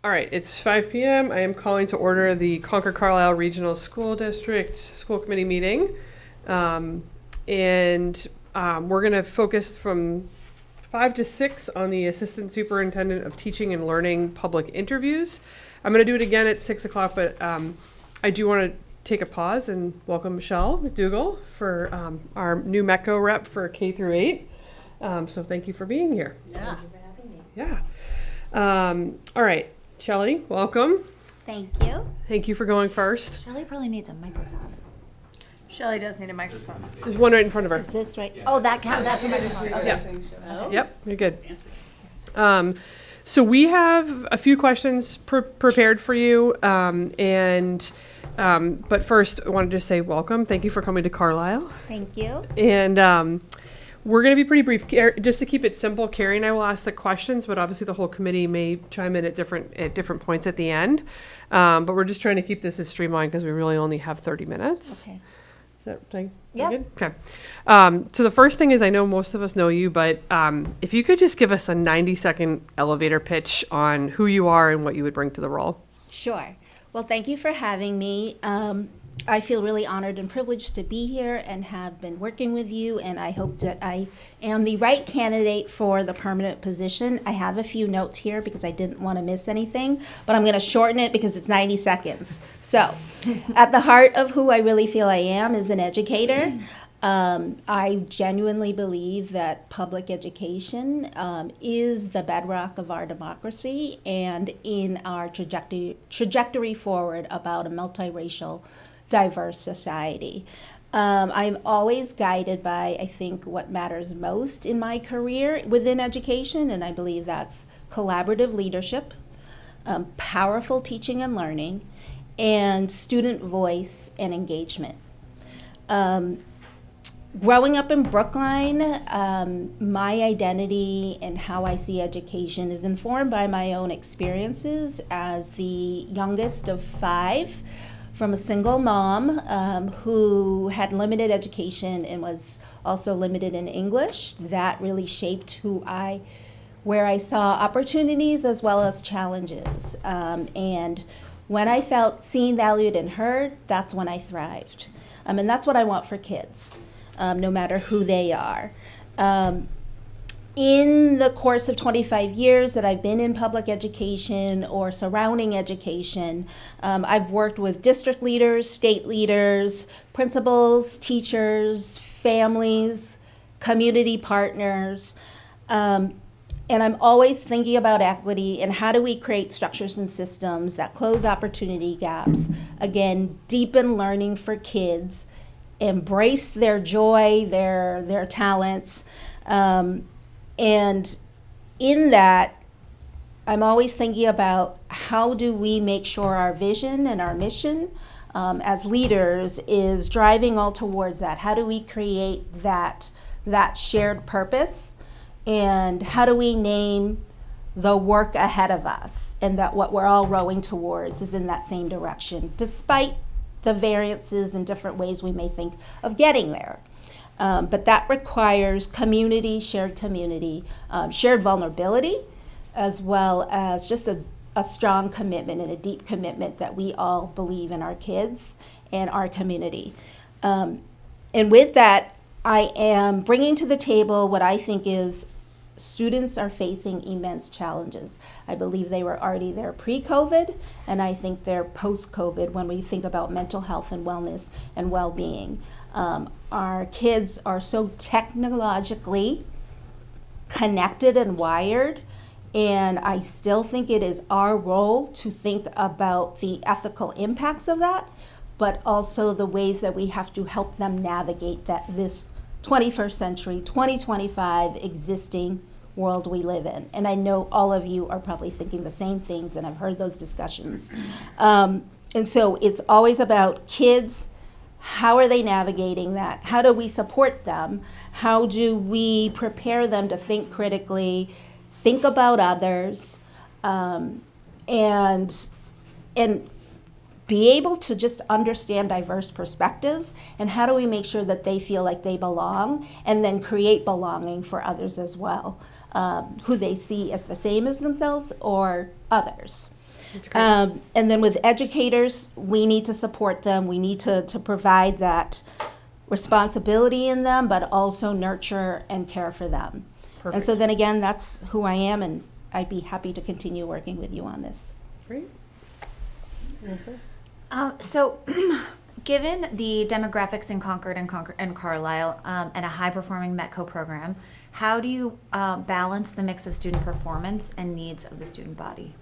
All right, it's 5 p.m. I am calling to order the Concord Carlisle Regional School District School Committee meeting. We're going to focus from 5 to 6 on the Assistant Superintendent of Teaching and Learning public interviews. I'm going to do it again at 6 o'clock, but I do want to take a pause and welcome Michelle McDougall for our new MECO rep for K through 8. So thank you for being here. Yeah. Thank you for having me. Yeah. All right. Shelley, welcome. Thank you. Thank you for going first. Shelley probably needs a microphone. Shelley does need a microphone. There's one right in front of her. Is this right? Oh, that counts. That's a microphone. Okay. Yeah. Yep, you're good. So we have a few questions prepared for you. But first, I wanted to say welcome. Thank you for coming to Carlisle. Thank you. And we're going to be pretty brief. Just to keep it simple, Carrie and I will ask the questions, but obviously the whole committee may chime in at different points at the end. But we're just trying to keep this as streamlined because we really only have 30 minutes. Okay. Is that thing? Yeah. Good? Okay. So the first thing is, I know most of us know you, but if you could just give us a 90-second elevator pitch on who you are and what you would bring to the role. Sure. Well, thank you for having me. I feel really honored and privileged to be here and have been working with you, and I hope that I am the right candidate for the permanent position. I have a few notes here because I didn't want to miss anything, but I'm going to shorten it because it's 90 seconds. So, at the heart of who I really feel I am is an educator. I genuinely believe that public education is the bedrock of our democracy and in our trajectory forward about a multiracial, diverse society. I'm always guided by, I think, what matters most in my career within education, and I believe that's collaborative leadership, powerful teaching and learning, and student voice and engagement. Growing up in Brookline, my identity and how I see education is informed by my own experiences as the youngest of 5 from a single mom who had limited education and was also limited in English. That really shaped where I saw opportunities as well as challenges. And when I felt seen, valued, and heard, that's when I thrived. And that's what I want for kids. No matter who they are. In the course of 25 years that I've been in public education or surrounding education, I've worked with district leaders, state leaders, principals, teachers, families, community partners, and I'm always thinking about equity and how do we create structures and systems that close opportunity gaps, again, deepen learning for kids, embrace their joy, their talents, and in that, I'm always thinking about how do we make sure our vision and our mission as leaders is driving all towards that. How do we create that shared purpose, and how do we name the work ahead of us, and that what we're all rowing towards is in that same direction, despite the variances and different ways we may think of getting there. But that requires community, shared vulnerability, as well as just a strong commitment and a deep commitment that we all believe in our kids and our community. And with that, I am bringing to the table what I think is students are facing immense challenges. I believe they were already there pre-COVID, and I think they're post-COVID when we think about mental health and wellness and well-being. Our kids are so technologically connected and wired, and I still think it is our role to think about the ethical impacts of that, but also the ways that we have to help them navigate this 21st century, 2025 existing world we live in. And I know all of you are probably thinking the same things, and I've heard those discussions. And so it's always about kids. How are they navigating that? How do we support them? How do we prepare them to think critically, think about others, and be able to just understand diverse perspectives, and how do we make sure that they feel like they belong, and then create belonging for others as well, who they see as the same as themselves or others. That's great. And then with educators, we need to support them. We need to provide that responsibility in them, but also nurture and care for them. And Perfect. so then again, that's who I am, and I'd be happy to continue working with you on this. Great. Melissa? So, given the demographics in Concord and Carlisle, and a high-performing METCO program, how do you balance the mix of student performance and needs of the student body?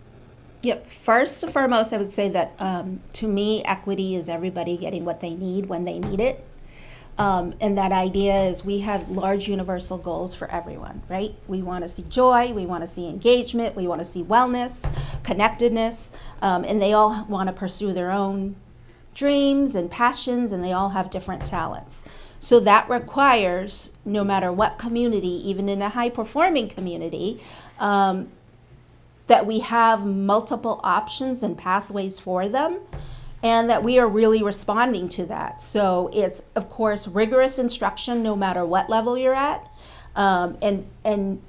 Yep. First and foremost, I would say that to me, equity is everybody getting what they need when they need it. And that idea is we have large universal goals for everyone, right? We want to see joy, we want to see engagement, we want to see wellness, connectedness, and they all want to pursue their own dreams and passions, and they all have different talents. So that requires, no matter what community, even in a high-performing community, that we have multiple options and pathways for them, and that we are really responding to that. So it's, of course, rigorous instruction no matter what level you're at, and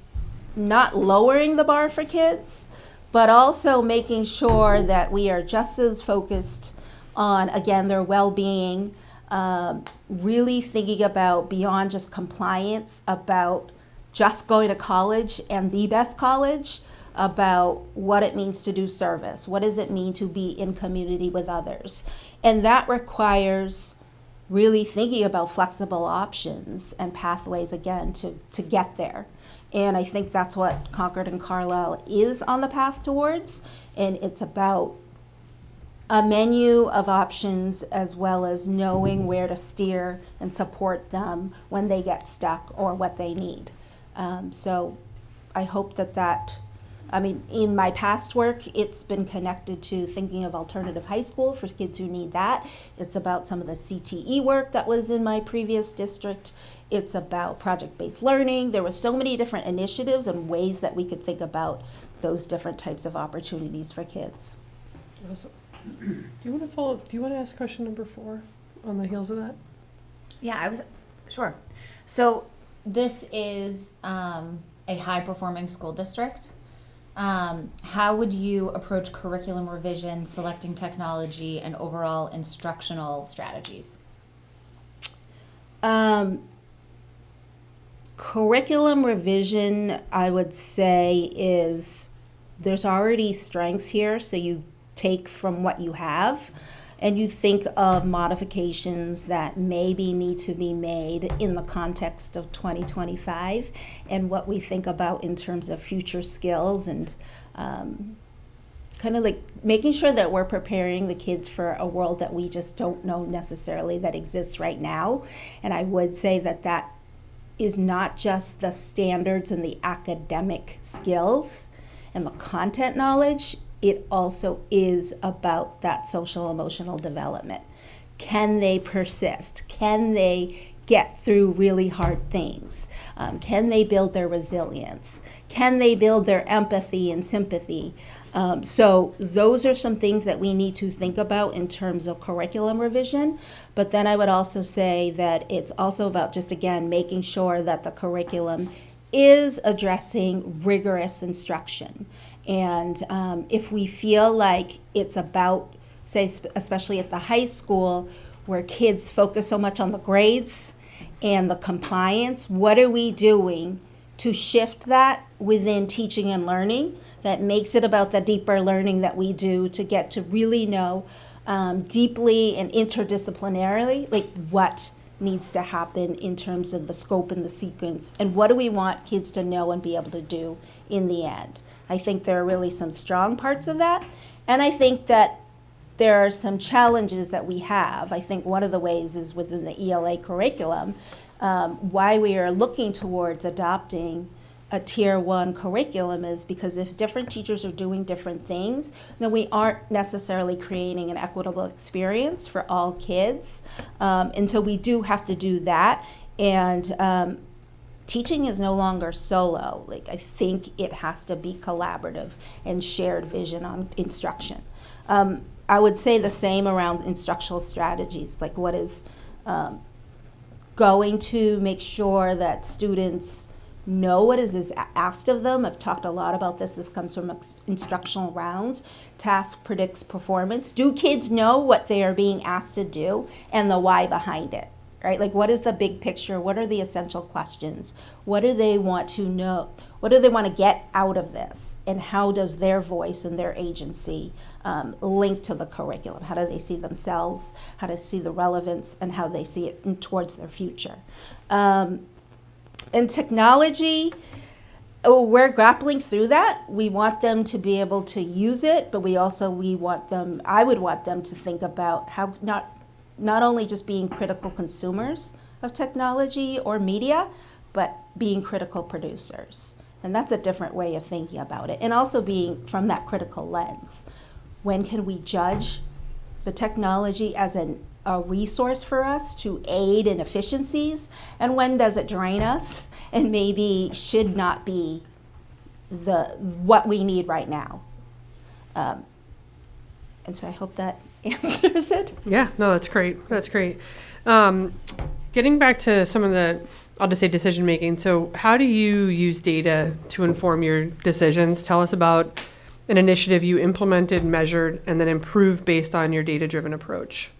not lowering the bar for kids, but also making sure that we are just as focused on, again, their well-being, really thinking about beyond just compliance, about just going to college and the best college, about what it means to do service. What does it mean to be in community with others? And that requires really thinking about flexible options and pathways, again, to get there. And I think that's what Concord and Carlisle is on the path towards. And it's about a menu of options as well as knowing where to steer and support them when they get stuck or what they need. So I hope that in my past work, it's been connected to thinking of alternative high school for kids who need that. It's about some of the CTE work that was in my previous district. It's about project-based learning. There were so many different initiatives and ways that we could think about those different types of opportunities for kids. Awesome. Do you want to ask question number 4 on the heels of that? Yeah, sure. So this is a high-performing school district. How would you approach curriculum revision, selecting technology, and overall instructional strategies? Curriculum revision, I would say, is there's already strengths here, so you take from what you have and you think of modifications that maybe need to be made in the context of 2025 and what we think about in terms of future skills, and kind of like making sure that we're preparing the kids for a world that we just don't know necessarily that exists right now. And I would say that is not just the standards and the academic skills and the content knowledge. It also is about that social emotional development. Can they persist? Can they get through really hard things? Can they build their resilience? Can they build their empathy and sympathy? So those are some things that we need to think about in terms of curriculum revision. But then I would also say that it's also about just, again, making sure that the curriculum is addressing rigorous instruction. And if we feel like it's about, say, especially at the high school, where kids focus so much on the grades and the compliance, what are we doing to shift that within teaching and learning that makes it about the deeper learning that we do to get to really know deeply and interdisciplinarily, like what needs to happen in terms of the scope and the sequence, and what do we want kids to know and be able to do in the end. I think there are really some strong parts of that, and I think that there are some challenges that we have. I think one of the ways is within the ELA curriculum, why we are looking towards adopting a tier 1 curriculum is because if different teachers are doing different things, then we aren't necessarily creating an equitable experience for all kids. And so we do have to do that. And teaching is no longer solo. Like, I think it has to be collaborative and shared vision on instruction. I would say the same around instructional strategies, like what is going to make sure that students know what is asked of them. I've talked a lot about this. This comes from instructional rounds. Task predicts performance. Do kids know what they are being asked to do and the why behind it? Right? Like, what is the big picture? What are the essential questions? What do they want to know? What do they want to get out of this? And how does their voice and their agency link to the curriculum? How do they see themselves? How do they see the relevance? And how they see it towards their future? In technology, we're grappling through that. We want them to be able to use it, but I would want them to think about how not only just being critical consumers of technology or media, but being critical producers. And that's a different way of thinking about it. And also being from that critical lens. When can we judge the technology as a resource for us to aid in efficiencies? And when does it drain us and maybe should not be what we need right now? And so I hope that answers it. Yeah, no, that's great. That's great. Getting back to some of the, I'll just say decision making. So how do you use data to inform your decisions? Tell us about an initiative you implemented, measured, and then improved based on your data-driven approach.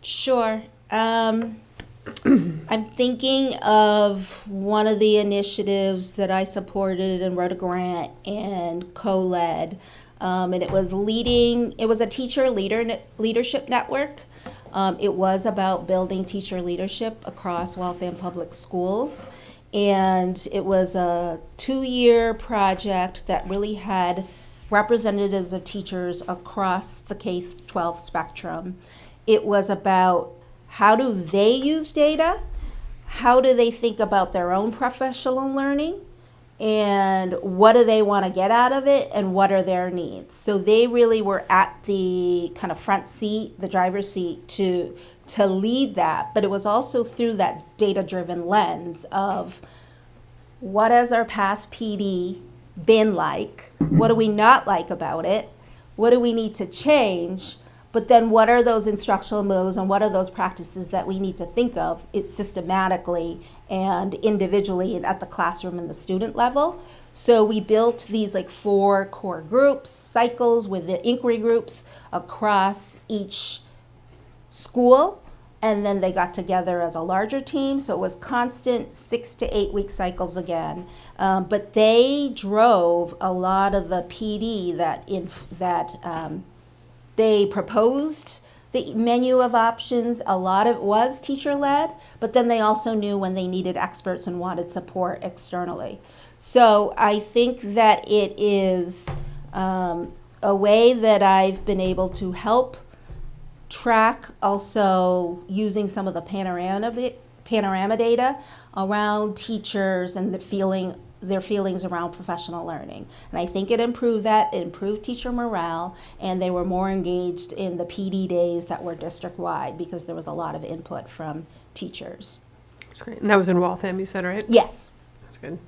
Sure. I'm thinking of one of the initiatives that I supported and wrote a grant and co-led. And it was a teacher leadership network. It was about building teacher leadership across Waltham Public Schools. And it was a 2-year project that really had representatives of teachers across the K-12 spectrum. It was about how do they use data? How do they think about their own professional learning? And what do they want to get out of it, and what are their needs? So they really were at the kind of front seat, the driver's seat, to lead that. But it was also through that data-driven lens of what has our past PD been like? What do we not like about it? What do we need to change? But then what are those instructional moves and what are those practices that we need to think of systematically and individually and at the classroom and the student level? So we built these 4 core groups, cycles with the inquiry groups across each school. And then they got together as a larger team. So it was constant 6 to 8 week cycles again. But they drove a lot of the PD that they proposed the menu of options. A lot of it was teacher-led, but then they also knew when they needed experts and wanted support externally. So I think that it is a way that I've been able to help track, also using some of the panorama data around teachers and their feelings around professional learning. And I think it improved that. It improved teacher morale, and they were more engaged in the PD days that were district-wide because there was a lot of input from teachers. That's great. And that was in Waltham, you said, right? Yes. That's good.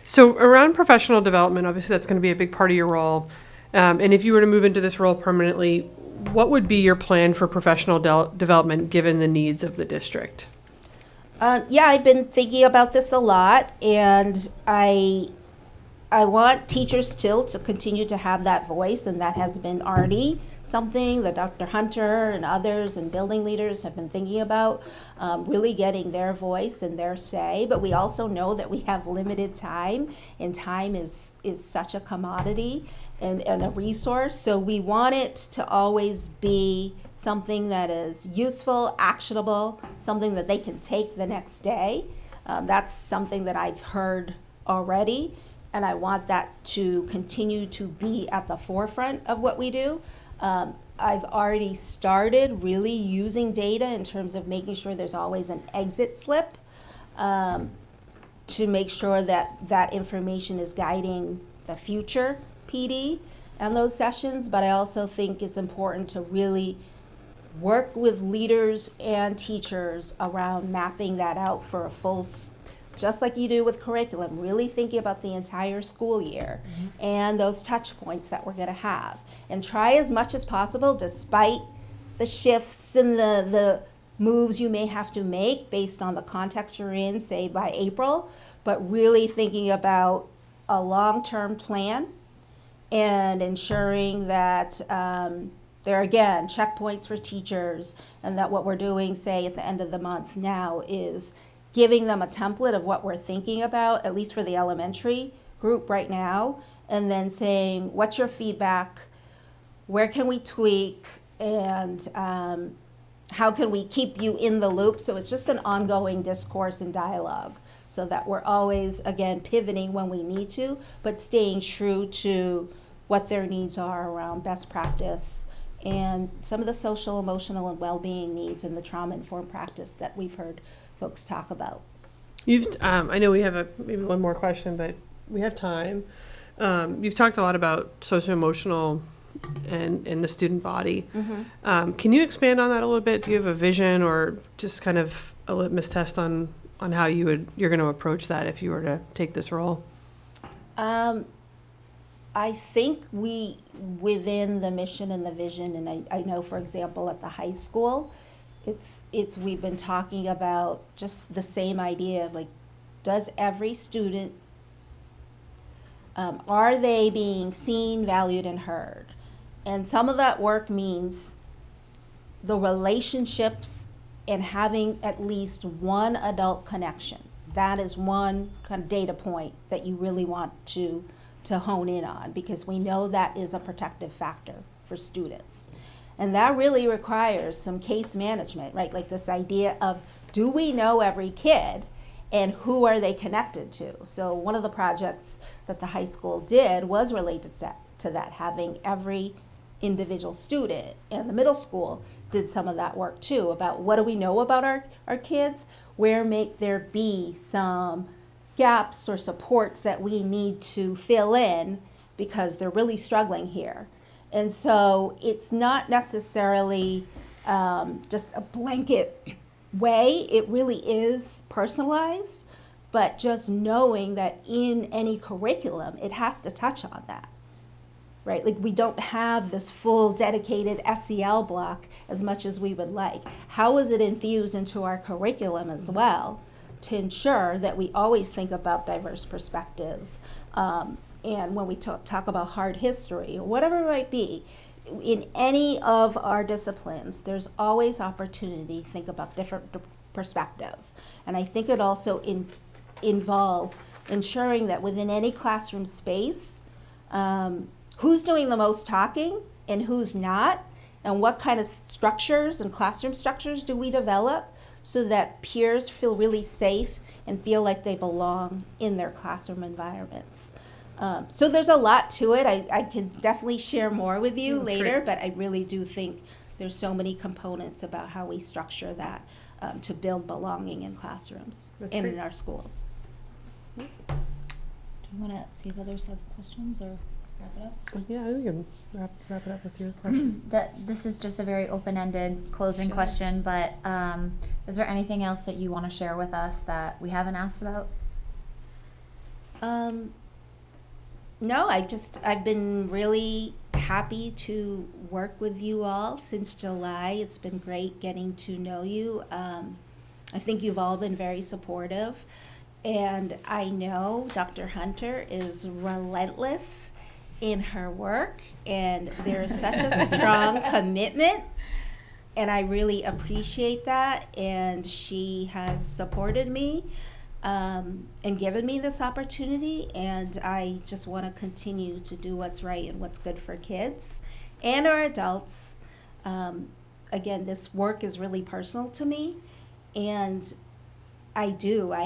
So around professional development, obviously that's going to be a big part of your role. And if you were to move into this role permanently, what would be your plan for professional development given the needs of the district? Yeah, I've been thinking about this a lot, and I want teachers still to continue to have that voice, and that has been already something that Dr. Hunter and others and building leaders have been thinking about, really getting their voice and their say. But we also know that we have limited time, and time is such a commodity and a resource. So we want it to always be something that is useful, actionable, something that they can take the next day. That's something that I've heard already, and I want that to continue to be at the forefront of what we do. I've already started really using data in terms of making sure there's always an exit slip to make sure that that information is guiding the future PD and those sessions. But I also think it's important to really work with leaders and teachers around mapping that out for a full, just like you do with curriculum, really thinking about the entire school year and those touch points that we're going to have. And try as much as possible, despite the shifts and the moves you may have to make based on the context you're in, say by April, but really thinking about a long-term plan and ensuring that there are, again, checkpoints for teachers, and that what we're doing, say, at the end of the month now is giving them a template of what we're thinking about, at least for the elementary group right now, and then saying, what's your feedback? Where can we tweak? And how can we keep you in the loop? So it's just an ongoing discourse and dialogue, so that we're always, again, pivoting when we need to, but staying true to what their needs are around best practice and some of the social, emotional, and well-being needs and the trauma-informed practice that we've heard folks talk about. I know we have maybe one more question, but we have time. You've talked a lot about social emotional and the student body. Can you expand on that a little bit? Do you have a vision or just kind of a litmus test on how you're going to approach that if you were to take this role? I think within the mission and the vision, and I know, for example, at the high school, we've been talking about just the same idea of, like, does every student, are they being seen, valued, and heard? And some of that work means the relationships and having at least one adult connection. That is one kind of data point that you really want to hone in on, because we know that is a protective factor for students. And that really requires some case management, right? Like this idea of, do we know every kid and who are they connected to? So one of the projects that the high school did was related to that, having every individual student. And the middle school did some of that work too, about what do we know about our kids? Where may there be some gaps or supports that we need to fill in because they're really struggling here. And so it's not necessarily just a blanket way. It really is personalized, but just knowing that in any curriculum, it has to touch on that, right? Like, we don't have this full dedicated SEL block as much as we would like. How is it infused into our curriculum as well, to ensure that we always think about diverse perspectives? And when we talk about hard history or whatever it might be, in any of our disciplines, there's always opportunity to think about different perspectives. And I think it also involves ensuring that within any classroom space, who's doing the most talking and who's not, and what kind of structures and classroom structures do we develop so that peers feel really safe and feel like they belong in their classroom environments. So there's a lot to it. I can definitely share more with you later, but I really do think there's so many components about how we structure that to build belonging in classrooms and in our schools. Do you want to see if others have questions or wrap it up? Yeah, I think we can wrap it up with your question. This is just a very open-ended closing question, but is there anything else that you want to share with us that we haven't asked about? No, I've been really happy to work with you all since July. It's been great getting to know you. I think you've all been very supportive, and I know Dr. Hunter is relentless in her work, and there is such a strong commitment, and I really appreciate that. And she has supported me and given me this opportunity, and I just want to continue to do what's right and what's good for kids and our adults. Again, this work is really personal to me, and I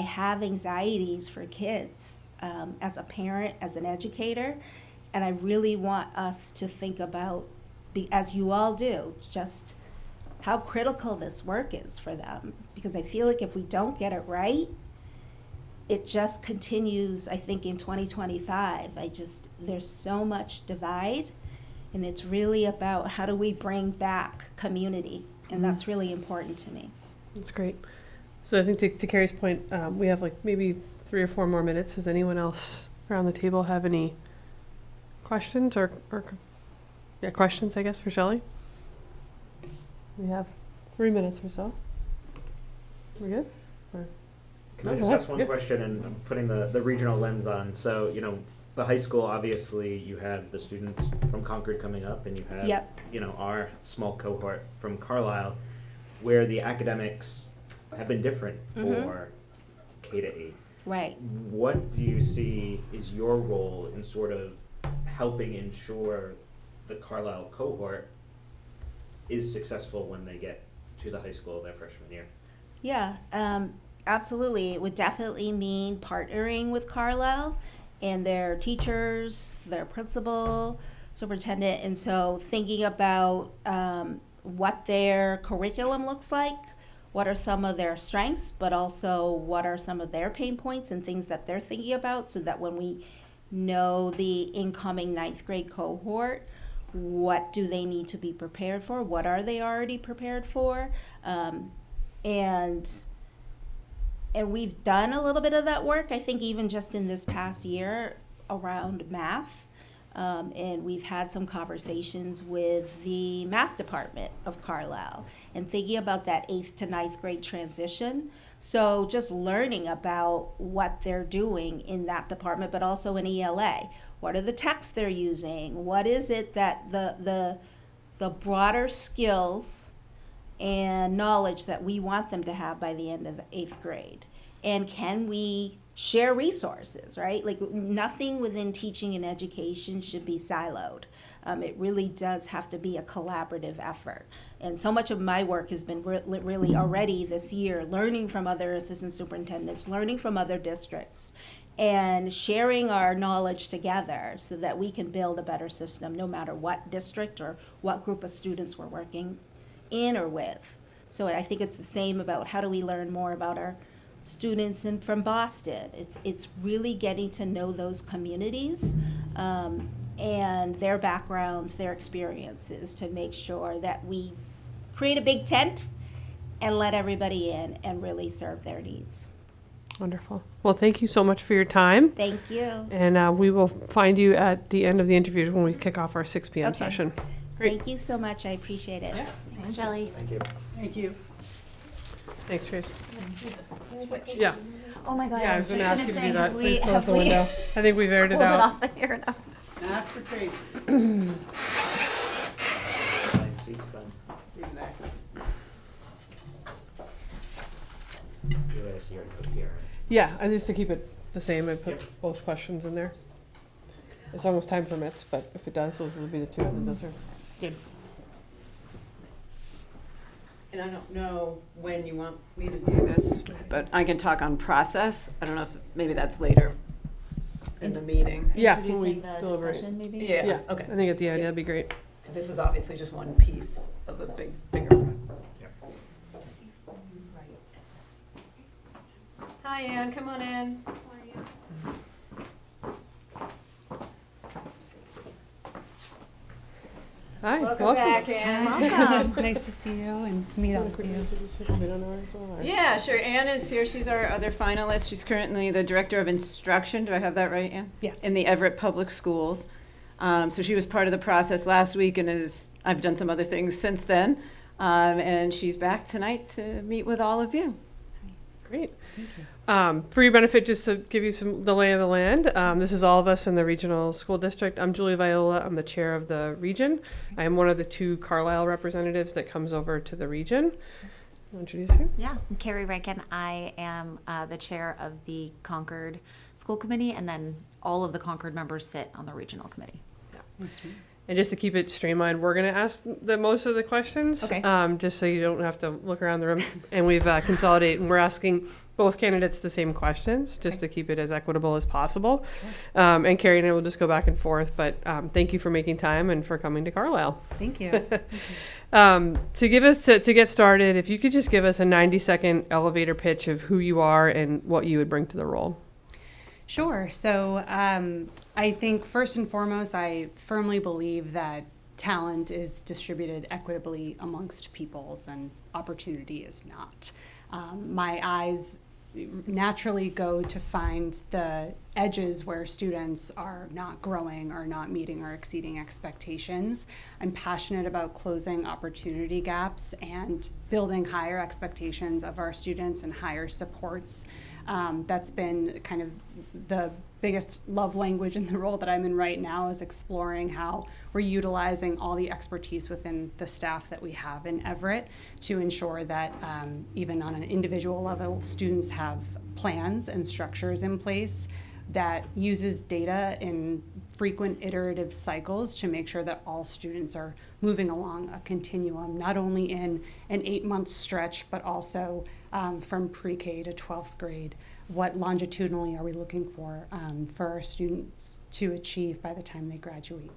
have anxieties for kids as a parent, as an educator, and I really want us to think about, as you all do, just how critical this work is for them, because I feel like if we don't get it right, it just continues. I think in 2025, there's so much divide, and it's really about how do we bring back community, and that's really important to me. That's great. So I think to Carrie's point, we have like maybe 3 or 4 more minutes. Does anyone else around the table have any questions or questions, I guess, for Shelley? We have 3 minutes or so. We good? Can I Go just ahead. ask one Yeah. question, and I'm putting the regional lens on? So, the high school, obviously, you have the students from Concord coming up, and you have, Yep. Our small cohort from Carlisle, where the academics have been different Mhm. for K to 8. Right. What do you see is your role in sort of helping ensure the Carlisle cohort is successful when they get to the high school their freshman year? Yeah, absolutely. It would definitely mean partnering with Carlisle and their teachers, their principal, superintendent, and so thinking about what their curriculum looks like, what are some of their strengths, but also what are some of their pain points and things that they're thinking about, so that when we know the incoming ninth grade cohort, what do they need to be prepared for? What are they already prepared for? And we've done a little bit of that work, I think, even just in this past year around math. And we've had some conversations with the math department of Carlisle and thinking about that 8th to 9th grade transition. So just learning about what they're doing in that department, but also in ELA. What are the texts they're using? What is it that the broader skills and knowledge that we want them to have by the end of the 8th grade? And can we share resources, right? Like, nothing within teaching and education should be siloed. It really does have to be a collaborative effort. And so much of my work has been really already this year, learning from other assistant superintendents, learning from other districts, and sharing our knowledge together so that we can build a better system no matter what district or what group of students we're working in or with. So I think it's the same about how do we learn more about our students from Boston. It's really getting to know those communities and their backgrounds, their experiences, to make sure that we create a big tent and let everybody in and really serve their needs. Wonderful. Well, thank you so much for your time. Thank you. And we will find you at the end of the interviews when we kick off our 6 p.m. Okay. session. Great. Thank you so much. I appreciate it. Thanks, Shelley. Thank you. Thank you. Thanks, Trace. Yeah. Oh my God, Yeah, I I was was going to just ask you gonna to do say, that. have Please we, close have the we window. I think we've aired it pulled it out. off here enough? Not for Tracy. Nine seats then. Exactly. You're gonna see your note here. Yeah, I just to keep it the same, I put Yep. both questions in there. As long as time permits, but if it does, those will be the two, and those are good. And I don't know when you want me to do this, but I can talk on process. I don't know if maybe that's later in the meeting. Yeah, when we Introducing the deliberate. discussion, maybe? Yeah, okay. I think at the end, that'd be great. Because this is obviously just one piece of a bigger process. Hi, Ann, come on in. Hi, Welcome back, Ann. Welcome. Nice to see you and meet all of you. Yeah, sure. Ann is here. She's our other finalist. She's currently the Director of Instruction. Do I have that right, Ann? Yes. In the Everett Public Schools. So she was part of the process last week and I've done some other things since then. And she's back tonight to meet with all of you. Great. For your benefit, just to give you the lay of the land, this is all of us in the regional school district. I'm Julie Viola. I'm the chair of the region. I am one of the 2 Carlisle representatives that comes over to the region. I'll introduce you. Yeah, I'm Carrie Rankin. I am the chair of the Concord School Committee, and then all of the Concord members sit on the regional committee. And just to keep it streamlined, we're going to ask most of the questions, Okay. just so you don't have to look around the room. And we've consolidated, and we're asking both candidates the same questions, just to keep it as equitable as possible. And Carrie and I will just go back and forth. But thank you for making time and for coming to Carlisle. Thank you. To get started, if you could just give us a 90-second elevator pitch of who you are and what you would bring to the role. Sure. So I think first and foremost, I firmly believe that talent is distributed equitably amongst peoples and opportunity is not. My eyes naturally go to find the edges where students are not growing or not meeting or exceeding expectations. I'm passionate about closing opportunity gaps and building higher expectations of our students and higher supports. That's been kind of the biggest love language in the role that I'm in right now, is exploring how we're utilizing all the expertise within the staff that we have in Everett to ensure that even on an individual level, students have plans and structures in place that uses data in frequent iterative cycles to make sure that all students are moving along a continuum, not only in an 8-month stretch, but also from pre-K to 12th grade. What longitudinally are we looking for our students to achieve by the time they graduate?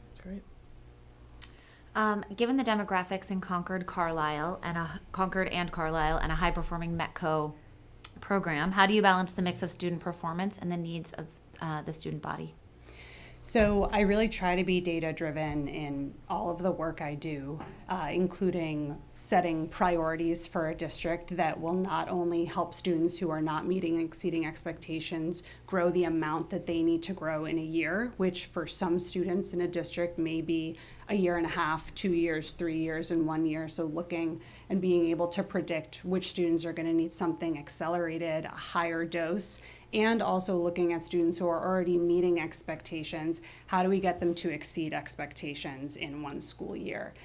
That's great. Given the demographics in Concord, Carlisle, and a high-performing METCO program, how do you balance the mix of student performance and the needs of the student body? So I really try to be data-driven in all of the work I do, including setting priorities for a district that will not only help students who are not meeting and exceeding expectations grow the amount that they need to grow in a year, which for some students in a district may be a year and a half, 2 years, 3 years, and 1 year. So looking and being able to predict which students are going to need something accelerated, a higher dose, and also looking at students who are already meeting expectations. How do we get them to exceed expectations in one school year?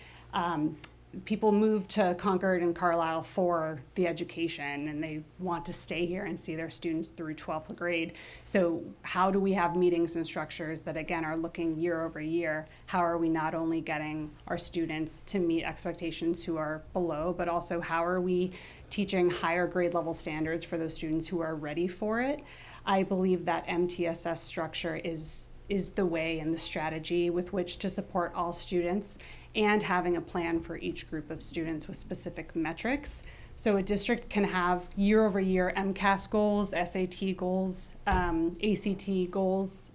People move to Concord and Carlisle for the education, and they want to stay here and see their students through 12th grade. So how do we have meetings and structures that, again, are looking year over year? How are we not only getting our students to meet expectations who are below, but also how are we teaching higher grade level standards for those students who are ready for it? I believe that MTSS structure is the way and the strategy with which to support all students, and having a plan for each group of students with specific metrics. So a district can have year over year MCAS goals, SAT goals, ACT goals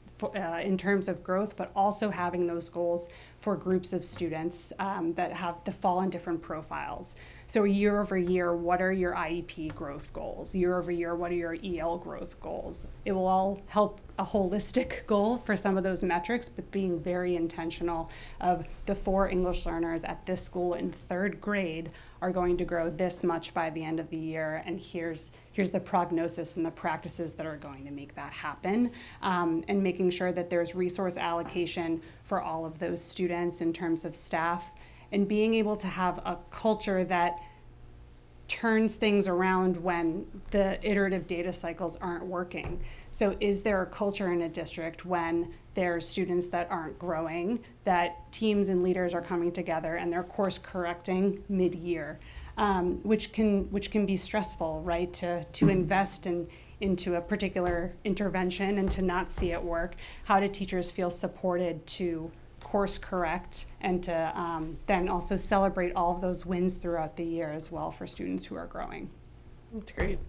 in terms of growth, but also having those goals for groups of students that fall in different profiles. So year over year, what are your IEP growth goals? Year over year, what are your EL growth goals? It will all help a holistic goal for some of those metrics, but being very intentional of the 4 English learners at this school in 3rd grade are going to grow this much by the end of the year, and here's the prognosis and the practices that are going to make that happen, and making sure that there's resource allocation for all of those students in terms of staff, and being able to have a culture that turns things around when the iterative data cycles aren't working. So is there a culture in a district when there's students that aren't growing, that teams and leaders are coming together and they're course correcting mid-year, which can be stressful, right? To invest into a particular intervention and to not see it work. How do teachers feel supported to course correct and to then also celebrate all of those wins throughout the year as well for students who are growing? That's great.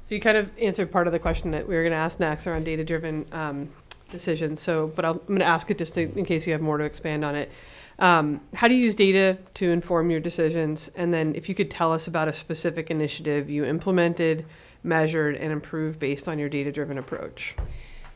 So you kind of answered part of the question that we were going to ask next around data-driven decisions. So, but I'm going to ask it just in case you have more to expand on it. How do you use data to inform your decisions? And then if you could tell us about a specific initiative you implemented, measured, and improved based on your data-driven approach.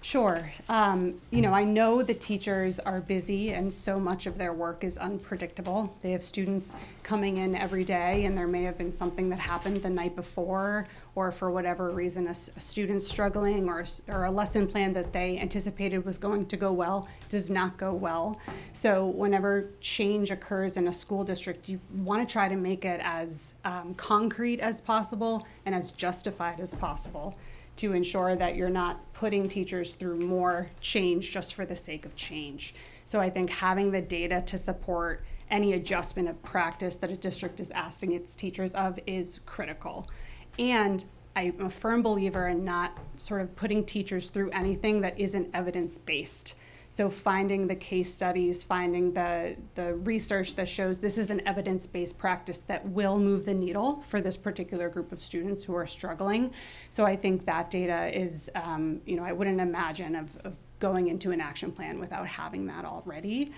Sure. I know the teachers are busy and so much of their work is unpredictable. They have students coming in every day, and there may have been something that happened the night before, or for whatever reason, a student struggling, or a lesson plan that they anticipated was going to go well does not go well. So whenever change occurs in a school district, you want to try to make it as concrete as possible and as justified as possible, to ensure that you're not putting teachers through more change just for the sake of change. So I think having the data to support any adjustment of practice that a district is asking its teachers of is critical. And I'm a firm believer in not sort of putting teachers through anything that isn't evidence-based. So finding the case studies, finding the research that shows this is an evidence-based practice that will move the needle for this particular group of students who are struggling. So I think that data is, I wouldn't imagine of going into an action plan without having that already.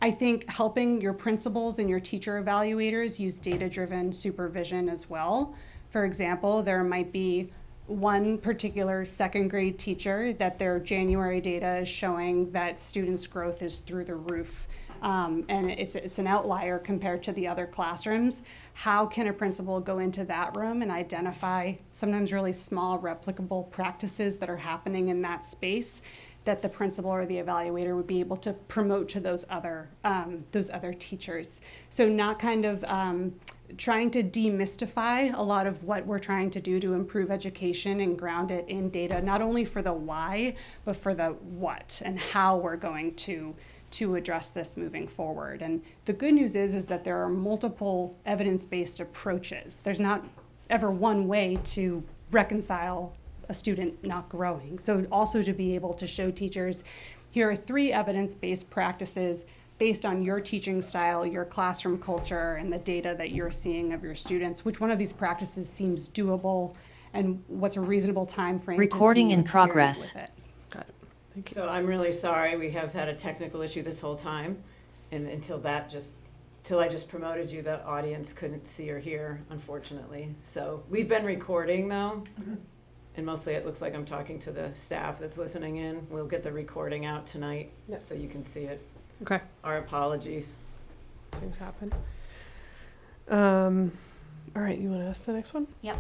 I think helping your principals and your teacher evaluators use data-driven supervision as well. For example, there might be one particular second grade teacher that their January data is showing that students' growth is through the roof. And it's an outlier compared to the other classrooms. How can a principal go into that room and identify sometimes really small replicable practices that are happening in that space that the principal or the evaluator would be able to promote to those other teachers? So not kind of trying to demystify a lot of what we're trying to do to improve education and ground it in data, not only for the why, but for the what and how we're going to address this moving forward. And the good news is that there are multiple evidence-based approaches. There's not ever one way to reconcile a student not growing. So also to be able to show teachers, here are 3 evidence-based practices based on your teaching style, your classroom culture, and the data that you're seeing of your students. Which one of these practices seems doable, and what's a reasonable time frame Recording to see in and experiment progress. with it? Got it. Thank you. So I'm really sorry, we have had a technical issue this whole time, and till I just promoted you, the audience couldn't see or hear, unfortunately. So we've been recording though, and mostly it looks like I'm talking to the staff that's listening in. We'll get the recording out tonight, Yep. so you can see it. Okay, Our apologies. things happen. All right, you want to ask the next one? Yep.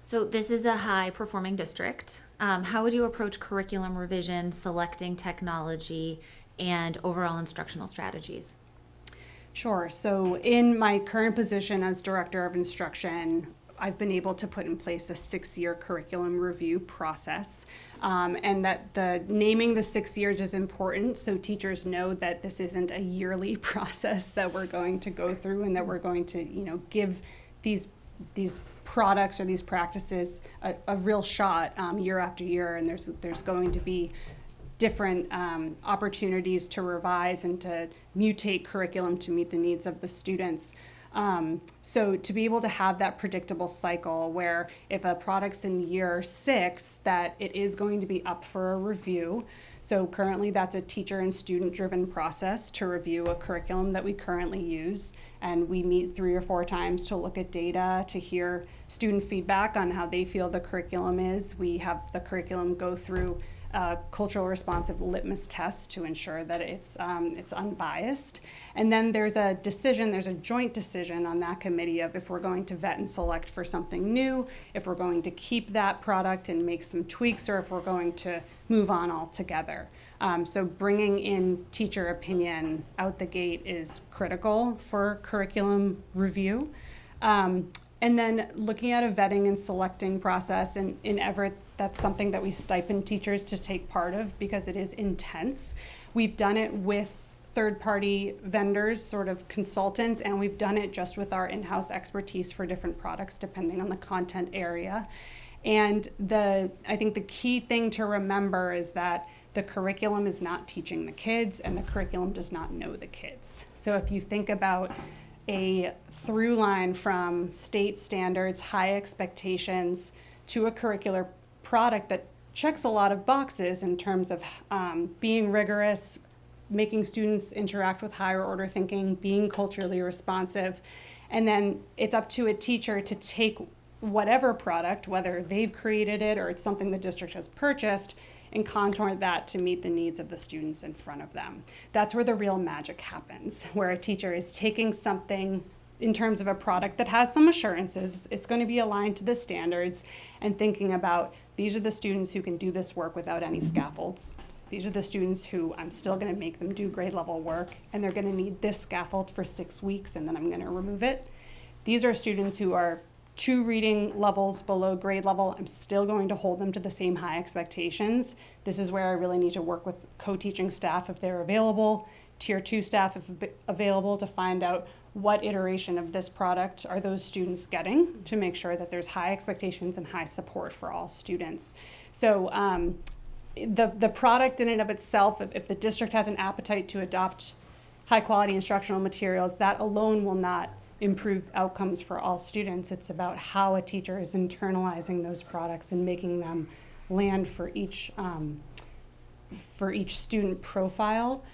So this is a high performing district. How would you approach curriculum revision, selecting technology, and overall instructional strategies? Sure. So in my current position as Director of Instruction, I've been able to put in place a 6-year curriculum review process. And that the naming the 6 years is important so teachers know that this isn't a yearly process that we're going to go through, and that we're going to, give these products or these practices a real shot year after year, and there's going to be different opportunities to revise and to mutate curriculum to meet the needs of the students. So to be able to have that predictable cycle where if a product's in year 6, that it is going to be up for a review. So currently that's a teacher and student driven process to review a curriculum that we currently use. And we meet 3 or 4 times to look at data, to hear student feedback on how they feel the curriculum is. We have the curriculum go through a cultural responsive litmus test to ensure that it's unbiased. And then there's a joint decision on that committee of if we're going to vet and select for something new, if we're going to keep that product and make some tweaks, or if we're going to move on altogether. So bringing in teacher opinion out the gate is critical for curriculum review. And then looking at a vetting and selecting process, and in Everett, that's something that we stipend teachers to take part of because it is intense. We've done it with third-party vendors, sort of consultants, and we've done it just with our in-house expertise for different products depending on the content area. And I think the key thing to remember is that the curriculum is not teaching the kids, and the curriculum does not know the kids. So if you think about a through line from state standards, high expectations, to a curricular product that checks a lot of boxes in terms of being rigorous, making students interact with higher order thinking, being culturally responsive, and then it's up to a teacher to take whatever product, whether they've created it or it's something the district has purchased, and contour that to meet the needs of the students in front of them. That's where the real magic happens, where a teacher is taking something in terms of a product that has some assurances, it's going to be aligned to the standards, and thinking about these are the students who can do this work without any scaffolds. These are the students who I'm still going to make them do grade level work, and they're going to need this scaffold for 6 weeks, and then I'm going to remove it. These are students who are 2 reading levels below grade level. I'm still going to hold them to the same high expectations. This is where I really need to work with co-teaching staff if they're available, tier 2 staff if available, to find out what iteration of this product are those students getting, to make sure that there's high expectations and high support for all students. So the product in and of itself, if the district has an appetite to adopt high quality instructional materials, that alone will not improve outcomes for all students. It's about how a teacher is internalizing those products and making them land for each student profile.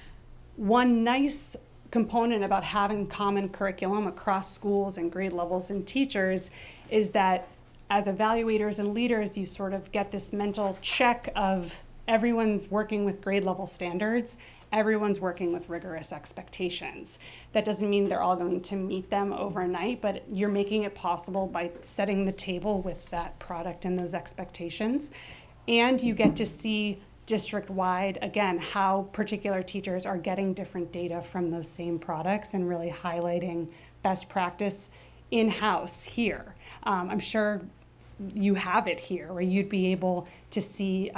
One nice component about having common curriculum across schools and grade levels and teachers is that as evaluators and leaders, you sort of get this mental check of everyone's working with grade level standards, everyone's working with rigorous expectations. That doesn't mean they're all going to meet them overnight, but you're making it possible by setting the table with that product and those expectations. And you get to see district-wide, again, how particular teachers are getting different data from those same products and really highlighting best practice in-house here. I'm sure you have it here where you'd be able to see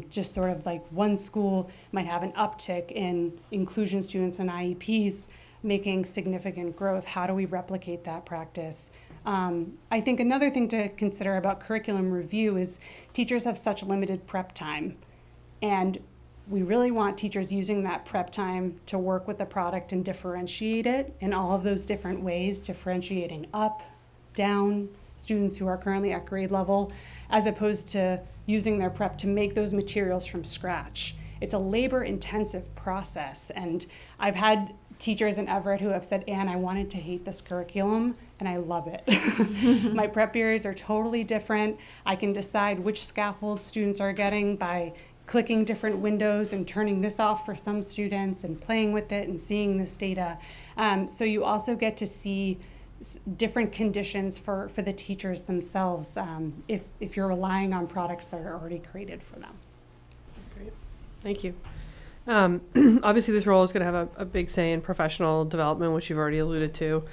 just sort of like one school might have an uptick in inclusion students and IEPs making significant growth. How do we replicate that practice? I think another thing to consider about curriculum review is teachers have such limited prep time. And we really want teachers using that prep time to work with the product and differentiate it in all of those different ways, differentiating up, down, students who are currently at grade level, as opposed to using their prep to make those materials from scratch. It's a labor-intensive process, and I've had teachers in Everett who have said, Anne, I wanted to hate this curriculum, and I love it. My prep periods are totally different. I can decide which scaffold students are getting by clicking different windows and turning this off for some students and playing with it and seeing this data. So you also get to see different conditions for the teachers themselves if you're relying on products that are already created for them. Great, thank you. Obviously this role is going to have a big say in professional development, which you've already alluded to.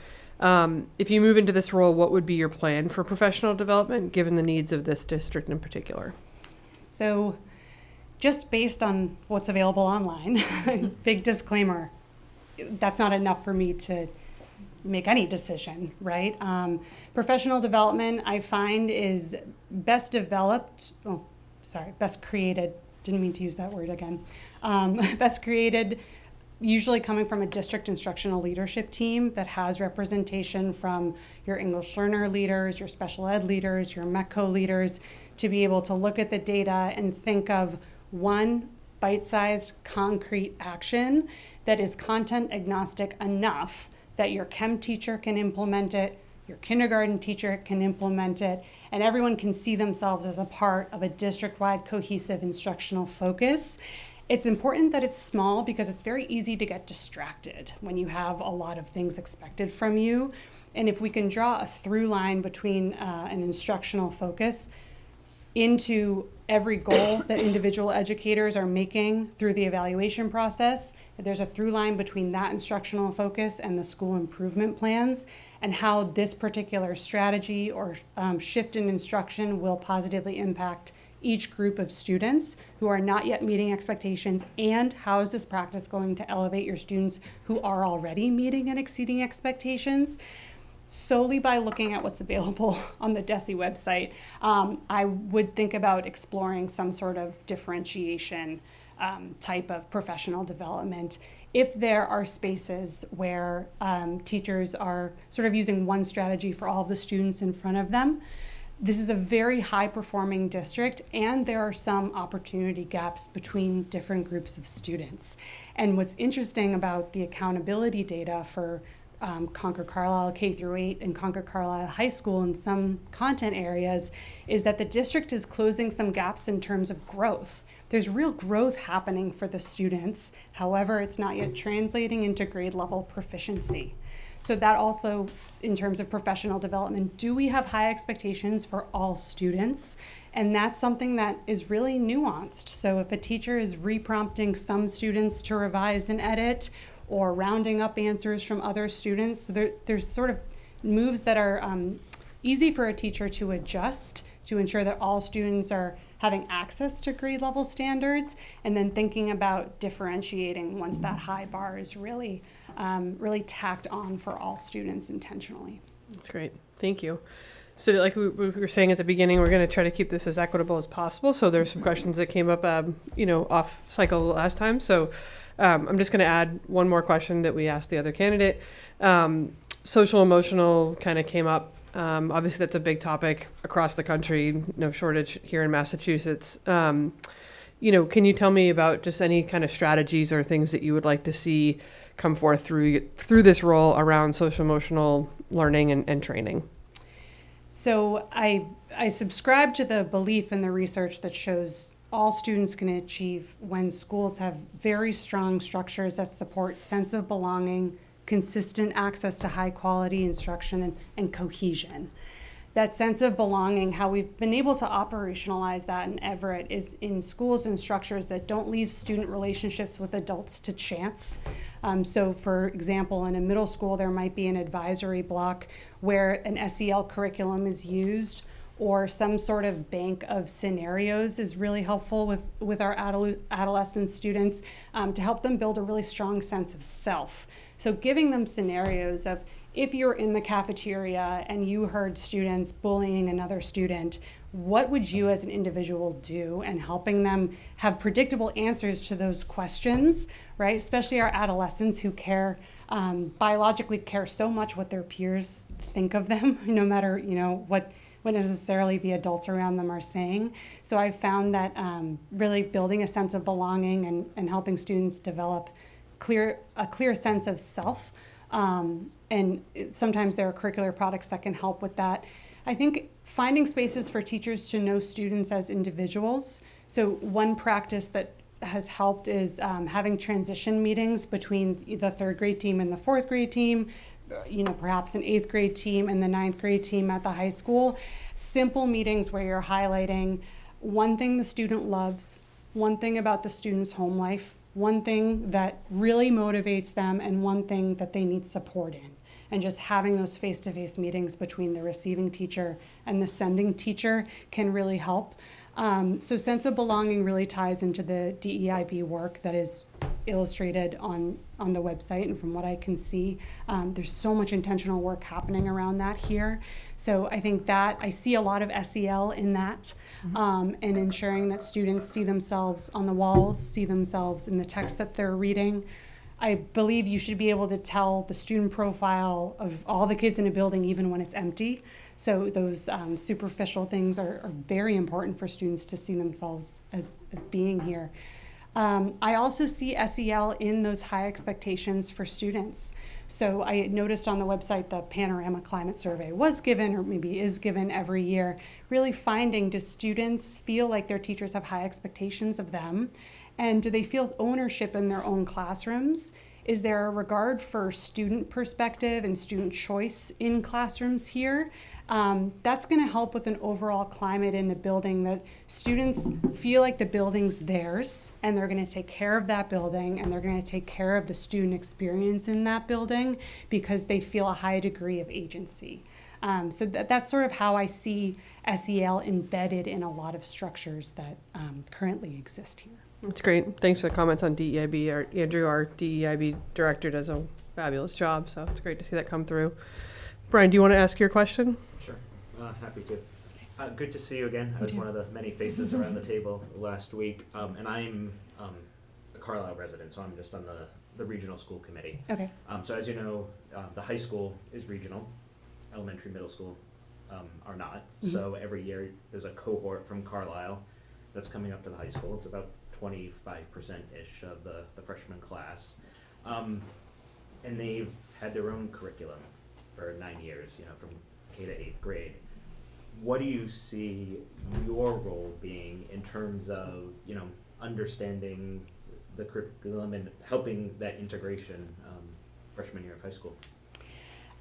If you move into this role, what would be your plan for professional development given the needs of this district in particular? So just based on what's available online, big disclaimer, that's not enough for me to make any decision, right? Professional development, I find, is best created, didn't mean to use that word again. Best created, usually coming from a district instructional leadership team that has representation from your English learner leaders, your special ed leaders, your MECO leaders, to be able to look at the data and think of one bite-sized concrete action that is content agnostic enough that your chem teacher can implement it, your kindergarten teacher can implement it, and everyone can see themselves as a part of a district-wide cohesive instructional focus. It's important that it's small because it's very easy to get distracted when you have a lot of things expected from you. And if we can draw a through line between an instructional focus into every goal that individual educators are making through the evaluation process, there's a through line between that instructional focus and the school improvement plans, and how this particular strategy or shift in instruction will positively impact each group of students who are not yet meeting expectations, and how is this practice going to elevate your students who are already meeting and exceeding expectations. Solely by looking at what's available on the DESE website, I would think about exploring some sort of differentiation type of professional development. If there are spaces where teachers are sort of using one strategy for all of the students in front of them, this is a very high-performing district, and there are some opportunity gaps between different groups of students. And what's interesting about the accountability data for Concord Carlisle K-8 and Concord Carlisle High School in some content areas is that the district is closing some gaps in terms of growth. There's real growth happening for the students. However, it's not yet translating into grade level proficiency. So that also, in terms of professional development, do we have high expectations for all students? And that's something that is really nuanced. So if a teacher is reprompting some students to revise and edit, or rounding up answers from other students, so there's sort of moves that are easy for a teacher to adjust to ensure that all students are having access to grade level standards, and then thinking about differentiating once that high bar is really tacked on for all students intentionally. That's great. Thank you. So like we were saying at the beginning, we're going to try to keep this as equitable as possible. So there's some questions that came up, off cycle last time. So I'm just going to add one more question that we asked the other candidate. Social emotional kind of came up. Obviously, that's a big topic across the country, no shortage here in Massachusetts. Can you tell me about just any kind of strategies or things that you would like to see come forth through this role around social emotional learning and training? So I subscribe to the belief in the research that shows all students can achieve when schools have very strong structures that support sense of belonging, consistent access to high quality instruction, and cohesion. That sense of belonging, how we've been able to operationalize that in Everett is in schools and structures that don't leave student relationships with adults to chance. So for example, in a middle school, there might be an advisory block where an SEL curriculum is used, or some sort of bank of scenarios is really helpful with our adolescent students to help them build a really strong sense of self. So giving them scenarios of, if you're in the cafeteria and you heard students bullying another student, what would you as an individual do? And helping them have predictable answers to those questions, right? Especially our adolescents who biologically care so much what their peers think of them, no matter, what necessarily the adults around them are saying. So I found that really building a sense of belonging and helping students develop a clear sense of self. And sometimes there are curricular products that can help with that. I think finding spaces for teachers to know students as individuals. So one practice that has helped is having transition meetings between the third grade team and the fourth grade team, perhaps an eighth grade team and the ninth grade team at the high school. Simple meetings where you're highlighting one thing the student loves, one thing about the student's home life, one thing that really motivates them, and one thing that they need support in. And just having those face-to-face meetings between the receiving teacher and the sending teacher can really help. So sense of belonging really ties into the DEIB work that is illustrated on the website, and from what I can see, there's so much intentional work happening around that here. So I think that I see a lot of SEL in that, and ensuring that students see themselves on the walls, see themselves in the text that they're reading. I believe you should be able to tell the student profile of all the kids in a building even when it's empty. So those superficial things are very important for students to see themselves as being here. I also see SEL in those high expectations for students. So I noticed on the website the Panorama Climate Survey was given, or maybe is given every year, really finding, do students feel like their teachers have high expectations of them? And do they feel ownership in their own classrooms? Is there a regard for student perspective and student choice in classrooms here? That's going to help with an overall climate in the building that students feel like the building's theirs, and they're going to take care of that building, and they're going to take care of the student experience in that building because they feel a high degree of agency. So that's sort of how I see SEL embedded in a lot of structures that currently exist here. That's great. Thanks for the comments on DEIB. Andrew, our DEIB director, does a fabulous job, so it's great to see that come through. Brian, do you want to ask your question? Sure, happy to. Good to see you again. I was one of the many faces around the table last week, and I'm a Carlisle resident, so I'm just on the regional school committee. Okay. So as you know, the high school is regional, elementary, middle school are not. So every year there's a cohort from Carlisle that's coming up to the high school. It's about 25%-ish of the freshman class. And they've had their own curriculum for 9 years, from K to 8th grade. What do you see your role being in terms of, understanding the curriculum and helping that integration freshman year of high school?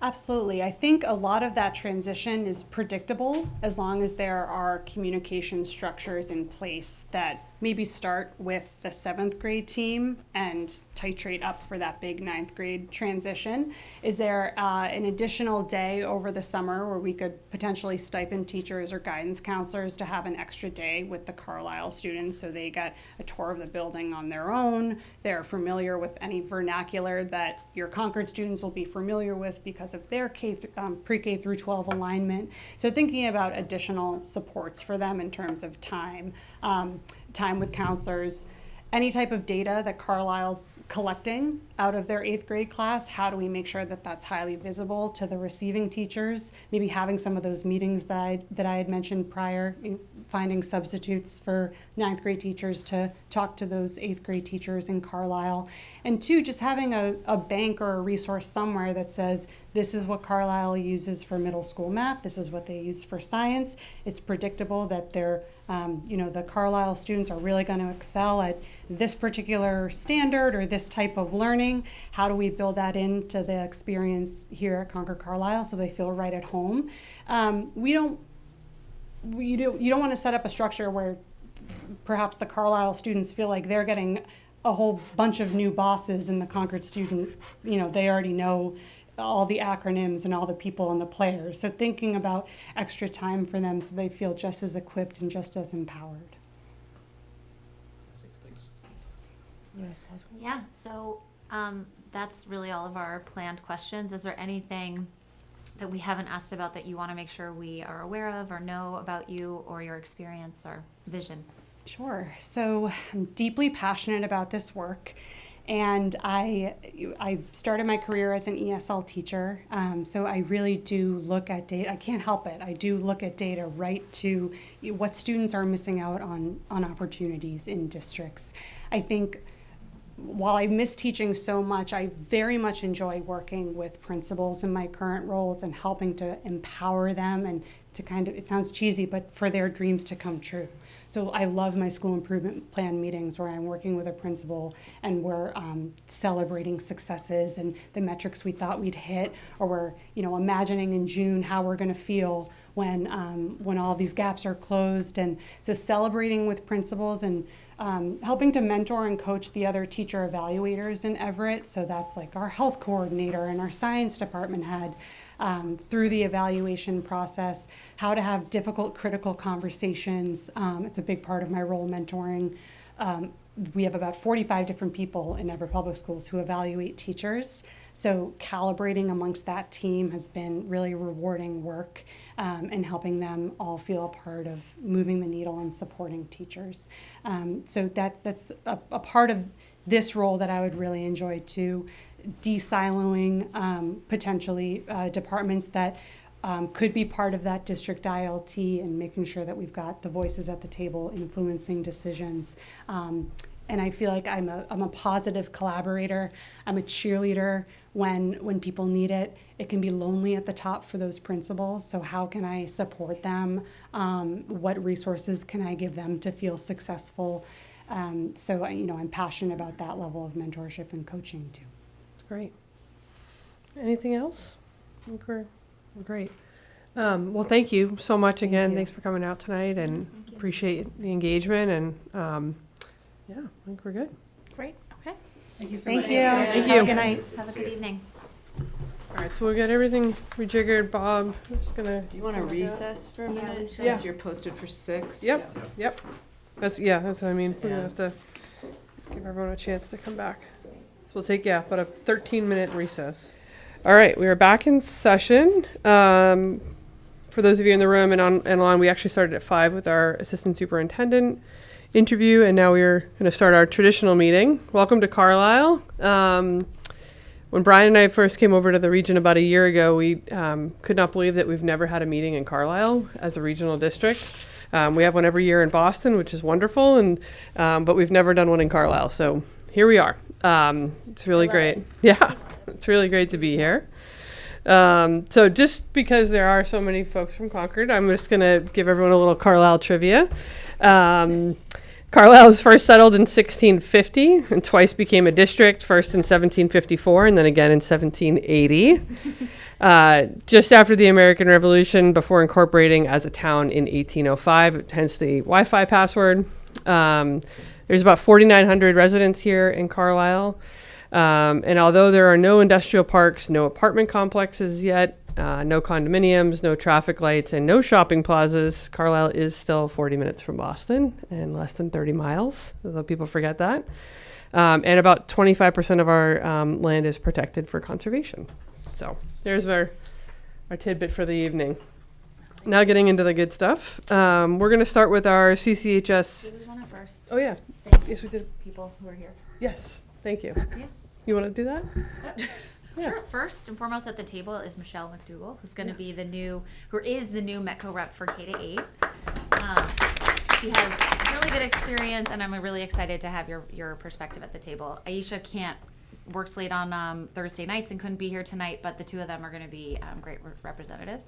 Absolutely. I think a lot of that transition is predictable as long as there are communication structures in place that maybe start with the 7th grade team and titrate up for that big 9th grade transition. Is there an additional day over the summer where we could potentially stipend teachers or guidance counselors to have an extra day with the Carlisle students so they get a tour of the building on their own? They're familiar with any vernacular that your Concord students will be familiar with because of their pre-K through 12 alignment. So thinking about additional supports for them in terms of time with counselors, any type of data that Carlisle's collecting out of their 8th grade class, how do we make sure that that's highly visible to the receiving teachers? Maybe having some of those meetings that I had mentioned prior, finding substitutes for 9th grade teachers to talk to those 8th grade teachers in Carlisle. And 2, just having a bank or a resource somewhere that says, this is what Carlisle uses for middle school math, this is what they use for science. It's predictable that they're, the Carlisle students are really going to excel at this particular standard or this type of learning. How do we build that into the experience here at Concord Carlisle so they feel right at home? You don't want to set up a structure where perhaps the Carlisle students feel like they're getting a whole bunch of new bosses, and the Concord student, they already know all the acronyms and all the people and the players. So thinking about extra time for them so they feel just as equipped and just as empowered. Yeah, so that's really all of our planned questions. Is there anything that we haven't asked about that you want to make sure we are aware of or know about you or your experience or vision? Sure. So I'm deeply passionate about this work. And I started my career as an ESL teacher, so I really do look at data. I can't help it. I do look at data right to what students are missing out on opportunities in districts. I think while I miss teaching so much, I very much enjoy working with principals in my current roles and helping to empower them and to it sounds cheesy, but for their dreams to come true. So I love my school improvement plan meetings where I'm working with a principal and we're celebrating successes and the metrics we thought we'd hit, or we're imagining in June how we're going to feel when all these gaps are closed. And so celebrating with principals and helping to mentor and coach the other teacher evaluators in Everett. So that's like our health coordinator and our science department head. Through the evaluation process, how to have difficult, critical conversations. It's a big part of my role mentoring. We have about 45 different people in Everett Public Schools who evaluate teachers. So calibrating amongst that team has been really rewarding work and helping them all feel a part of moving the needle and supporting teachers. So that's a part of this role that I would really enjoy too. De-siloing potentially departments that could be part of that district ILT and making sure that we've got the voices at the table influencing decisions. And I feel like I'm a positive collaborator. I'm a cheerleader when people need it. It can be lonely at the top for those principals. So how can I support them? What resources can I give them to feel successful? So I'm passionate about that level of mentorship and coaching too. Great. Anything else? I think we're great. Well, thank you so much again. you. Thanks for coming out tonight, and appreciate the engagement. And I think we're good. Great. Okay. Thank you. Thank you. Have a good evening. All right, so we'll get everything rejiggered. Bob, I'm just gonna. Do you want to recess for a minute, since Yeah. you're posted for 6? Yep. That's what I mean. We're gonna Yeah. have to give everyone a chance to come back. So we'll take about a 13-minute recess. All right, we are back in session. For those of you in the room and online, we actually started at 5 with our assistant superintendent interview, and now we're going to start our traditional meeting. Welcome to Carlisle. When Brian and I first came over to the region about a year ago, we could not believe that we've never had a meeting in Carlisle as a regional district. We have one every year in Boston, which is wonderful, and but we've never done one in Carlisle. So here we are. It's really great. Yeah, it's really great to be here. So just because there are so many folks from Concord, I'm just going to give everyone a little Carlisle trivia. Carlisle was first settled in 1650 and twice became a district, first in 1754 and then again in 1780. Just after the American Revolution, before incorporating as a town in 1805, hence the Wi-Fi password. There's about 4,900 residents here in Carlisle. And although there are no industrial parks, no apartment complexes yet, no condominiums, no traffic lights, and no shopping plazas, Carlisle is still 40 minutes from Boston and less than 30 miles, although people forget that. And about 25% of our land is protected for conservation. So there's our tidbit for the evening. Now getting into the good stuff. We're going to start with our CCHS. Do we want to first Oh, yeah. thank Yes, we did. people who are here? Yes. Thank you. Yeah. You want to do that? Yeah. Sure. First and foremost at the table is Michelle McDougall, who's going to be who is the new Metco rep for K-8. She has really good experience, and I'm really excited to have your perspective at the table. Aisha works late on Thursday nights and couldn't be here tonight, but the two of them are going to be great representatives.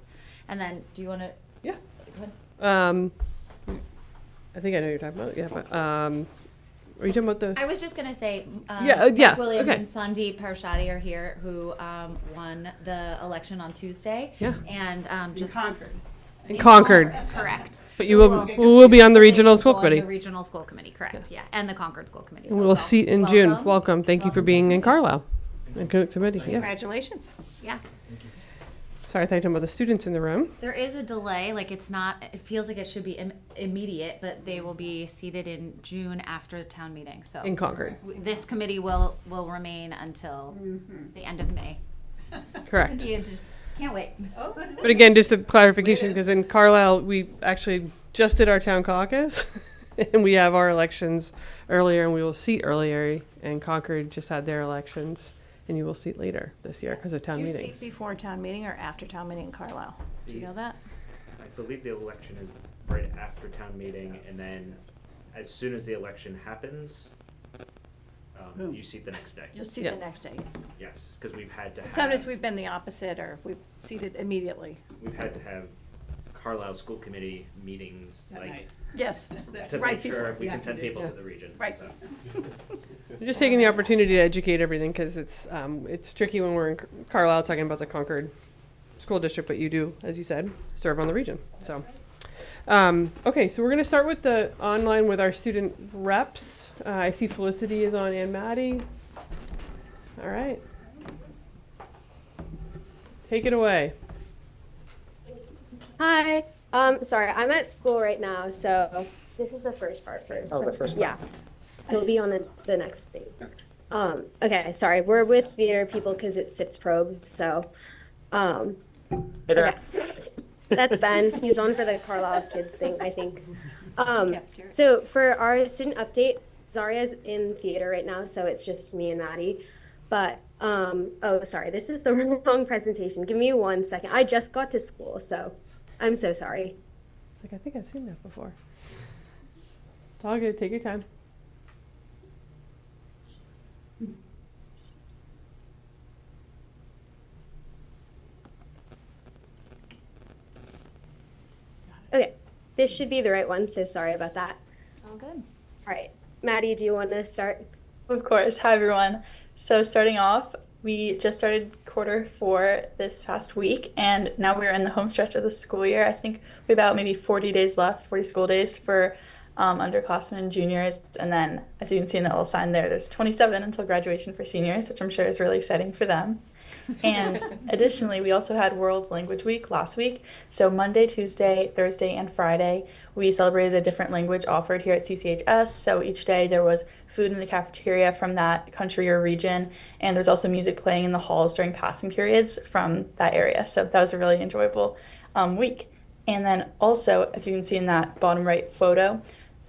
And then, do you want to? Yeah. Go ahead. I think I know what you're talking about. Yeah, but are you talking about the? I was just gonna say, Yeah, Mike Williams okay. and Sandeep Parshadi are here, who won the election on Tuesday. Yeah. And just Concord. In Concord. correct. But you will be on the regional school On committee. the regional school committee, correct? Yeah, and the Concord school committee. And So we'll seat in June. welcome. Welcome. Thank you for being in Carlisle. And committee. Yeah. Congratulations. Yeah, Sorry, I thought you were talking about the students in the room. there is a delay. Like it's not. It feels like it should be immediate, but they will be seated in June after the town meeting. So In Concord. this committee will remain until the end of May. Correct. You just can't wait. But again, just a clarification, because in Carlisle, we actually just did our town caucus, and we have our elections earlier, and we will seat earlier, and Concord just had their elections, and you will seat later this year because of town Do you meetings. seat before town meeting or after town meeting in Carlisle? Do you know that? I believe the election is right after town meeting, and then as soon as the election happens, you seat the next day. You'll seat Yeah. the next day. Yes, because we've had to have. Sometimes we've been the opposite, or we've seated immediately. We've had to have Carlisle School Committee meetings, That like, night. Yes, to Right make sure before. we Yeah. can send people Yeah. to the region. Right. So. We're just taking the opportunity to educate everything, because it's tricky when we're in Carlisle talking about the Concord School District, but you do, as you said, serve on the region, so. Okay, so we're gonna start with the online with our student reps. I see Felicity is on and Maddie. All right. Take it away. Hi. Sorry, I'm at school right now, so this is the first part first. Oh, the first part. Yeah. It'll be on the next thing. Okay, sorry. We're with theater people because it's SITS probe, so Hey there. okay. That's Ben. He's on for the Carlisle kids thing, I think. So for our student update, Zaria's in theater right now, so it's just me and Maddie. But oh, sorry, this is the wrong presentation. Give me 1 second. I just got to school, so I'm so sorry. It's like, I think I've seen that before. It's all good. Take your time. Okay, this should be the right one, so sorry about that. All good. All right, Maddie, do you want to start? Of course. Hi, everyone. So, starting off, we just started Q4 this past week, and now we're in the home stretch of the school year. I think we have about maybe 40 days left, 40 school days for underclassmen and juniors. And then, as you can see in that little sign there, there's 27 until graduation for seniors, which I'm sure is really exciting for them. And additionally, we also had World Language Week last week. So Monday, Tuesday, Thursday, and Friday, we celebrated a different language offered here at CCHS. So each day there was food in the cafeteria from that country or region, and there's also music playing in the halls during passing periods from that area. So that was a really enjoyable week. And then also, if you can see in that bottom right photo,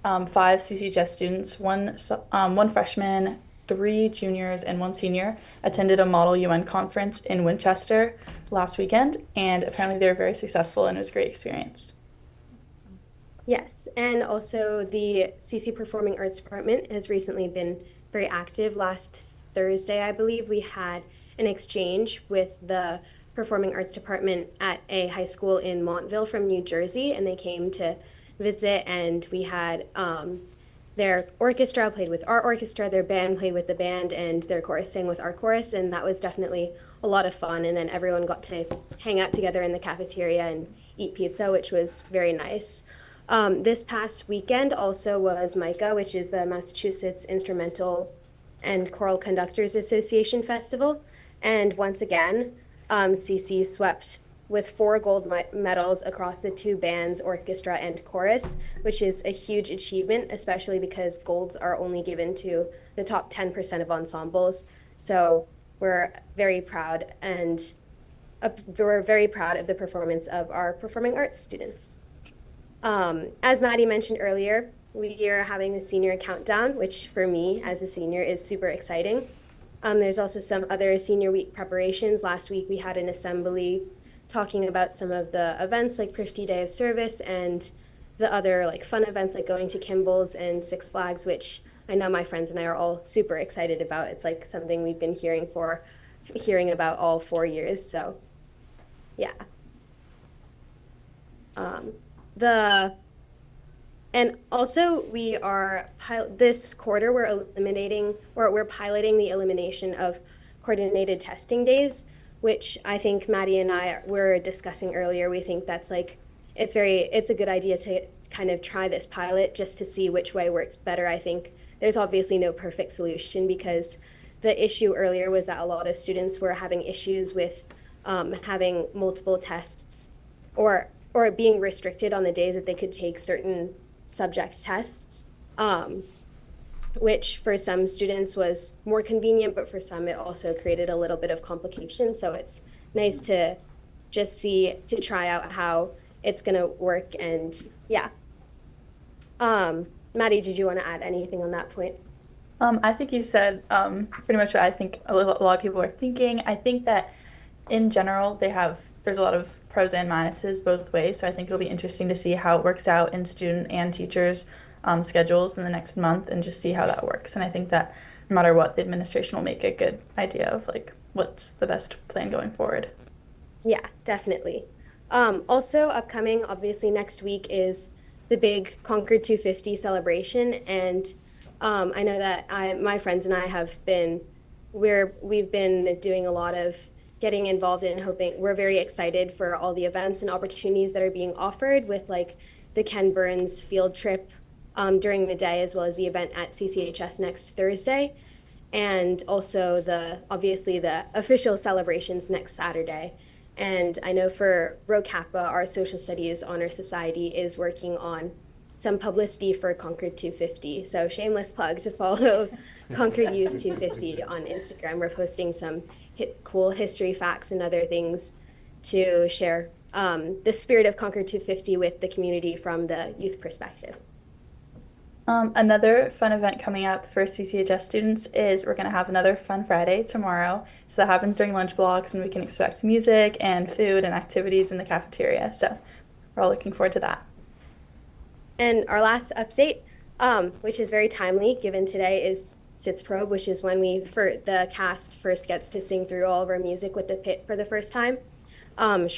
5 CCHS students, one freshman, 3 juniors, and 1 senior attended a Model UN conference in Winchester last weekend, and apparently they were very successful, and it was a great experience. Yes, and also the CC Performing Arts Department has recently been very active. Last Thursday, I believe, we had an exchange with the Performing Arts Department at a high school in Montville from New Jersey, and they came to visit, and we had their orchestra played with our orchestra, their band played with the band, and their chorus sang with our chorus, and that was definitely a lot of fun. And then everyone got to hang out together in the cafeteria and eat pizza, which was very nice. This past weekend also was MICA, which is the Massachusetts Instrumental and Choral Conductors Association Festival. And once again, CC swept with 4 gold medals across the 2 bands, orchestra and chorus, which is a huge achievement, especially because golds are only given to the top 10% of ensembles. So we're very proud, and we're very proud of the performance of our performing arts students. As Maddie mentioned earlier, we are having the senior countdown, which for me as a senior is super exciting. There's also some other senior week preparations. Last week we had an assembly talking about some of the events like Prifty Day of Service and the other like fun events like going to Kimball's and Six Flags, which I know my friends and I are all super excited about. It's like something we've been hearing about all 4 years. So yeah. And also we are this quarter we're piloting the elimination of coordinated testing days, which I think Maddie and I were discussing earlier. We think that's like it's a good idea to kind of try this pilot just to see which way works better. I think there's obviously no perfect solution, because the issue earlier was that a lot of students were having issues with having multiple tests or being restricted on the days that they could take certain subject tests, which for some students was more convenient, but for some it also created a little bit of complication. So it's nice to just try out how it's gonna work. And yeah. Maddie, did you want to add anything on that point? I think you said pretty much what I think a lot of people are thinking. I think that in general, there's a lot of pros and minuses both ways. So I think it'll be interesting to see how it works out in student and teachers' schedules in the next month, and just see how that works. And I think that no matter what, the administration will make a good idea of like what's the best plan going forward. Yeah, definitely. Also upcoming, obviously next week is the big Concord 250 celebration, and I know that my friends and I we've been doing a lot of getting involved in hoping. We're very excited for all the events and opportunities that are being offered, with like the Ken Burns field trip during the day, as well as the event at CCHS next Thursday, and also obviously the official celebrations next Saturday. And I know for Rho Kappa, our social studies honor society is working on some publicity for Concord 250. So shameless plug to follow Concord Youth 250 on Instagram. We're posting some cool history facts and other things to share the spirit of Concord 250 with the community from the youth perspective. Another fun event coming up for CCHS students is we're going to have another Fun Friday tomorrow. So that happens during lunch blocks, and we can expect music and food and activities in the cafeteria. So we're all looking forward to that. And our last update, which is very timely given today, is Sits Probe, which is when the cast first gets to sing through all of our music with the pit for the first time. The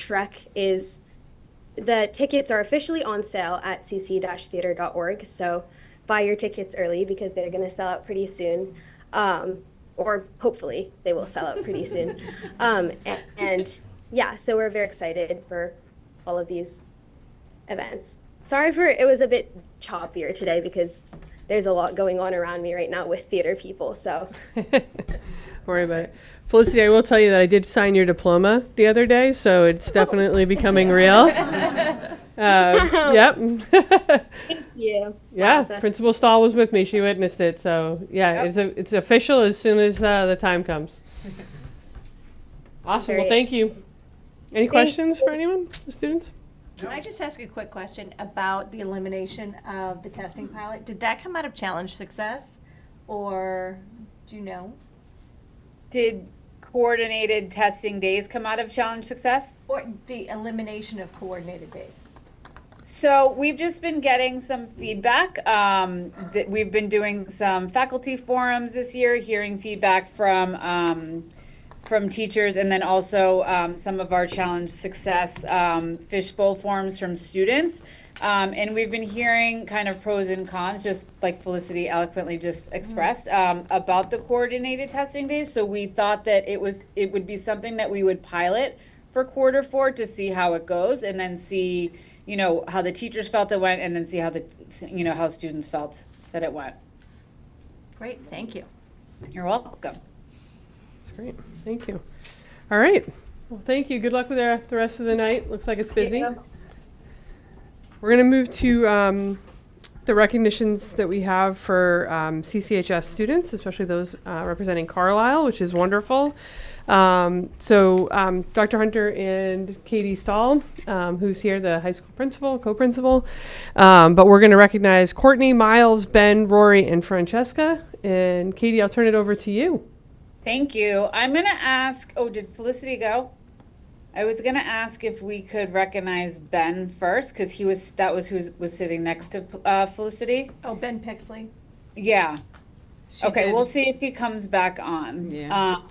tickets are officially on sale at cc-theater.org. So buy your tickets early, because they're going to sell out pretty soon. Or hopefully they will sell out pretty soon. And yeah, so we're very excited for all of these events. Sorry it was a bit choppier today, because there's a lot going on around me right now with theater people, so. Don't worry about it. Felicity, I will tell you that I did sign your diploma the other day, so it's definitely becoming real. Yep. Thank you. Yeah, Wow, Principal Stahl was with me. She witnessed it. So yeah, it's official as soon as the time comes. Awesome. Well, thank you. Any questions for anyone, the students? Can I just ask a quick question about the elimination of the testing pilot? Did that come out of challenge success, or do you know? Did coordinated testing days come out of challenge success? Or the elimination of coordinated days? So we've just been getting some feedback. That we've been doing some faculty forums this year, hearing feedback from teachers, and then also some of our challenge success fishbowl forums from students. And we've been hearing kind of pros and cons, just like Felicity eloquently just expressed, about the coordinated testing days. So we thought that it would be something that we would pilot for quarter 4 to see how it goes, and then see, how the teachers felt it went, and then see how how students felt that it went. Great, thank you. You're welcome. That's great. Thank you. All right. Well, thank you. Good luck with the rest of the night. Looks like it's busy. We're going to move to the recognitions that we have for CCHS students, especially those representing Carlisle, which is wonderful. So Dr. Hunter and Katie Stahl, who's here, the high school principal, co-principal. But we're going to recognize Courtney, Miles, Ben, Rory, and Francesca. And Katie, I'll turn it over to you. Thank you. I'm going to ask, did Felicity go? I was gonna ask if we could recognize Ben first, because that was who was sitting next to Felicity. Oh, Ben Pixley. Yeah. She Okay, did- we'll see if he comes back on. Yeah.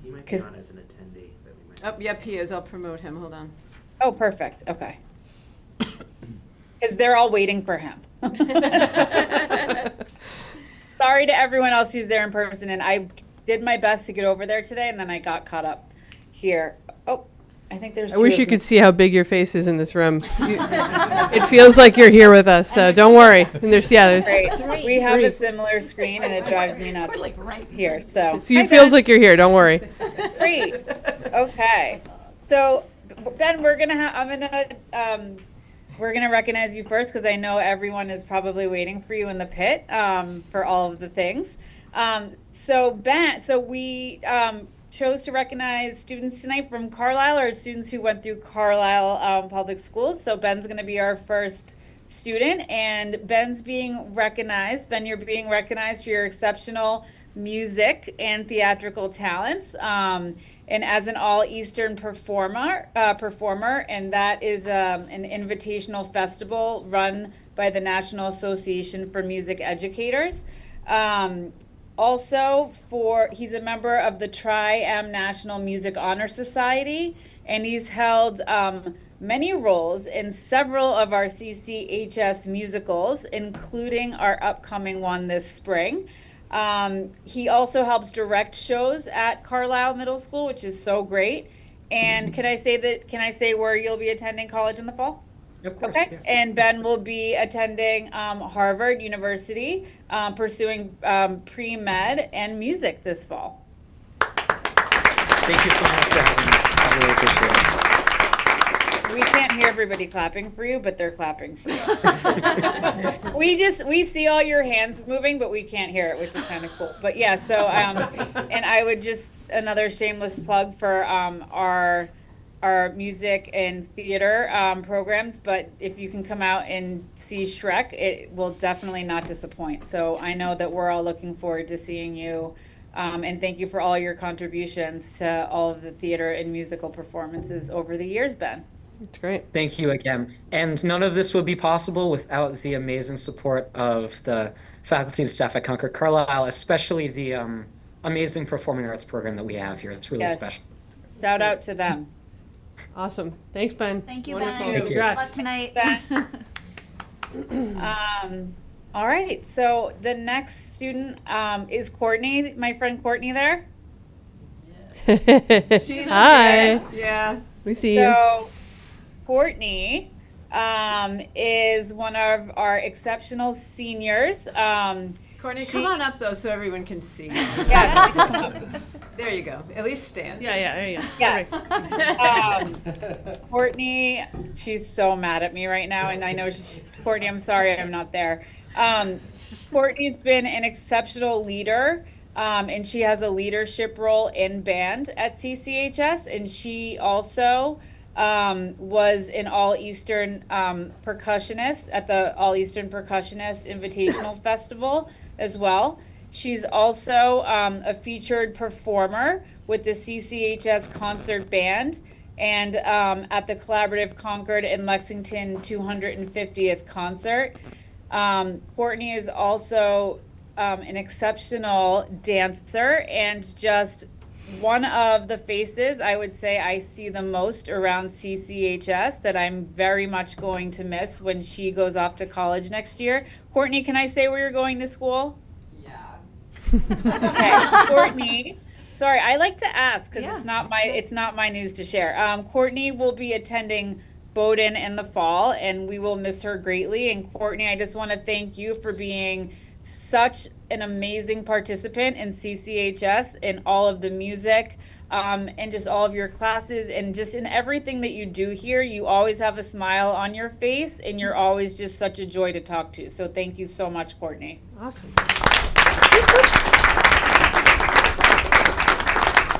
He might be 'Cause- on as an attendee, but we might. Oh, yep, he is. I'll promote him. Hold on. Oh, perfect. Okay. Because they're all waiting for him. Sorry to everyone else who's there in person, and I did my best to get over there today, and then I got caught up here. Oh, I think there's. I two wish of you me. could see how big your face is in this room. It feels like you're here with us, so don't worry. And there's Great. We have a Three. similar screen, and it drives me nuts. We're like right Here, so. so you Hi, feels Ben. like you're here. Don't worry. Great. Okay. So, Ben, we're gonna recognize you first because I know everyone is probably waiting for you in the pit for all of the things. So Ben, we chose to recognize students tonight from Carlisle, or students who went through Carlisle public schools. So Ben's gonna be our first student, and Ben's being recognized. Ben, you're being recognized for your exceptional music and theatrical talents, and as an all-Eastern performer, and that is an invitational festival run by the National Association for Music Educators. Also, he's a member of the Tri-M National Music Honor Society, and he's held many roles in several of our CCHS musicals, including our upcoming one this spring. He also helps direct shows at Carlisle Middle School, which is so great. And can I say where you'll be attending college in the fall? Of course, Okay. yeah. And Ben will be attending Harvard University, pursuing pre-med and music this fall. Thank you so much for having me. I really appreciate it. We can't hear everybody clapping for you, but they're clapping for you. We see all your hands moving, but we can't hear it, which is kind of cool. But yeah, so and I would just another shameless plug for our music and theater programs. But if you can come out and see Shrek, it will definitely not disappoint. So I know that we're all looking forward to seeing you. And thank you for all your contributions to all of the theater and musical performances over the years, Ben. It's great. Thank you again. And none of this would be possible without the amazing support of the faculty and staff at Concord Carlisle, especially the amazing performing arts program that we have here. It's really Yes. special. Shout out to them. Awesome. Thanks, Ben. Thank you, Wonderful. Ben. Thank you. Good luck Congrats. tonight. All right, so the next student is Courtney, my friend Courtney there. She's Hi. there. Yeah. We see you. So Courtney is one of our exceptional seniors. Courtney, She- come on up though, so everyone can see. Yes. There you go. At least stand. Yeah, there you go. Yes. Courtney, she's so mad at me right now, and I know Courtney, I'm sorry I'm not there. Courtney's been an exceptional leader, and she has a leadership role in band at CCHS, and she also was an All-Eastern percussionist at the All-Eastern Percussionist Invitational Festival as well. She's also a featured performer with the CCHS Concert Band and at the Collaborative Concord and Lexington 250th concert. Courtney is also an exceptional dancer and just one of the faces I would say I see the most around CCHS that I'm very much going to miss when she goes off to college next year. Courtney, can I say where you're going to school? Okay, Courtney. Sorry, I like to ask because it's not my news to share. Courtney will be attending Bowdoin in the fall, and we will miss her greatly. And Courtney, I just want to thank you for being such an amazing participant in CCHS in all of the music, and just all of your classes, and just in everything that you do here. You always have a smile on your face, and you're always just such a joy to talk to. So thank you so much, Courtney. Awesome.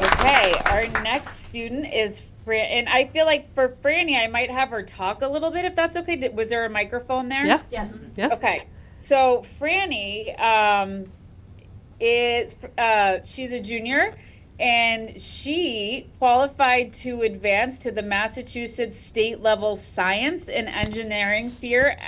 Okay, our next student is Fran, and I feel like for Franny, I might have her talk a little bit if that's okay. Was there a microphone there? Yeah. Yes. Yeah. Okay, so Franny is she's a junior, and she qualified to advance to the Massachusetts State Level Science and Engineering Fair,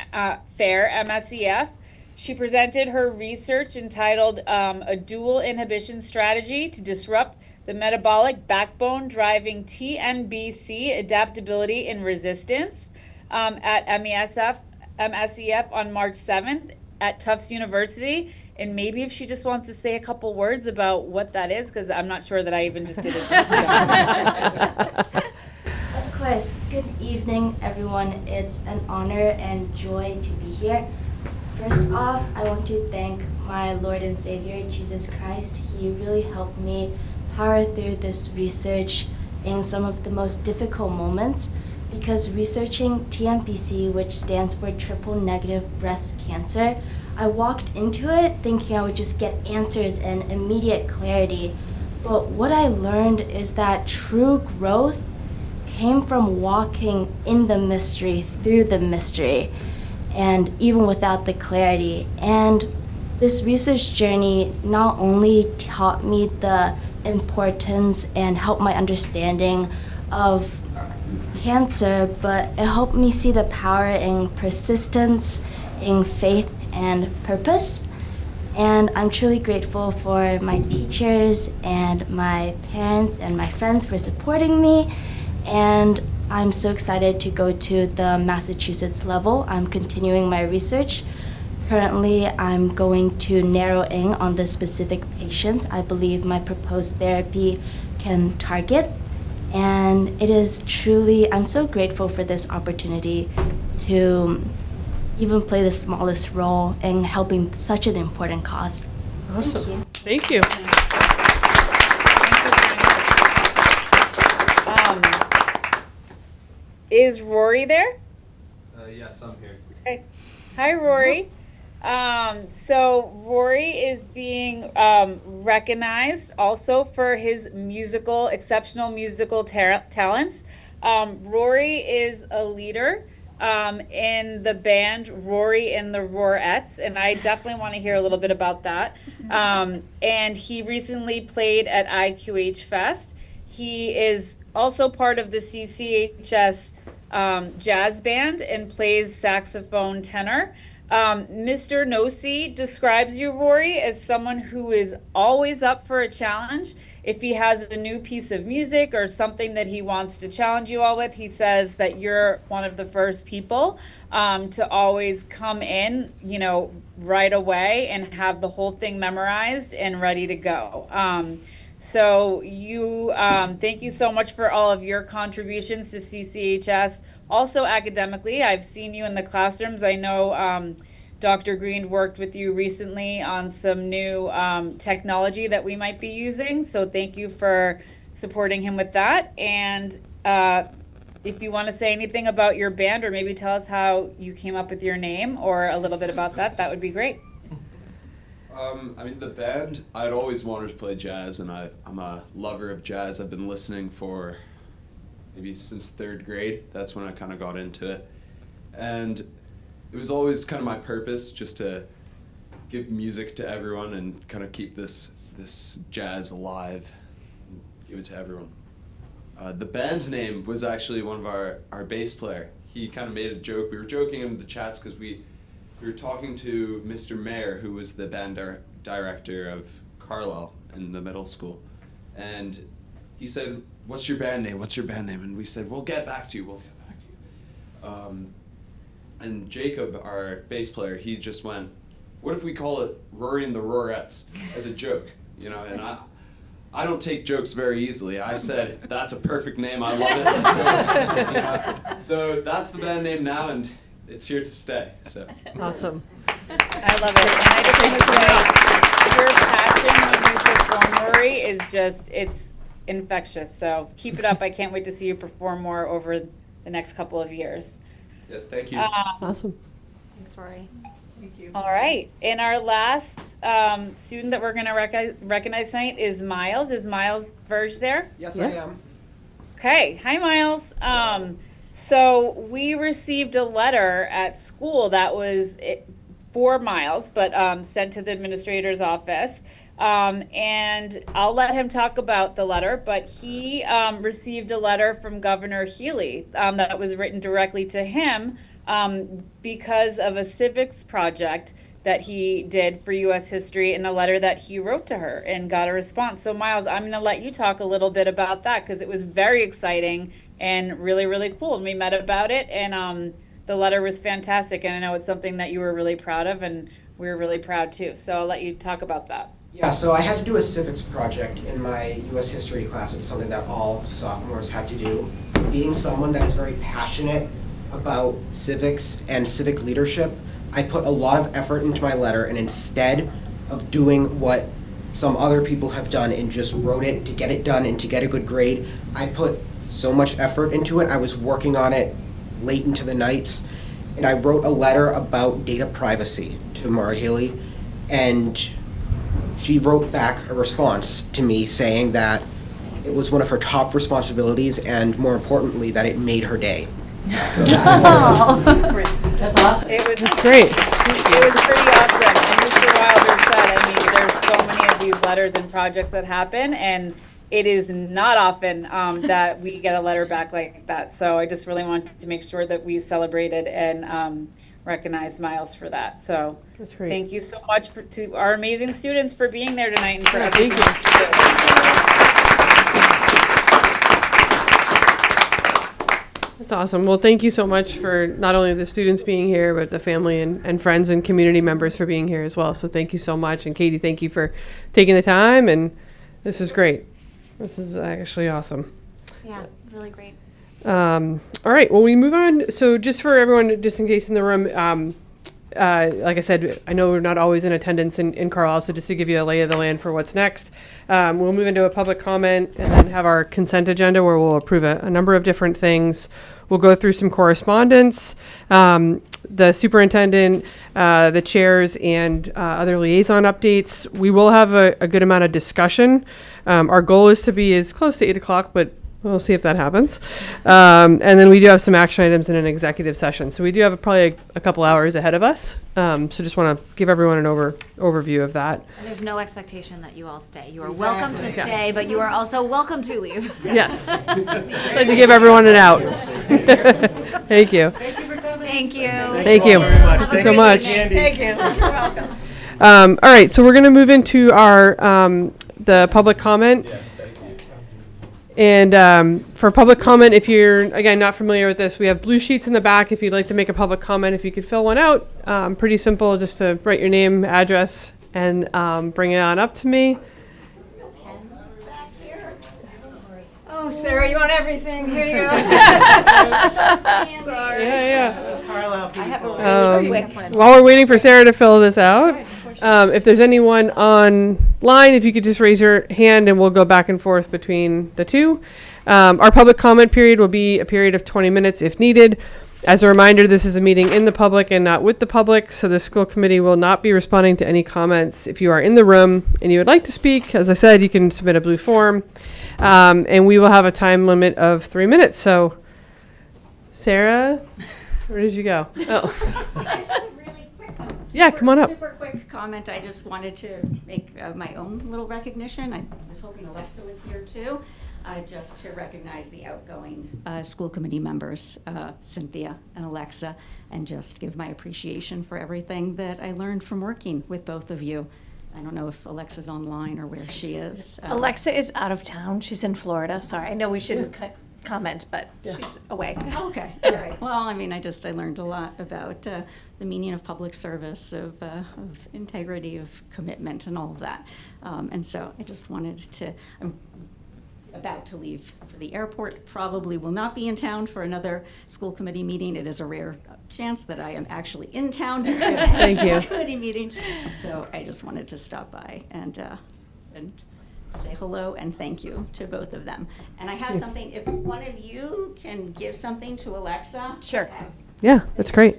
MSEF. She presented her research entitled A Dual Inhibition Strategy to Disrupt the Metabolic Backbone Driving TNBC Adaptability and Resistance at MSEF on March 7th at Tufts University. And maybe if she just wants to say a couple words about what that is, because I'm not sure that I even just did it. Of course. Good evening, everyone. It's an honor and joy to be here. First off, I want to thank my Lord and Savior, Jesus Christ. He really helped me power through this research in some of the most difficult moments, because researching TNBC, which stands for triple negative breast cancer, I walked into it thinking I would just get answers and immediate clarity. But what I learned is that true growth came from walking in the mystery, through the mystery, and even without the clarity. And this research journey not only taught me the importance and helped my understanding of cancer, but it helped me see the power in persistence, in faith, and purpose. And I'm truly grateful for my teachers and my parents and my friends for supporting me. And I'm so excited to go to the Massachusetts level. I'm continuing my research. Currently, I'm going to narrow in on the specific patients I believe my proposed therapy can target. And it is truly, I'm so grateful for this opportunity to even play the smallest role in helping such an important cause. Awesome. Thank you. Is Rory there? Yes, I'm here. Okay. Hi, Rory. So Rory is being recognized also for his exceptional musical talents. Rory is a leader in the band Rory and the Roarettes, and I definitely want to hear a little bit about that. And he recently played at IQH Fest. He is also part of the CCHS jazz band and plays saxophone tenor. Mr. Nossi describes you, Rory, as someone who is always up for a challenge. If he has a new piece of music or something that he wants to challenge you all with, he says that you're one of the first people to always come in, right away and have the whole thing memorized and ready to go. So thank you so much for all of your contributions to CCHS. Also academically, I've seen you in the classrooms. I know Dr. Green worked with you recently on some new technology that we might be using. So thank you for supporting him with that. And if you want to say anything about your band, or maybe tell us how you came up with your name or a little bit about that, that would be great. The band, I'd always wanted to play jazz, and I'm a lover of jazz. I've been listening for maybe since 3rd grade. That's when I kind of got into it. And it was always kind of my purpose just to give music to everyone and kind of keep this jazz alive and give it to everyone. The band's name was actually one of our bass player. He kind of made a joke. We were joking in the chats because we were talking to Mr. Mayer, who was the band director of Carlisle in the middle school. And he said, "What's your band name? What's your band name?" And we said, "We'll get back to you. And Jacob, our bass player, he just went, "What if we call it Rory and the Roarettes?" as a joke, and I don't take jokes very easily. I said, "That's a perfect name. I love it." So that's the band name now, and it's here to stay. So Awesome. I love it. And I just want to say, your passion when you perform, Rory, is it's infectious. So keep it up. I can't wait to see you perform more over the next couple of years. Yeah, thank you. Awesome. Thanks, Rory. Thank you. All right. And our last student that we're going to recognize tonight is Miles. Is Miles Verge there? Yes, I am. Okay. Hi, Miles. So we received a letter at school that was for Miles, but sent to the administrator's office. And I'll let him talk about the letter, but he received a letter from Governor Healy that was written directly to him because of a civics project that he did for U.S. history, and a letter that he wrote to her and got a response. So Miles, I'm going to let you talk a little bit about that because it was very exciting and really, really cool. And we met about it, and the letter was fantastic. And I know it's something that you were really proud of, and we were really proud too. So I'll let you talk about that. Yeah, so I had to do a civics project in my U.S. history class. It's something that all sophomores had to do. Being someone that is very passionate about civics and civic leadership, I put a lot of effort into my letter, and instead of doing what some other people have done and just wrote it to get it done and to get a good grade, I put so much effort into it. I was working on it late into the nights, and I wrote a letter about data privacy to Mara Haley, and she wrote back a response to me saying that it was one of her top responsibilities, and more importantly, that it made her day. So That's great. That's awesome. That's great. It was pretty awesome. And Mr. Wilder said, I mean, there's so many of these letters and projects that happen, and it is not often that we get a letter back like that. So I just really wanted to make sure that we celebrated and recognized Miles for that. So That's great. Thank you so much to our amazing students for being there tonight and for Yeah, everything thank that you do. That's awesome. Well, thank you so much for not only the students being here, but the family and friends and community members for being here as well. So thank you so much. And Katie, thank you for taking the time. And this is great. This is actually awesome. Yeah, really great. All right. Well, we move on. So just for everyone, just in case in the room, like I said, I know we're not always in attendance in Carlisle, so just to give you a lay of the land for what's next, we'll move into a public comment and then have our consent agenda where we'll approve a number of different things. We'll go through some correspondence, the superintendent, the chairs, and other liaison updates. We will have a good amount of discussion. Our goal is to be as close to 8 o'clock, but we'll see if that happens. And then we do have some action items in an executive session. So we do have probably a couple hours ahead of us. So just want to give everyone an overview of that. And there's no expectation that you all stay. You are welcome to stay, but you are also welcome to leave. Yes. Like to give everyone an out. Thank you. Thank you for coming. Thank you. Thank you. Thank you so much. Thank you. You're welcome. All right. So we're going to move into our the public comment. And for public comment, if you're, again, not familiar with this, we have blue sheets in the back. If you'd like to make a public comment, if you could fill one out, pretty simple, just to write your name, address, and bring it on up to me. Oh, Sarah, you want everything? Here you go. Sorry. Yeah. Carlisle people. I have a really quick one. While we're waiting for Sarah to fill this out, if there's anyone online, if you could just raise your hand and we'll go back and forth between the two. Our public comment period will be a period of 20 minutes if needed. As a reminder, this is a meeting in the public and not with the public, so the school committee will not be responding to any comments. If you are in the room and you would like to speak, as I said, you can submit a blue form, and we will have a time limit of 3 minutes. So, Sarah, where did you go? Oh. Yeah, come on up. Super quick comment. I just wanted to make my own little recognition. I was hoping Alexa was here too, just to recognize the outgoing school committee members, Cynthia and Alexa, and just give my appreciation for everything that I learned from working with both of you. I don't know if Alexa's online or where she is. Alexa is out of town. She's in Florida. Sorry, I know we shouldn't comment, but she's away. Okay, all right. Well, I mean, I learned a lot about the meaning of public service, of integrity, of commitment, and all of that. And so I just wanted to, I'm about to leave for the airport, probably will not be in town for another school committee meeting. It is a rare chance that I am actually in town to school committee meetings. So I just wanted to stop by and say hello and thank you to both of them. And I have something, if one of you can give something to Alexa. Sure. Yeah, that's great.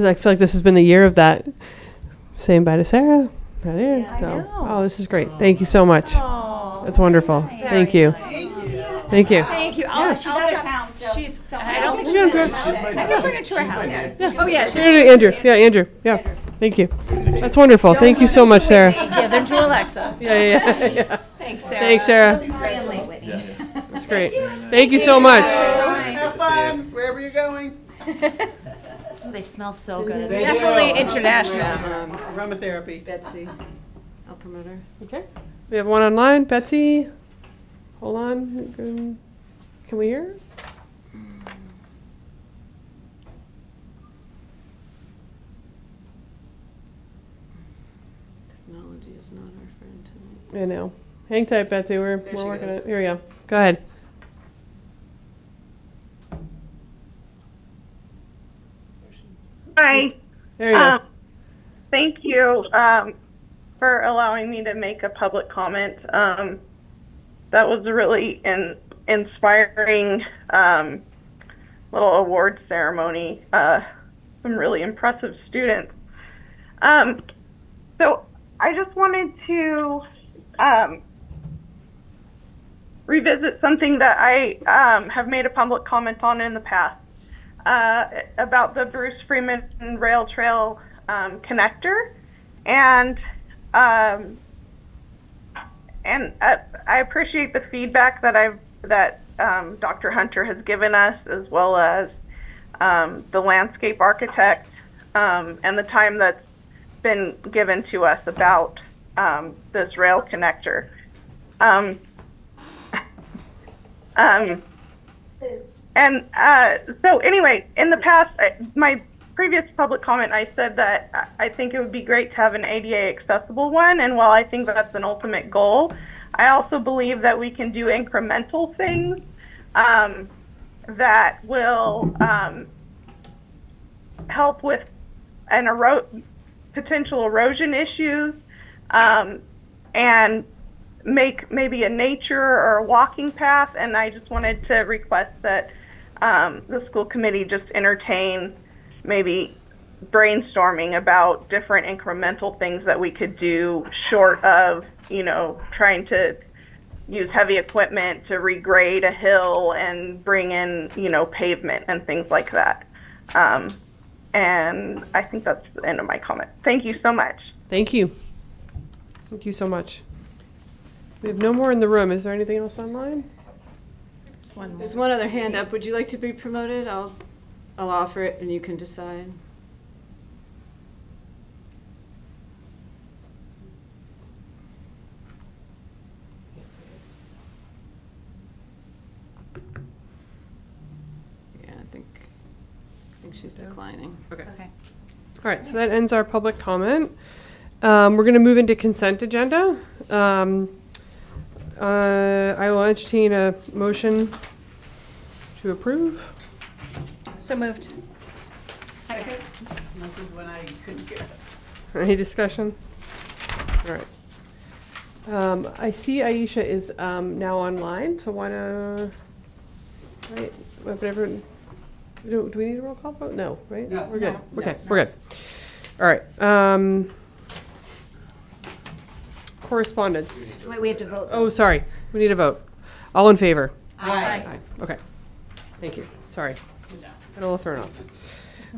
I feel like this has been the year of that. Saying bye to Sarah. Right there. Yeah, I know. Oh, this is great. Thank you so much. Oh, that's wonderful. Thank you. Thank you. Thank you. She's out of town, so I don't think She's doing good. I can bring her to her house. Yeah. Oh, yeah. Andrew. Yeah, Andrew. Yeah. Thank you. That's wonderful. Thank you so much, Sarah. Give them to Alexa. Yeah. Thanks, Sarah. Thanks, Sarah. Sorry I'm late, Whitney. That's great. Thank you so much. Have fun, wherever you're going. They smell so good. Definitely international. Aromatherapy. Betsy, I'll promote her. Okay. We have one online. Betsy, hold on. Can we hear her? Technology is not our friend tonight. I know. Hang tight, Betsy. We're she working goes. it. Here we go. Go ahead. Hi. There you go. Thank you for allowing me to make a public comment. That was a really inspiring little award ceremony. Some really impressive students. So I just wanted to revisit something that I have made a public comment on in the past. About the Bruce Freeman Rail Trail connector, and I appreciate the feedback that Dr. Hunter has given us, as well as the landscape architect, and the time that's been given to us about this rail connector. So anyway, in the past, my previous public comment, I said that I think it would be great to have an ADA accessible one. And while I think that's an ultimate goal, I also believe that we can do incremental things that will help with potential erosion issues and make maybe a nature or a walking path. And I just wanted to request that the school committee just entertain maybe brainstorming about different incremental things that we could do, short of, trying to use heavy equipment to regrade a hill and bring in, pavement and things like that. And I think that's the end of my comment. Thank you so much. Thank you. Thank you so much. We have no more in the room. Is there anything else online? There's one other hand up. Would you like to be promoted? I'll offer it and you can decide. Yeah, I think she's declining. Okay. Okay. All right, so that ends our public comment. We're going to move into consent agenda. I will entertain a motion to approve. So moved. Second. This is when I couldn't get it. Any discussion? All right. I see Aisha is now online, so why don't, right, whatever. Do we need a roll call vote? No, right? No. We're good. No. Okay, No. we're good. All right. Correspondence. Wait, we have to vote. Oh, sorry. We need a vote. All in favor? Aye. Aye. Okay. Thank you. Sorry. I'm a little thrown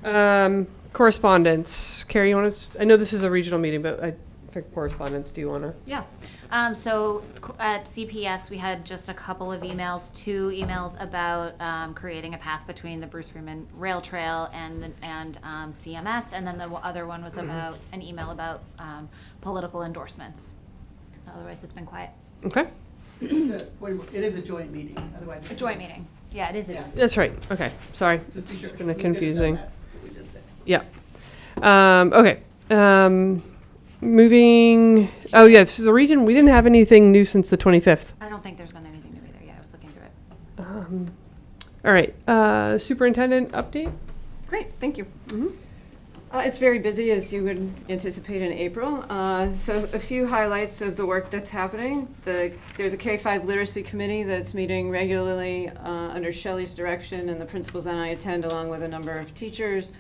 off. Correspondence. Carrie, you want to? I know this is a regional meeting, but I think correspondence. Do you want to? Yeah. So at CPS, we had just a couple of emails, 2 emails about creating a path between the Bruce Freeman Rail Trail and CMS, and then the other one was about an email about political endorsements. Otherwise, it's been quiet. Okay. It is a joint meeting, otherwise. A joint meeting. Yeah, it is. Yeah. That's right. Okay. Sorry. Just be It's sure. been We could've confusing. done that. We just did. Yeah. Okay. Moving. Oh, yeah. So the region, we didn't have anything new since the 25th. I don't think there's been anything new either. Yeah, I was looking through it. All right. Superintendent update. Great, thank you. It's very busy, as you would anticipate in April. So a few highlights of the work that's happening. There's a K-5 literacy committee that's meeting regularly under Shelley's direction, and the principals and I attend along with a number of teachers.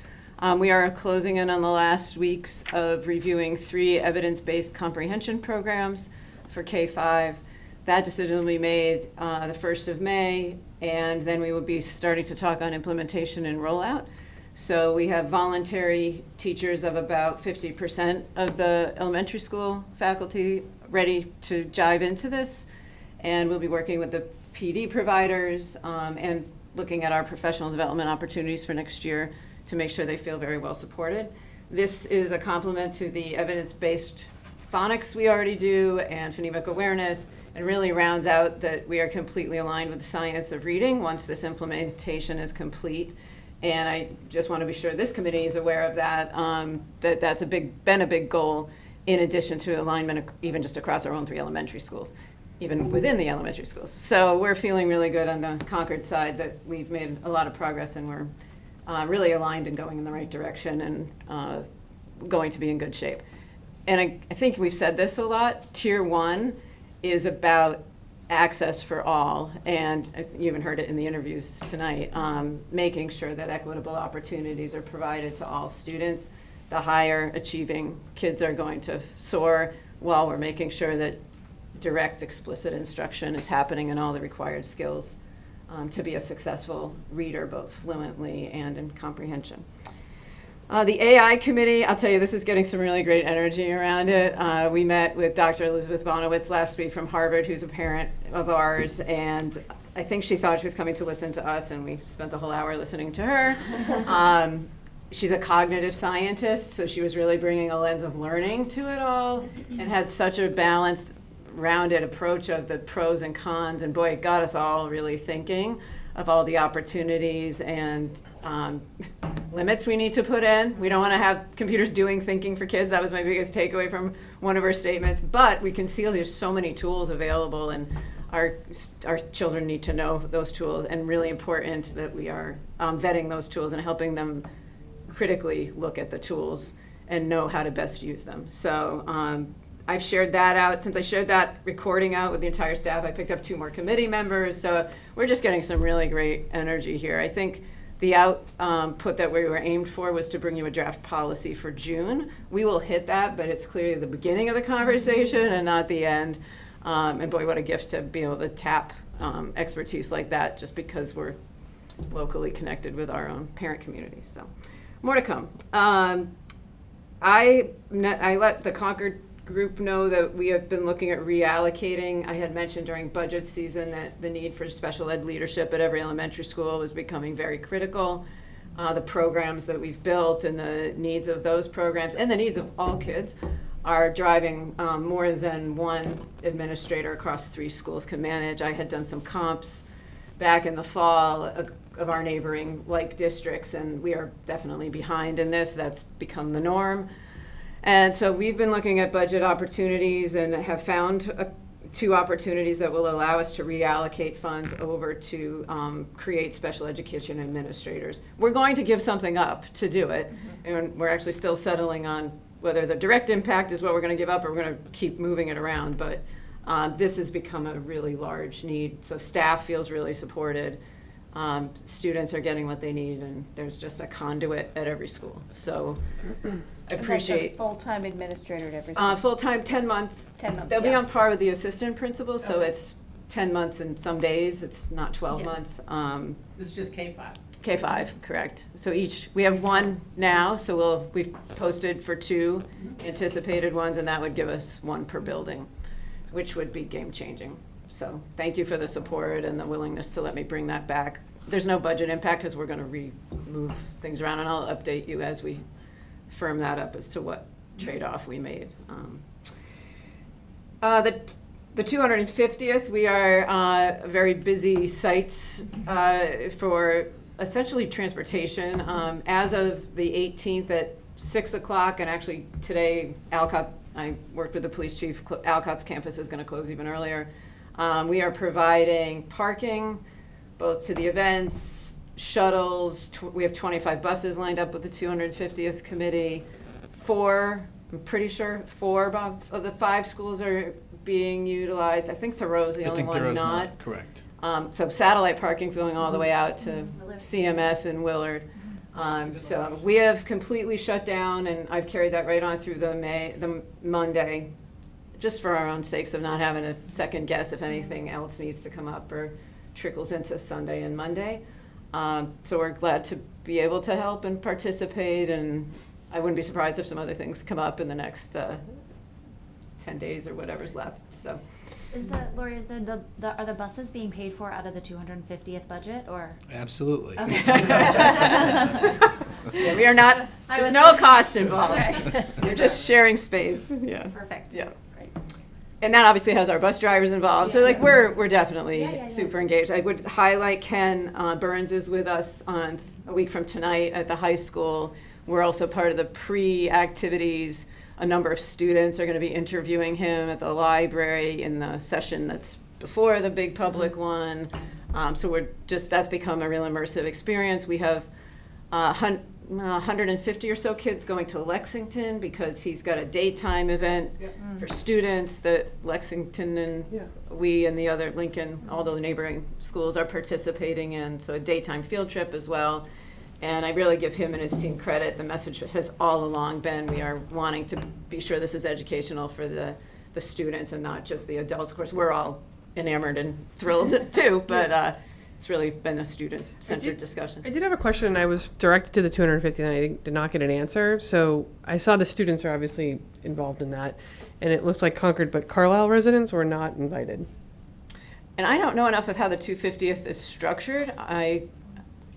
We are closing in on the last weeks of reviewing 3 evidence-based comprehension programs for K-5. That decision will be made the 1st of May, and then we will be starting to talk on implementation and rollout. So we have voluntary teachers of about 50% of the elementary school faculty ready to dive into this. And we'll be working with the PD providers and looking at our professional development opportunities for next year to make sure they feel very well supported. This is a complement to the evidence-based phonics we already do and phonemic awareness, and really rounds out that we are completely aligned with the science of reading once this implementation is complete. And I just want to be sure this committee is aware of that, that's been a big goal in addition to alignment even just across our own 3 elementary schools, even within the elementary schools. So we're feeling really good on the Concord side that we've made a lot of progress and we're really aligned and going in the right direction and going to be in good shape. And I think we've said this a lot, Tier 1 is about access for all, and you even heard it in the interviews tonight, making sure that equitable opportunities are provided to all students. The higher achieving kids are going to soar while we're making sure that direct, explicit instruction is happening in all the required skills to be a successful reader, both fluently and in comprehension. The AI committee, I'll tell you, this is getting some really great energy around it. We met with Dr. Elizabeth Bonowitz last week from Harvard, who's a parent of ours, and I think she thought she was coming to listen to us, and we spent the whole hour listening to her. She's a cognitive scientist, so she was really bringing a lens of learning to it all, and had such a balanced, rounded approach of the pros and cons, and boy, it got us all really thinking of all the opportunities and limits we need to put in. We don't want to have computers doing thinking for kids. That was my biggest takeaway from one of her statements. But we can see there's so many tools available, and our children need to know those tools, and really important that we are vetting those tools and helping them critically look at the tools and know how to best use them. So I've shared that out. Since I shared that recording out with the entire staff, I picked up 2 more committee members. So we're just getting some really great energy here. I think the output that we were aimed for was to bring you a draft policy for June. We will hit that, but it's clearly the beginning of the conversation and not the end. And boy, what a gift to be able to tap expertise like that just because we're locally connected with our own parent community. So more to come. I let the Concord group know that we have been looking at reallocating. I had mentioned during budget season that the need for special ed leadership at every elementary school was becoming very critical. The programs that we've built and the needs of those programs and the needs of all kids are driving more than one administrator across 3 schools can manage. I had done some comps back in the fall of our neighboring like districts, and we are definitely behind in this. That's become the norm. And so we've been looking at budget opportunities and have found 2 opportunities that will allow us to reallocate funds over to create special education administrators. We're going to give something up to do it, and we're actually still settling on whether the direct impact is what we're going to give up or we're going to keep moving it around. But this has become a really large need, so staff feels really supported. Students are getting what they need, and there's just a conduit at every school. So I appreciate. That's a full-time administrator at every school. Full-time, 10 months. 10 months. They'll yeah. be on par with the assistant principal, so Okay. it's 10 months and some days. It's not 12 Yeah. months. This is just K-5. K-5, correct. So we have 1 now, so we've posted for 2 anticipated ones, and that would give us 1 per building, which would be game-changing. So thank you for the support and the willingness to let me bring that back. There's no budget impact because we're going to move things around, and I'll update you as we firm that up as to what trade-off we made. The 250th, we are a very busy sites for essentially transportation. As of the 18th at 6 o'clock, and actually today, Alcott, I worked with the police chief, Alcott's campus is going to close even earlier. We are providing parking both to the events, shuttles. We have 25 buses lined up with the 250th committee. 4, I'm pretty sure 4 of the 5 schools are being utilized. I think Thoreau's the only one not. Correct. So satellite parking's going all the way out to CMS and Willard. So we have completely shut down, and I've carried that right on through the Monday, just for our own sakes of not having a second guess if anything else needs to come up or trickles into Sunday and Monday. So we're glad to be able to help and participate, and I wouldn't be surprised if some other things come up in the next 10 days or whatever's left, so. Lori, are the buses being paid for out of the 250th budget, or? Absolutely. Okay. Yeah, we are not, there's no cost involved. You're just sharing space, yeah. Perfect. Yeah. And that obviously has our bus drivers involved, so like we're definitely super engaged. I would highlight Ken Burns is with us on a week from tonight at the high school. We're also part of the pre-activities. A number of students are going to be interviewing him at the library in the session that's before the big public one. So that's become a real immersive experience. We have 150 or so kids going to Lexington because he's got a daytime event for students that Lexington and we and the other Lincoln, all the neighboring schools are participating in. So a daytime field trip as well. And I really give him and his team credit. The message has all along been we are wanting to be sure this is educational for the students and not just the adults. Of course, we're all enamored and thrilled too, but it's really been a student-centered discussion. I did have a question, and I was directed to the 250, and I did not get an answer. So I saw the students are obviously involved in that, and it looks like Concord, but Carlisle residents were not invited. And I don't know enough of how the 250th is structured.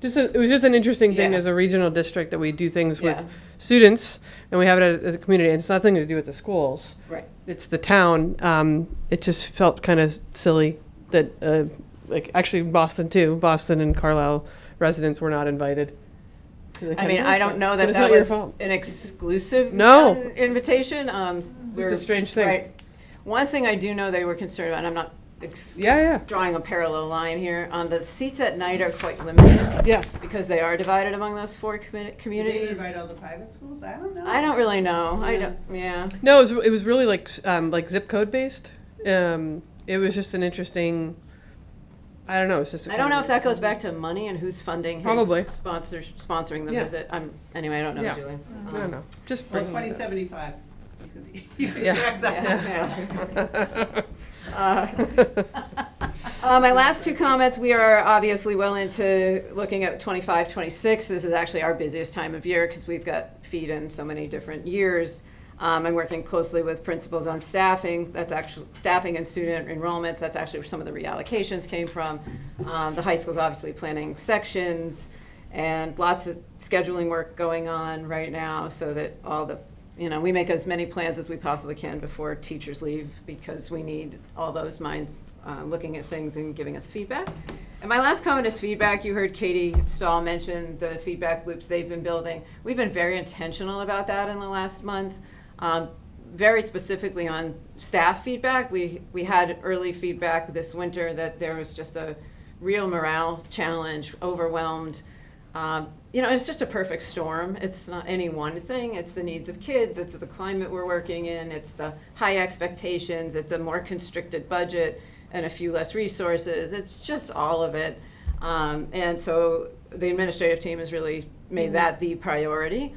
It was just an interesting thing as a regional district that we do things with students, and we have it as a community, and it's nothing to do with the schools. Right. It's the town. It just felt kind of silly that, like actually Boston too, Boston and Carlisle residents were not invited. I mean, I don't know that was an exclusive invitation. It's a strange thing. Right. One thing I do know they were concerned about, and I'm not drawing a parallel line here, the seats at night are quite limited. Yeah. Because they are divided among those four communities. Did they invite all the private schools? I don't know. I don't really know. No, it was really like zip code based. It was just an interesting. I don't know. It's just. I don't know if that goes back to money and who's funding his sponsoring the visit. Anyway, I don't know, Julie. I don't know. Just for 2075. My last two comments, we are obviously well into looking at 25, 26. This is actually our busiest time of year because we've got feet in so many different years. I'm working closely with principals on staffing. That's actually staffing and student enrollments. That's actually where some of the reallocations came from. The high school's obviously planning sections and lots of scheduling work going on right now so that all the we make as many plans as we possibly can before teachers leave because we need all those minds looking at things and giving us feedback. And my last comment is feedback. You heard Katie Stahl mention the feedback loops they've been building. We've been very intentional about that in the last month, very specifically on staff feedback. We had early feedback this winter that there was just a real morale challenge, overwhelmed. It's just a perfect storm. It's not any one thing. It's the needs of kids. It's the climate we're working in. It's the high expectations. It's a more constricted budget and a few less resources. It's just all of it. And so the administrative team has really made that the priority.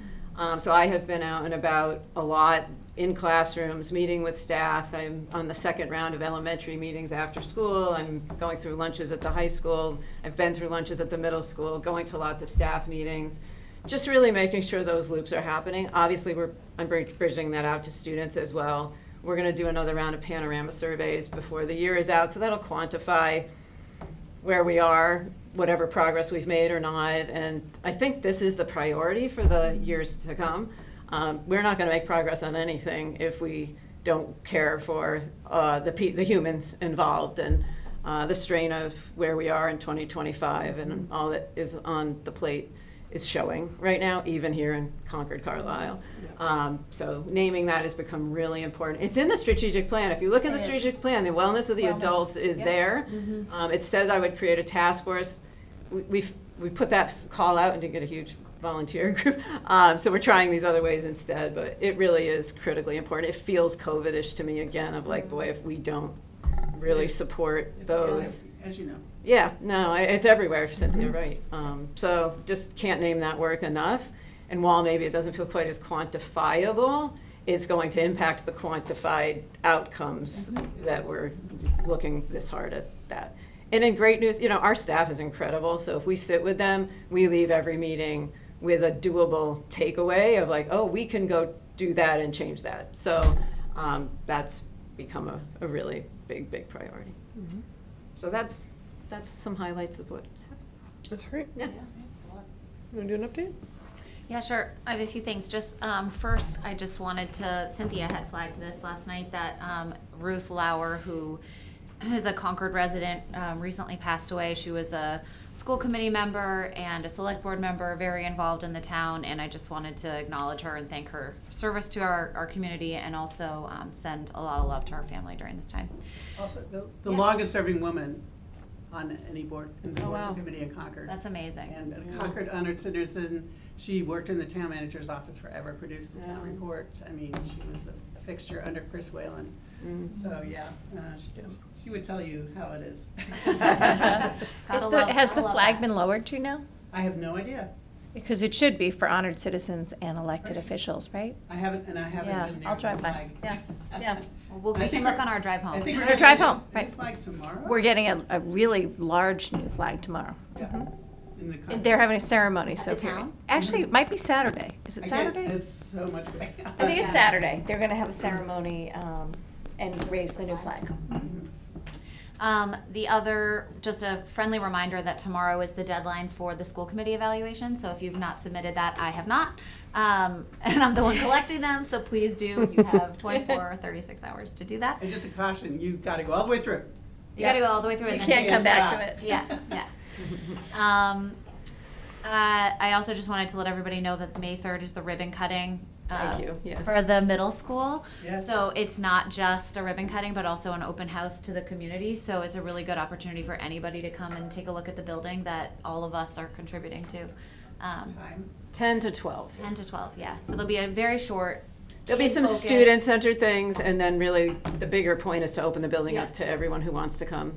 So I have been out and about a lot in classrooms, meeting with staff. I'm on the second round of elementary meetings after school. I'm going through lunches at the high school. I've been through lunches at the middle school, going to lots of staff meetings, just really making sure those loops are happening. Obviously, I'm bridging that out to students as well. We're going to do another round of panorama surveys before the year is out, so that'll quantify where we are, whatever progress we've made or not. And I think this is the priority for the years to come. We're not going to make progress on anything if we don't care for the humans involved and the strain of where we are in 2025 and all that is on the plate is showing right now, even here in Concord, Carlisle. So naming that has become really important. It's in the strategic plan. If you look in the strategic plan, the wellness of the adults is there. It says I would create a task force. We put that call out and didn't get a huge volunteer group. So we're trying these other ways instead, but it really is critically important. It feels COVID-ish to me again of like, boy, if we don't really support those. As you know. Yeah, no, it's everywhere, Cynthia, right. So just can't name that work enough. And while maybe it doesn't feel quite as quantifiable, it's going to impact the quantified outcomes that we're looking this hard at that. And in great news, our staff is incredible. So if we sit with them, we leave every meeting with a doable takeaway of like, oh, we can go do that and change that. So that's become a really big priority. Mm-hmm. So that's some highlights of what's happened. That's great. Yeah. You want to do an update? Yeah, sure. I have a few things. Just first, I just wanted to, Cynthia had flagged this last night, that Ruth Lauer, who is a Concord resident, recently passed away. She was a school committee member and a select board member, very involved in the town, and I just wanted to acknowledge her and thank her service to our community, and also send a lot of love to our family during this time. Also, the longest serving woman on any board, in the board wow. committee in Concord. That's amazing. And a Concord honored citizen. She worked in the town manager's office forever, produced the town report. I mean, she was a fixture under Chris Whalen. So yeah, she would tell you how it is. Has the flag been lowered to now? I have no idea. Because it should be for honored citizens and elected officials, right? I haven't Yeah, been there. I'll drive by. Flag. Yeah, yeah. Well, we can look on our drive home. I think We're we're gonna drive home, New right? flag tomorrow. We're getting a really large new flag tomorrow. Yeah. In the Concord. They're having a ceremony, At so the if you're- town? Actually, it might be Saturday. Is it Again, Saturday? It's so much great. I think it's Saturday. They're gonna have a ceremony and raise the new flag. The other, just a friendly reminder that tomorrow is the deadline for the school committee evaluation. So if you've not submitted that, I have not. And I'm the one collecting them, so please do. You have 24 or 36 hours to do that. And just a caution, you've got to go all the way through. You gotta go all the way through. You and then can't you come back to stop. it. Yeah, yeah. I also just wanted to let everybody know that May 3rd is the ribbon cutting. Thank you, yes. For the middle school. Yes. So it's not just a ribbon cutting, but also an open house to the community. So it's a really good opportunity for anybody to come and take a look at the building that all of us are contributing to. Time. 10 to 12. 10 to 12, yeah. So there'll be a very short. There'll be some focus. student-centered things, and then really the bigger point is to open the building Yeah. up to everyone who wants to come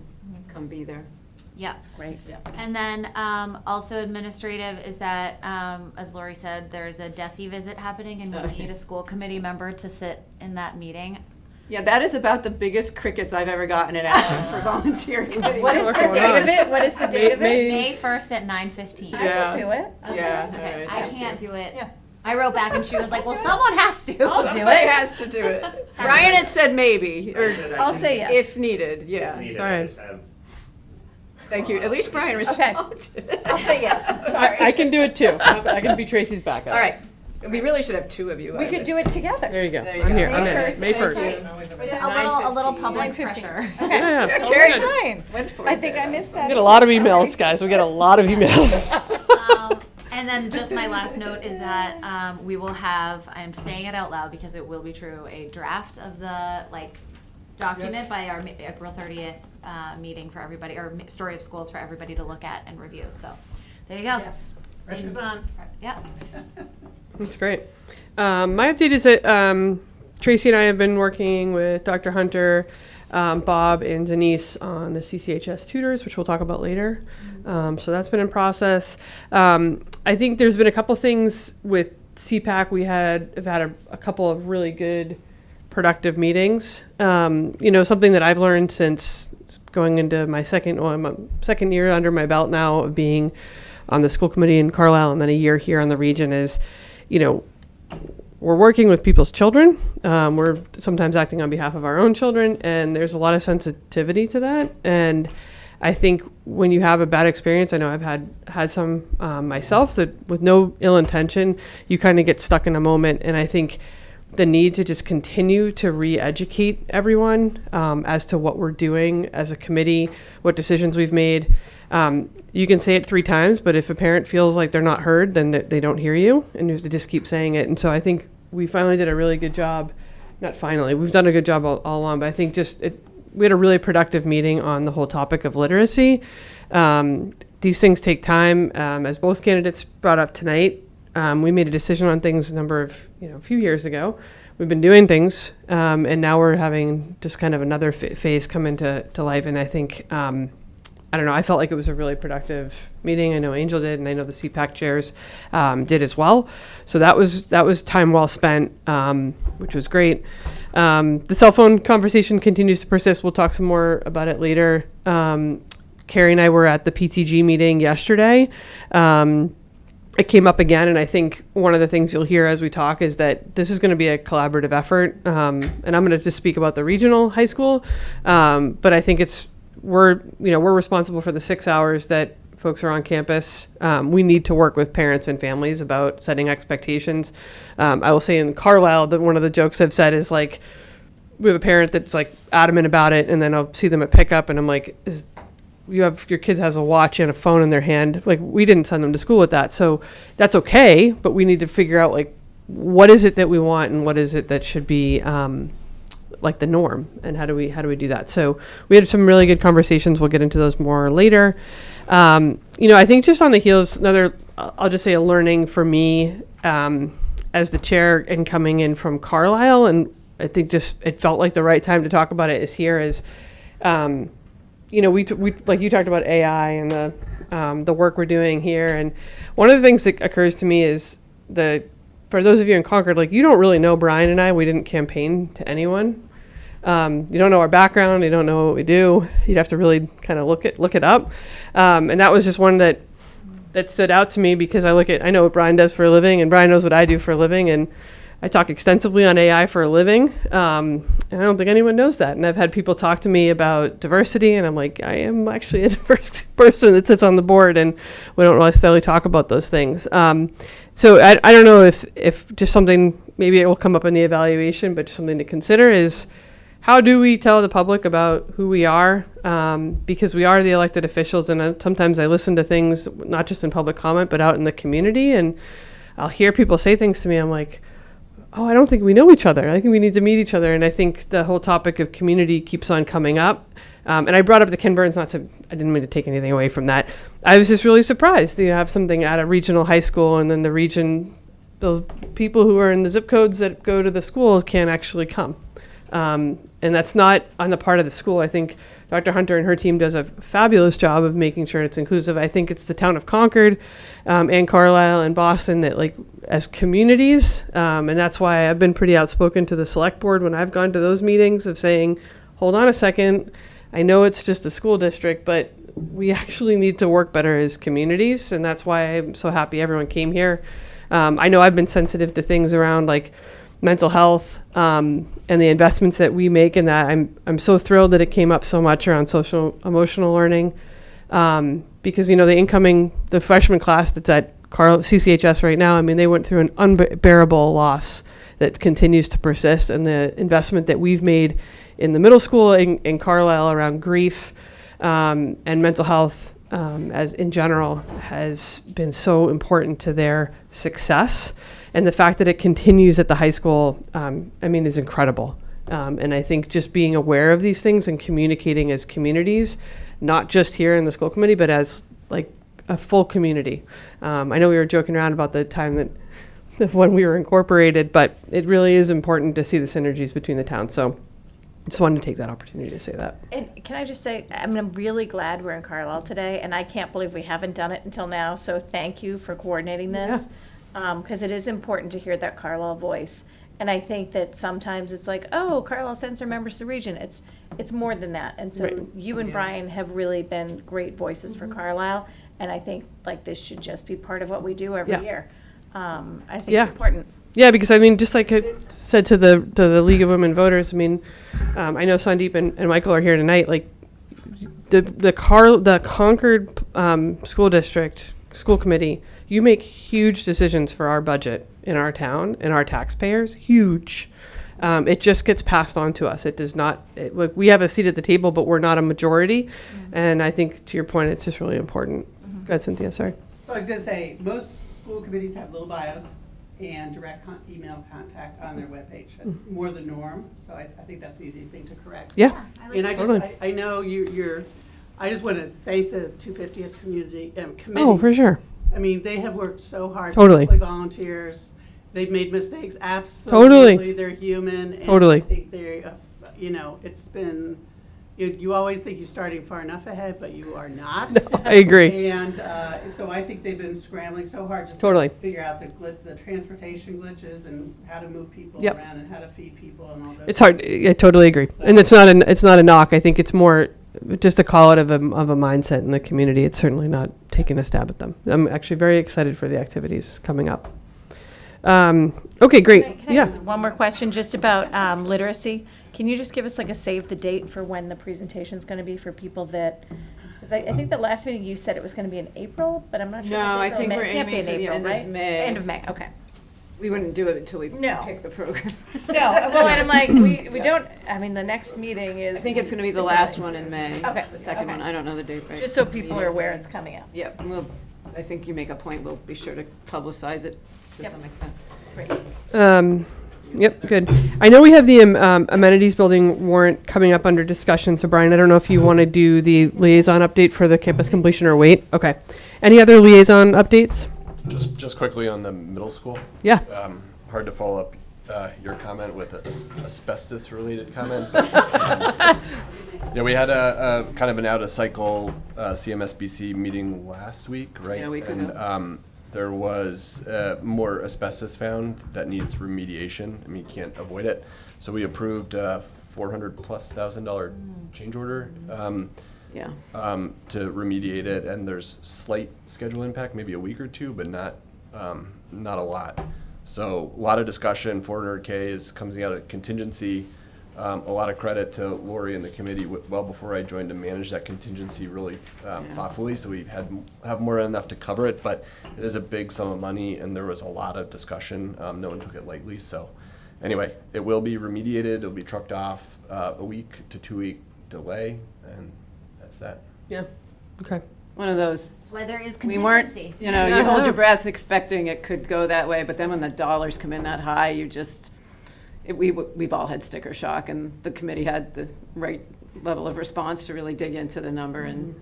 be there. Yeah. Great. Yeah. And then also administrative is that, as Lori said, there's a DESI visit happening, and we need a school committee member to sit in that meeting. Yeah, that is about the biggest crickets I've ever gotten in action for volunteering. What is the date of it? What is the date of it? May 1st at 9:15. Yeah. I will do it. Yeah. Okay, all right, I thank can't you. do it. Yeah. I wrote back and she was like, well, someone has to. I'll do Somebody it. has to do it. Brian had said maybe, or I'll say yes. if needed, yeah. Needed, Sorry. I just have Thank you. At least Brian Okay. responded. I'll say yes. Sorry. I can do it too. I can be Tracy's backup. All right. We really should have two of you. We could do it together. There you go. There you I'm go. here. I'm May in. 1st, May May 1st. 2nd. A little public 9:15. pressure. Okay. Yeah. Yeah, Oh, Carrie good. just Fine. went for I it think there. I missed We that. get a lot of emails, guys. We get a lot of emails. And then just my last note is that we will have, I'm saying it out loud because it will be true, a draft of the document by our April 30th meeting for everybody, or story of schools for everybody to look at and review. So there you go. Yes. Pressure's on. Yeah. That's great. My update is that Tracy and I have been working with Dr. Hunter, Bob, and Denise on the CCHS tutors, which we'll talk about later. So that's been in process. I think there's been a couple things with CPAC. Have had a couple of really good, productive meetings. Something that I've learned since going into my second year under my belt now of being on the school committee in Carlisle and then a year here on the region is, we're working with people's children. We're sometimes acting on behalf of our own children, and there's a lot of sensitivity to that. And I think when you have a bad experience, I know I've had some myself, that with no ill intention, you kind of get stuck in a moment. And I think the need to just continue to re-educate everyone as to what we're doing as a committee, what decisions we've made. You can say it 3 times, but if a parent feels like they're not heard, then they don't hear you, and you have to just keep saying it. And so I think we finally did a really good job. Not finally, we've done a good job all along, but I think we had a really productive meeting on the whole topic of literacy. These things take time. As both candidates brought up tonight, we made a decision on things a few years ago. We've been doing things, and now we're having just kind of another phase come into life. And I think, I don't know, I felt like it was a really productive meeting. I know Angel did, and I know the CPAC chairs did as well. So that was time well spent, which was great. The cell phone conversation continues to persist. We'll talk some more about it later. Carrie and I were at the PTG meeting yesterday. It came up again, and I think one of the things you'll hear as we talk is that this is going to be a collaborative effort. And I'm going to just speak about the regional high school, but I think we're responsible for the 6 hours that folks are on campus. We need to work with parents and families about setting expectations. I will say in Carlisle that one of the jokes I've said is like, we have a parent that's like adamant about it, and then I'll see them at pickup, and I'm like, your kid has a watch and a phone in their hand. Like, we didn't send them to school with that, so that's okay. But we need to figure out like, what is it that we want, and what is it that should be like the norm, and how do we do that? So we had some really good conversations. We'll get into those more later. I think just on the heels, I'll just say a learning for me as the chair and coming in from Carlisle, and I think just it felt like the right time to talk about it is here is, we like you talked about AI and the work we're doing here. And one of the things that occurs to me is for those of you in Concord, like, you don't really know Brian and I. We didn't campaign to anyone. You don't know our background. You don't know what we do. You'd have to really kind of look it up. And that was just one that stood out to me because I know what Brian does for a living, and Brian knows what I do for a living, and I talk extensively on AI for a living, and I don't think anyone knows that. And I've had people talk to me about diversity, and I'm like, I am actually a diverse person that sits on the board, and we don't necessarily talk about those things. So I don't know if just something, maybe it will come up in the evaluation, but just something to consider is, how do we tell the public about who we are? Because we are the elected officials, and sometimes I listen to things, not just in public comment, but out in the community, and I'll hear people say things to me. I'm like, oh, I don't think we know each other. I think we need to meet each other. And I think the whole topic of community keeps on coming up. And I brought up the Ken Burns, I didn't mean to take anything away from that. I was just really surprised to have something at a regional high school, and then the region, those people who are in the zip codes that go to the schools can't actually come. And that's not on the part of the school. I think Dr. Hunter and her team does a fabulous job of making sure it's inclusive. I think it's the town of Concord and Carlisle and Boston that, like, as communities, and that's why I've been pretty outspoken to the select board when I've gone to those meetings of saying, hold on a second, I know it's just a school district, but we actually need to work better as communities, and that's why I'm so happy everyone came here. I know I've been sensitive to things around like mental health and the investments that we make in that. I'm so thrilled that it came up so much around social emotional learning, because the freshman class that's at CCHS right now, I mean, they went through an unbearable loss that continues to persist, and the investment that we've made in the middle school in Carlisle around grief and mental health as in general has been so important to their success. And the fact that it continues at the high school, is incredible. And I think just being aware of these things and communicating as communities, not just here in the school committee, but as like a full community. I know we were joking around about the time of when we were incorporated, but it really is important to see the synergies between the towns. So I just wanted to take that opportunity to say that. And can I just say, I'm really glad we're in Carlisle today, and I can't believe we haven't done it until now. So thank you for coordinating this. Because it is important to hear that Carlisle voice. And I think that sometimes it's like, oh, Carlisle sends their members to the region. It's more than that. And so you and Brian have really been great voices for Carlisle. And I think like this should just be part of what we do every year. I think it's important. Yeah, because just like I said to the League of Women Voters, I know Sandeep and Michael are here tonight. Like the Concord school district school committee, you make huge decisions for our budget in our town and our taxpayers. Huge. It just gets passed on to us. It does not. We have a seat at the table, but we're not a majority. Mm-hmm. And I think, to your point, it's just really important. Mm-hmm. Go ahead, Cynthia. Sorry. So I was going to say, most school committees have little bios and direct email contact on their webpage. That's more the norm. So I think that's an easy thing to correct. Yeah. I know you're. I just want to thank the 250th community committee. Oh, for sure. They have worked so hard. Totally. Mostly volunteers. They've made mistakes. Absolutely. Totally. They're human. And totally. I think they're, it's been, you always think you're starting far enough ahead, but you are not. I agree. And so I think they've been scrambling so hard just totally. to figure out the transportation glitches and how to move people around and how to feed people and all those. It's hard. I totally agree. So, and it's not a knock. I think it's more just a call out of a mindset in the community. It's certainly not taking a stab at them. I'm actually very excited for the activities coming up. Okay, great. Can I ask one more question just about literacy? Can you just give us like a save the date for when the presentation's going to be for people that, because I think the last meeting you said it was going to be in April, but I'm not sure. No, if I it's April or think May. we're It can't be aiming in for the April, end of right? May. End of May, okay. We wouldn't do it until we No. pick the program. No, well, and I'm like, we don't, I mean, the next meeting is. I think it's gonna be the last one in May. Okay, The second okay. one, I don't know the date right. Just so people are aware it's coming up. Yep, and I think you make a point, we'll be sure to publicize it to Yep. some extent. Great. Yep, good. I know we have the amenities building warrant coming up under discussion. So Brian, I don't know if you want to do the liaison update for the campus completion or wait. Okay. Any other liaison updates? Just quickly on the middle school. Yeah. Hard to follow up your comment with an asbestos-related comment. Yeah, we had a kind of an out-of-cycle CMSBC meeting last week, right? Yeah, a week and, ago. There was more asbestos found that needs remediation. I mean, you can't avoid it. So we approved $400,000+ change order. Yeah. To remediate it, and there's slight schedule impact, maybe a week or two, but not a lot. So a lot of discussion. 400K is coming out of contingency. A lot of credit to Lori and the committee. Well before I joined to manage that contingency really thoughtfully, so we have more than enough to cover it. But it is a big sum of money, and there was a lot of discussion. No one took it lightly. So anyway, it will be remediated. It'll be trucked off. A week to 2 week delay, and that's that. Yeah. Okay. One of those. That's why there is We weren't, contingency. you hold your breath expecting it could go that way, but then when the dollars come in that high, you just, we've all had sticker shock, and the committee had the right level of response to really dig into the number and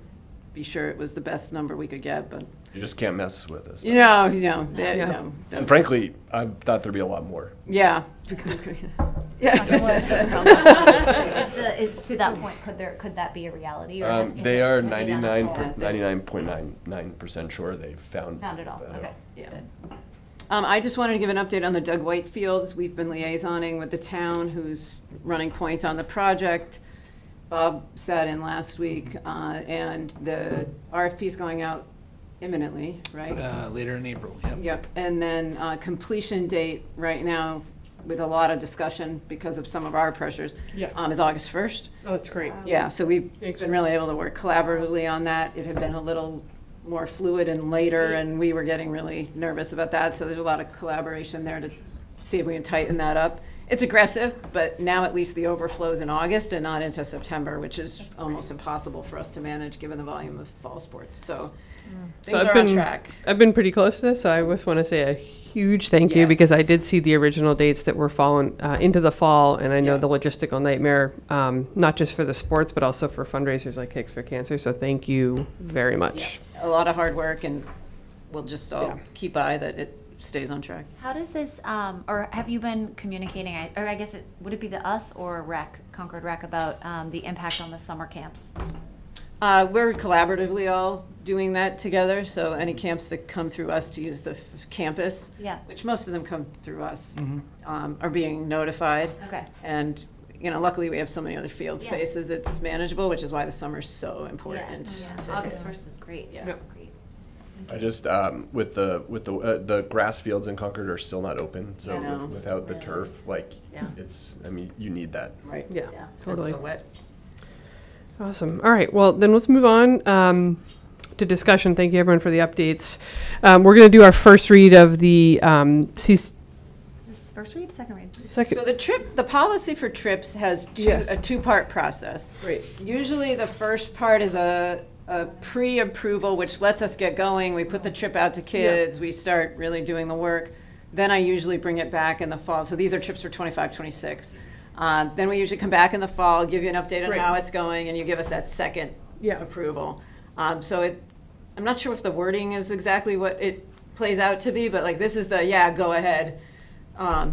be sure it was the best number we could get, but. You just can't mess with this. No. And frankly, I thought there'd be a lot more. Yeah. To that point, could that be a reality? Or is They it are depending on the fall? 99.99% sure they've found Found it all. Okay. Yeah. I just wanted to give an update on the Doug White Fields. We've been liaisoning with the town who's running points on the project. Bob sat in last week, and the RFP is going out imminently, right? Later in April, yep. Yep, and then completion date right now, with a lot of discussion because of some of our pressures, is August 1st. Oh, that's great. Yeah, so we've been really able to work collaboratively on that. It had been a little more fluid and later, and we were getting really nervous about that, so there's a lot of collaboration there to see if we can tighten that up. It's aggressive, but now at least the overflow's in August and not into September, which is almost impossible for us to manage given the volume of fall sports, so things are on track. I've been pretty close to this, so I just want to say a huge thank you because I did see the original dates that were falling into the fall, and I know the logistical nightmare, not just for the sports, but also for fundraisers like Cakes for Cancer, so thank you very much. Yeah. A lot of hard work, and we'll just all keep eye that it stays on track. How does this, or have you been communicating, or I guess, would it be the us or Concord Rec about the impact on the summer camps? We're collaboratively all doing that together, so any camps that come through us to use the campus, which most of them come through us, are being notified. Okay. And, luckily we have so many other field spaces, it's manageable, which is why the summer's so important. August 1st is great. Yeah. Great. I just with the grass fields in Concord are still not open, so without the turf, you need that. Right. Yeah. Totally. It's so wet. Awesome. All right. Well, then let's move on to discussion. Thank you, everyone, for the updates. We're going to do our first read of the Is this first read, second read? So the policy for trips has a two-part process. Right. Usually the first part is a pre-approval, which lets us get going. We put the trip out to kids. We start really doing the work. Then I usually bring it back in the fall. So these are trips for 25, 26. Then we usually come back in the fall, give you an update on how it's going, and you give us that second approval. So I'm not sure if the wording is exactly what it plays out to be, but this is the go ahead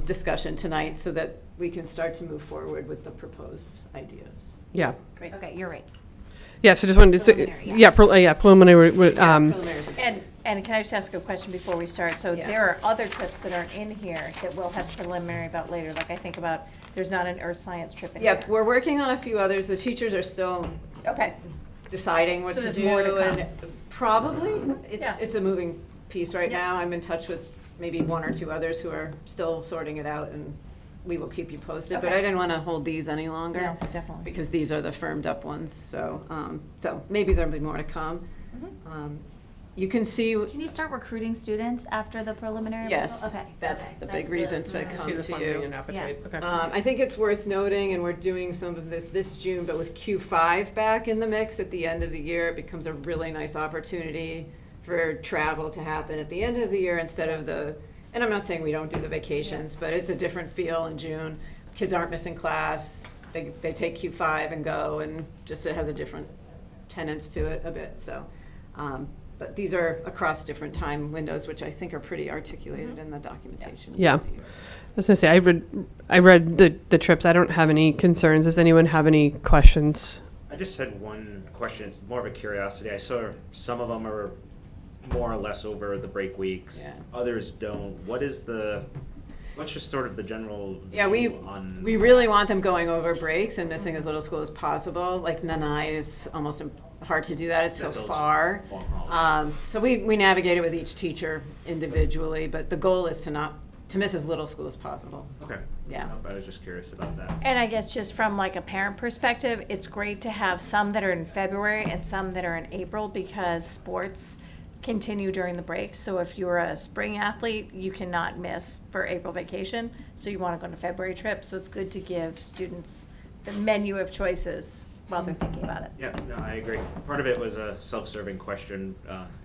discussion tonight so that we can start to move forward with the proposed ideas. Yeah. Great. Okay, you're right. Yeah, so just wanted to preliminary. And can I just ask a question before we start? So there are other trips that aren't in here that we'll have preliminary about later. Like I think about, there's not an earth science trip in here. Yep, we're working on a few others. The teachers are still okay, deciding what So to there's do. more to come. And probably, Yeah. it's a moving piece right Yeah. now. I'm in touch with maybe one or two others who are still sorting it out, and we will keep you posted. But Okay. I didn't want to hold these any longer. No, definitely. Because these are the firmed up ones, so, so maybe there'll be more to come. You can see, Can you start recruiting students after the preliminary? yes, Okay. that's okay. the That's big reason to See come the to funding you. and appetite. Okay. I think it's worth noting, and we're doing some of this June, but with Q5 back in the mix at the end of the year, it becomes a really nice opportunity for travel to happen at the end of the year instead of and I'm not saying we don't do the vacations, but it's a different feel in June. Kids aren't missing class, they take Q5 and go, and just it has a different tenets to it a bit, so. But these are across different time windows, which I think are pretty articulated in the documentation. you Yeah. see. I was gonna say, I read the trips. I don't have any concerns. Does anyone have any questions? I just had one question. It's more of a curiosity. I saw some of them are more or less over the break weeks. Yeah. Others don't. What's just sort of the general Yeah, view on? we really want them going over breaks and missing as little school as possible. Like Nanai is almost hard to do that, it's so That's also far. long haul. So we navigate it with each teacher individually, but the goal is to miss as little school as possible. Okay. Yeah. Nope, I was just curious about that. And I guess just from like a parent perspective, it's great to have some that are in February and some that are in April because sports continue during the breaks. So if you're a spring athlete, you cannot miss for April vacation. So you want to go on a February trip. So it's good to give students the menu of choices while they're thinking about it. Yeah, no, I agree. Part of it was a self-serving question.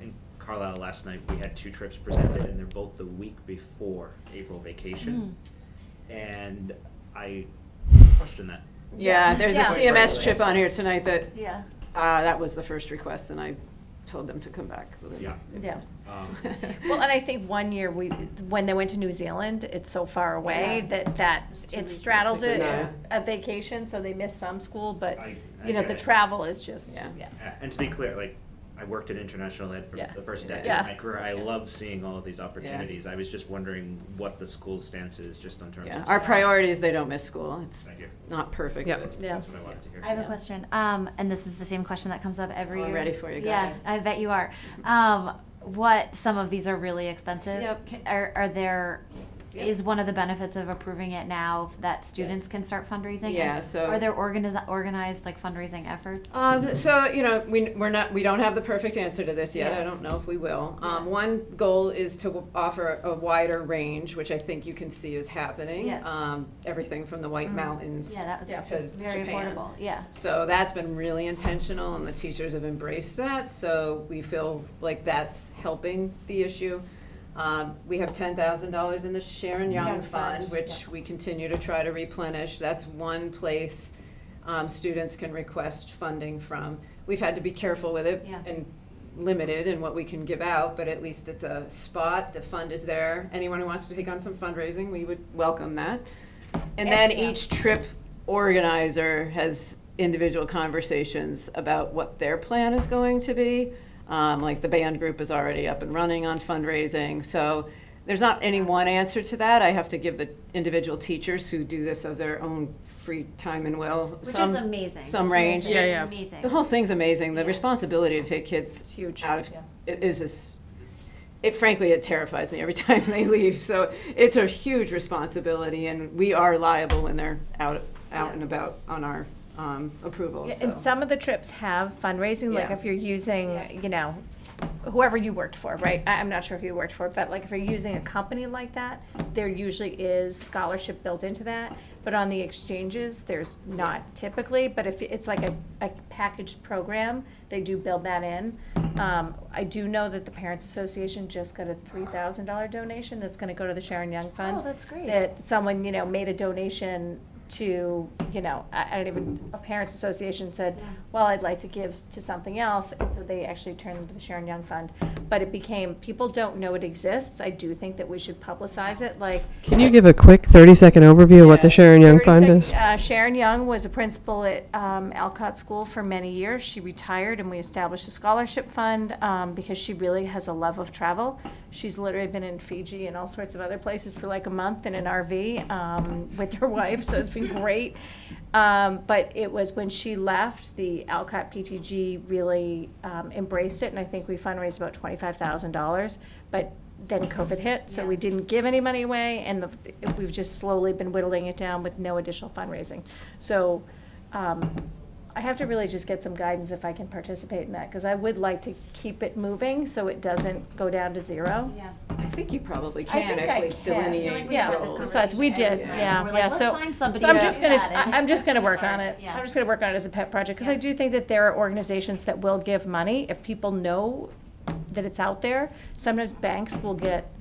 In Carlisle last night, we had 2 trips presented, and they're both the week before April vacation. And I question that. Yeah, there's a Yeah. CMS trip on here tonight that, Yeah. that was the first request, and I told them to come back with it. Yeah. Yeah. Um, Well, and I think one year when they went to New Zealand, it's so far away that it straddled It's like a vacation, so they missed some school, but, I you know, get the it. travel is just, Yeah. yeah. And to be clear, like, I worked in international ed for Yeah. the first decade Yeah. of my career. I love seeing all of these opportunities. I was just wondering what the school's stance is, just in terms Yeah, of. our priority is they don't miss school. It's Thank you. not perfect, Yeah. but Yeah. That's what I wanted to hear. I have a question, and this is the same question that comes up every Oh, I'm year. ready for you. Go Yeah, ahead. I bet you are. Some of these are really expensive. Yep. Are there? Yep. Is one of the benefits of approving it now that students Yes. can start fundraising? Yeah, And so- are there organized like fundraising efforts? So, you know, we don't have the perfect answer to this yet. Yeah. I don't know if we will. One goal is to offer a wider range, which I think you can see is happening. Yeah. Everything from the White Mountains Yeah, that was to very Japan. affordable. Yeah. So that's been really intentional, and the teachers have embraced that, so we feel like that's helping the issue. We have $10,000 in the Sharon Young Young Fund, Fund, which we continue to try to replenish. That's one place students can request funding from. We've had to be careful with it Yeah. and limited in what we can give out, but at least it's a spot, the fund is there. Anyone who wants to take on some fundraising, we would welcome that. And then Yeah. each trip organizer has individual conversations about what their plan is going to be. Like the band group is already up and running on fundraising. So there's not any one answer to that. I have to give the individual teachers who do this of their own free time and will. Which some, is amazing. Some It's range. amazing. Yeah, yeah. Amazing. The whole thing's amazing. The Yeah. responsibility to take kids huge. out of Yeah. it is this. Frankly, it terrifies me every time they leave. So it's a huge responsibility, and we are liable when they're out and about on our approval. Yeah, so. and some of the trips have fundraising, like Yeah. if you're using, you know, whoever you worked for, right? I'm not sure if you worked for, but like if you're using a company like that, there usually is scholarship built into that. But on the exchanges, there's not typically, but if it's like a packaged program, they do build that in. I do know that the Parents Association just got a $3,000 donation that's gonna go to the Sharon Young Fund. Oh, that's great. That someone, you know, made a donation to, you know, I don't even, a parents association said, well, I'd like to give to something else, and so they actually turned them to the Sharon Young Fund. But it became, people don't know it exists. I do think that we should publicize it, like. Can you give a quick 30-second overview of what the Sharon Young Fund is? Sharon Young was a principal at Alcott School for many years. She retired, and we established a scholarship fund because she really has a love of travel. She's literally been in Fiji and all sorts of other places for like a month in an RV with her wife, so it's been great. But it was when she left, the Alcott PTG really embraced it, and I think we fundraised about $25,000. But then COVID hit, so we didn't give any money away, and we've just slowly been whittling it down with no additional fundraising. So I have to really just get some guidance if I can participate in that, because I would like to keep it moving so it doesn't go down to zero. Yeah. I think you probably I can think if I we can. delineate I feel like we have this roles. Besides, we did, conversation yeah, every time. We're yeah, like, so. let's find somebody So I'm to just do gonna, that, and I'm just gonna it's work hard. on it. Yeah. I'm just gonna work on it as a pet project, because I Yeah. do think that there are organizations that will give money if people know that it's out there. Sometimes banks will get,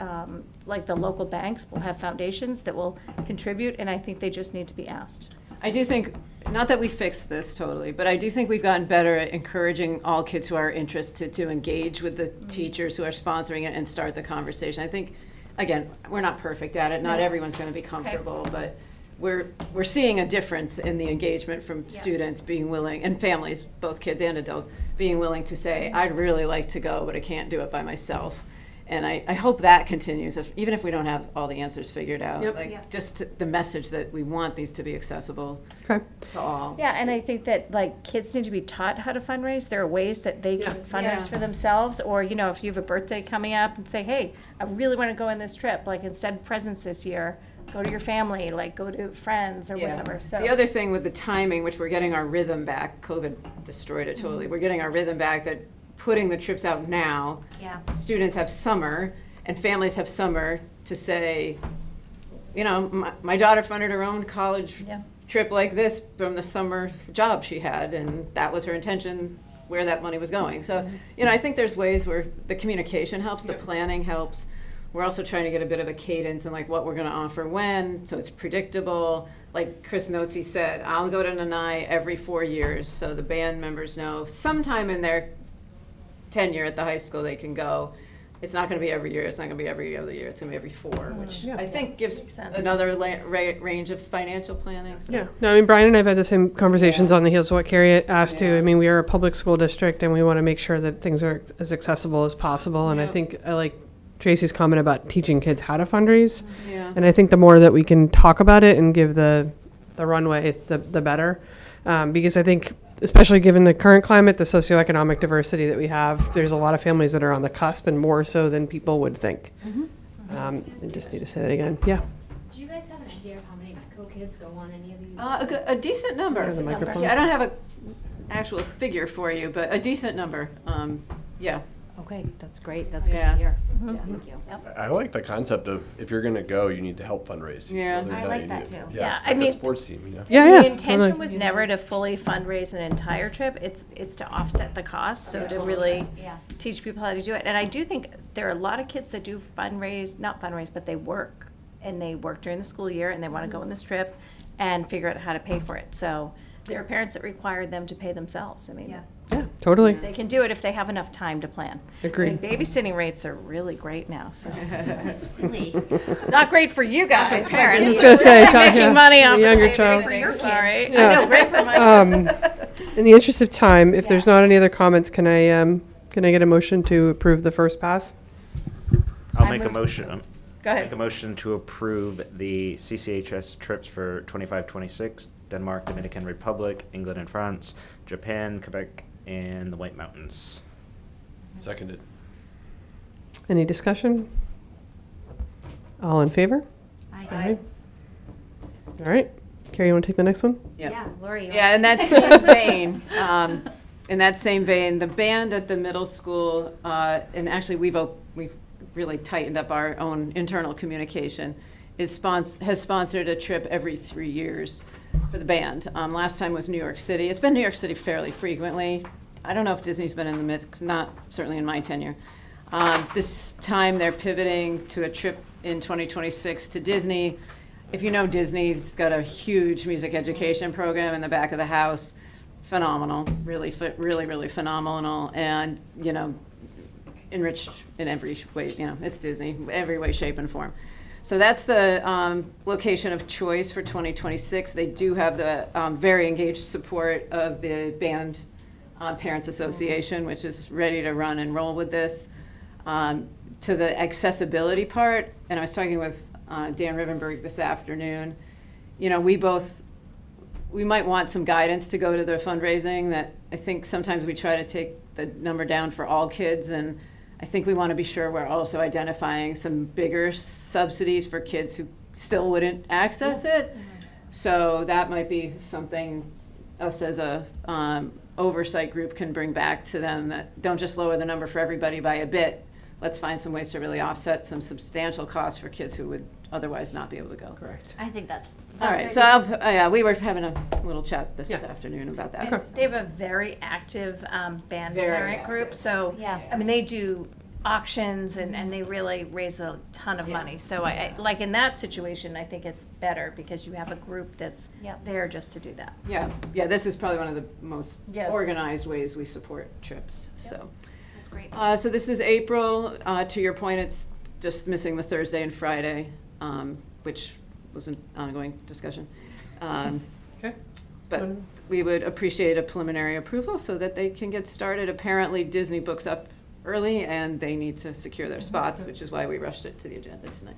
like the local banks will have foundations that will contribute, and I think they just need to be asked. I do think, not that we fixed this totally, but I do think we've gotten better at encouraging all kids who are interested to engage with the teachers who are sponsoring it and start the conversation. I think, again, we're not perfect at it. Not No. everyone's going to be comfortable, but we're seeing a difference in the engagement from students being willing, and families, both kids and adults, being willing to say, I'd really like to go, but I can't do it by myself. And I hope that continues, even if we don't have all the answers figured out. Yep. Like, just the message that we want these to be accessible Okay. to all. Yeah, and I think that like kids need to be taught how to fundraise. There are ways that they can fundraise Yeah. for themselves, or if you have a birthday coming up and say, hey, I really want to go on this trip. Like instead of presents this year, go to your family, like go to friends or whatever. So The other thing with the timing, which we're getting our rhythm back, COVID destroyed it totally. We're getting our rhythm back, that putting the trips out now, Yeah. students have summer and families have summer to say, my daughter funded her own college trip like this from the summer job she had, and that was her intention, where that money was going. So, I think there's ways where the communication helps, the planning helps. We're also trying to get a bit of a cadence in like what we're going to offer when, so it's predictable. Like Chris Notsey said, I'll go to Nanai every 4 years, so the band members know sometime in their tenure at the high school they can go. It's not going to be every year. It's not going to be every other year. It's going to be every 4, which I think gives another range of financial planning. So. Yeah, no, I mean, Brian and I have had the same conversations on the heels of what Carrie asked too. I mean, we are a public school district and we want to make sure that things are as accessible as possible. And I think I like Tracy's comment about teaching kids how to fundraise. Yeah. And I think the more that we can talk about it and give the runway, the better. Because I think, especially given the current climate, the socioeconomic diversity that we have, there's a lot of families that are on the cusp, and more so than people would think. I just need to say that again. Yeah. Do you guys have an idea of how many Metco kids go on any of these? A decent number. There's a microphone. Yeah, I don't have an actual figure for you, but a decent number. Yeah. Okay, that's great. That's good Yeah. to hear. Yeah, thank you. I like the concept of if you're going to go, you need to help fundraise. Yeah. Other than I like you that need- too. Yeah, I like mean- a sports team, Yeah, The intention totally. was never to fully fundraise an entire trip. It's to offset the cost, so to really teach people how to do it. And I do think there are a lot of kids that do not fundraise, but they work. And they work during the school year and they want to go on this trip and figure out how to pay for it. So there are parents that require them to pay themselves. I mean, Yeah, totally. they can do it if they have enough time to plan. Agreed. I mean, babysitting rates are really great now, so. It's really Not great for you guys, parents. I was gonna say, Really making yeah, money off the of younger babysitting. child. For your kids. Sorry. Yeah. I know, great for my In the interest of time, if there's not any other comments, can I get a motion to approve the first pass? I'll I make a move- motion. Go ahead. Make a motion to approve the CCHS trips for 25-26, Denmark, Dominican Republic, England and France, Japan, Quebec, and the White Mountains. Seconded. Any discussion? All in favor? Aye. All right. Carrie, you want to take the next one? Yeah, Lori. you Yeah, want- in that same vein, the band at the middle school, and actually we've really tightened up our own internal communication, has sponsored a trip every 3 years for the band. Last time was New York City. It's been New York City fairly frequently. I don't know if Disney's been in the mix, not certainly in my tenure. This time they're pivoting to a trip in 2026 to Disney. If you know, Disney's got a huge music education program in the back of the house. Phenomenal, really phenomenal, and enriched in every way. It's Disney, every way, shape, and form. So that's the location of choice for 2026. They do have the very engaged support of the Band Parents Association, which is ready to run and roll with this. to the accessibility part, and I was talking with Dan Rivenberg this afternoon, you know, we might want some guidance to go to the fundraising. That I think sometimes we try to take the number down for all kids, and I think we want to be sure we're also identifying some bigger subsidies for kids who still wouldn't access it. So that might be something us as a oversight group can bring back to them, that don't just lower the number for everybody by a bit. Let's find some ways to really offset some substantial costs for kids who would otherwise not be able to go. Correct. I think that's All right, very so good. yeah, we were having a little chat this afternoon about that. And they have a very active band Very parent group, so, Yeah. I mean, they do auctions and they really raise a ton of money. So I, like in that situation, I think it's better because you have a group that's Yep. there just to do that. Yeah, this is probably one of the most Yes. organized ways we support trips, so. That's great. So this is April. To your point, it's just missing the Thursday and Friday, which was an ongoing discussion. Okay. But we would appreciate a preliminary approval so that they can get started. Apparently Disney books up early and they need to secure their spots, which is why we rushed it to the agenda tonight.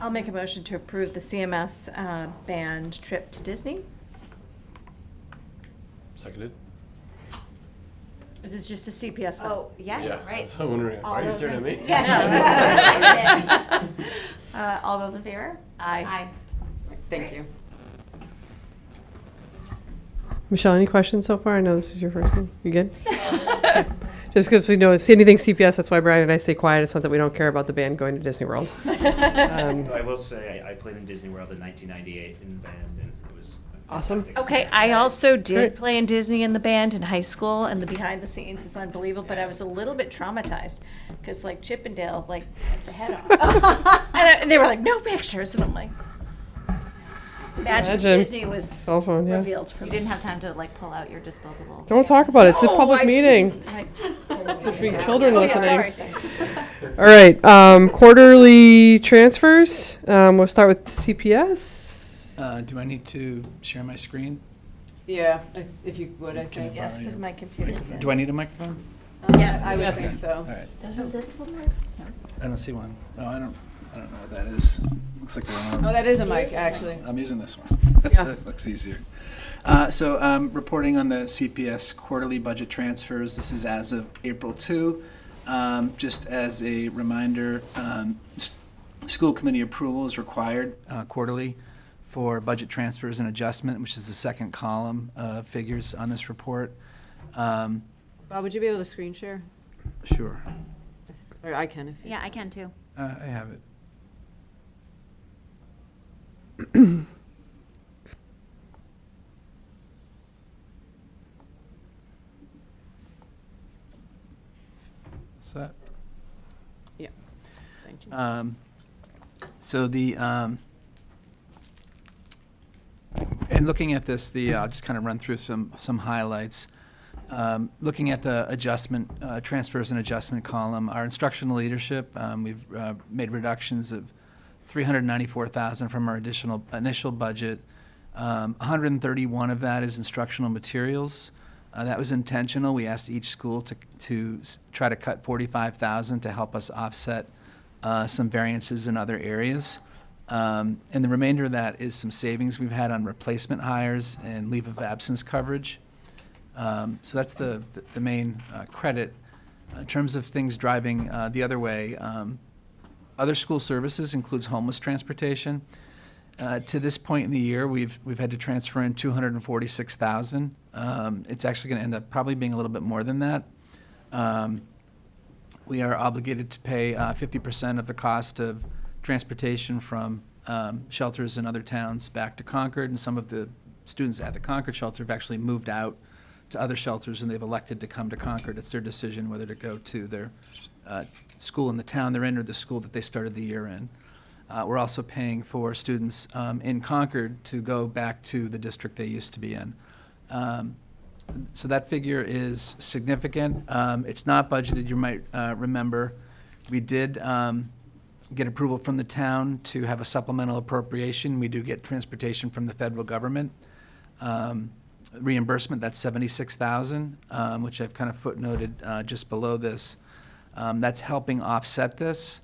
I'll make a motion to approve the CMS band trip to Disney. Seconded? This is just a CPS one. Oh, yeah, right. I was wondering, why are you those staring at in- me? Yeah. All those in favor? Aye. Thank you. Michelle, any questions so far? I know this is your first one. You good? Just because we know, see anything CPS, that's why Brian and I stay quiet. It's not that we don't care about the band going to Disney World. I will say, I played in Disney World in 1998 in the band, and it was Awesome. fantastic. Okay, I also did Great. play in Disney in the band in high school, and the behind the scenes is unbelievable, but I was a little bit traumatized, because like Chippendale, like, cut the head off. And they were like, no pictures, and I'm like, imagine Imagine. Disney was Cell phone, yeah. revealed for You me. didn't have time to like pull out your disposable. Don't talk about it. It's a No, public I meeting. didn't. There's being children Oh, yeah, listening. sorry. All right, quarterly transfers. We'll start with CPS. Do I need to share my screen? Yeah, if you would, I think. Yes, because my computer's dead. Do I need a microphone? Yes, I would think so. All right. Doesn't this one work? I don't see one. Oh, I don't know what that is. Looks like the wrong. Oh, that is a mic, actually. I'm using this one. Yeah. Looks easier. So reporting on the CPS quarterly budget transfers. This is as of April 2. Just as a reminder, school committee approval is required quarterly for budget transfers and adjustment, which is the second column of figures on this report. Bob, would you be able to screen share? Sure. Or I can if you. Yeah, I can too. I have it. Set. Yeah, thank you. So the, and looking at this, I'll just kind of run through some highlights. Looking at the adjustment, transfers and adjustment column, our instructional leadership, we've made reductions of $394,000 from our initial budget. 131 of that is instructional materials. That was intentional. We asked each school to try to cut $45,000 to help us offset some variances in other areas. And the remainder of that is some savings we've had on replacement hires and leave of absence coverage. So that's the main credit. In terms of things driving the other way, other school services includes homeless transportation. To this point in the year, we've had to transfer in $246,000. It's actually going to end up probably being a little bit more than that. We are obligated to pay 50% of the cost of transportation from shelters in other towns back to Concord, and some of the students at the Concord shelter have actually moved out to other shelters, and they've elected to come to Concord. It's their decision whether to go to their school in the town they're in or the school that they started the year in. We're also paying for students in Concord to go back to the district they used to be in. So that figure is significant. It's not budgeted, you might remember. We did get approval from the town to have a supplemental appropriation. We do get transportation from the federal government. Reimbursement, that's $76,000, which I've kind of footnoted just below this. That's helping offset this.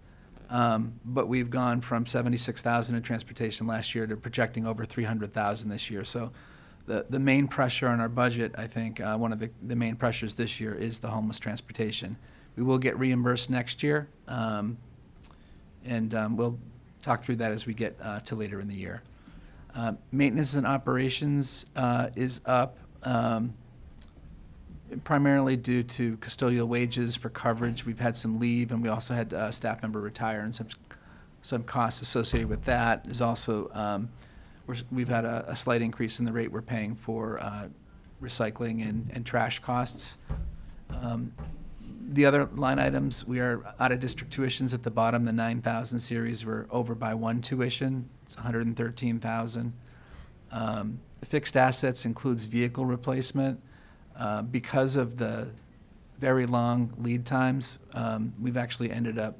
But we've gone from 76,000 in transportation last year to projecting over 300,000 this year. So the main pressure on our budget, I think, one of the main pressures this year is the homeless transportation. We will get reimbursed next year, and we'll talk through that as we get to later in the year. Maintenance and operations is up, primarily due to custodial wages for coverage. We've had some leave, and we also had a staff member retire, and some costs associated with that. There's also we've had a slight increase in the rate we're paying for recycling and trash costs. The other line items, we are out of district tuitions at the bottom. The 9,000 series, we're over by one tuition. It's 113,000. Fixed assets includes vehicle replacement. Because of the very long lead times, we've actually ended up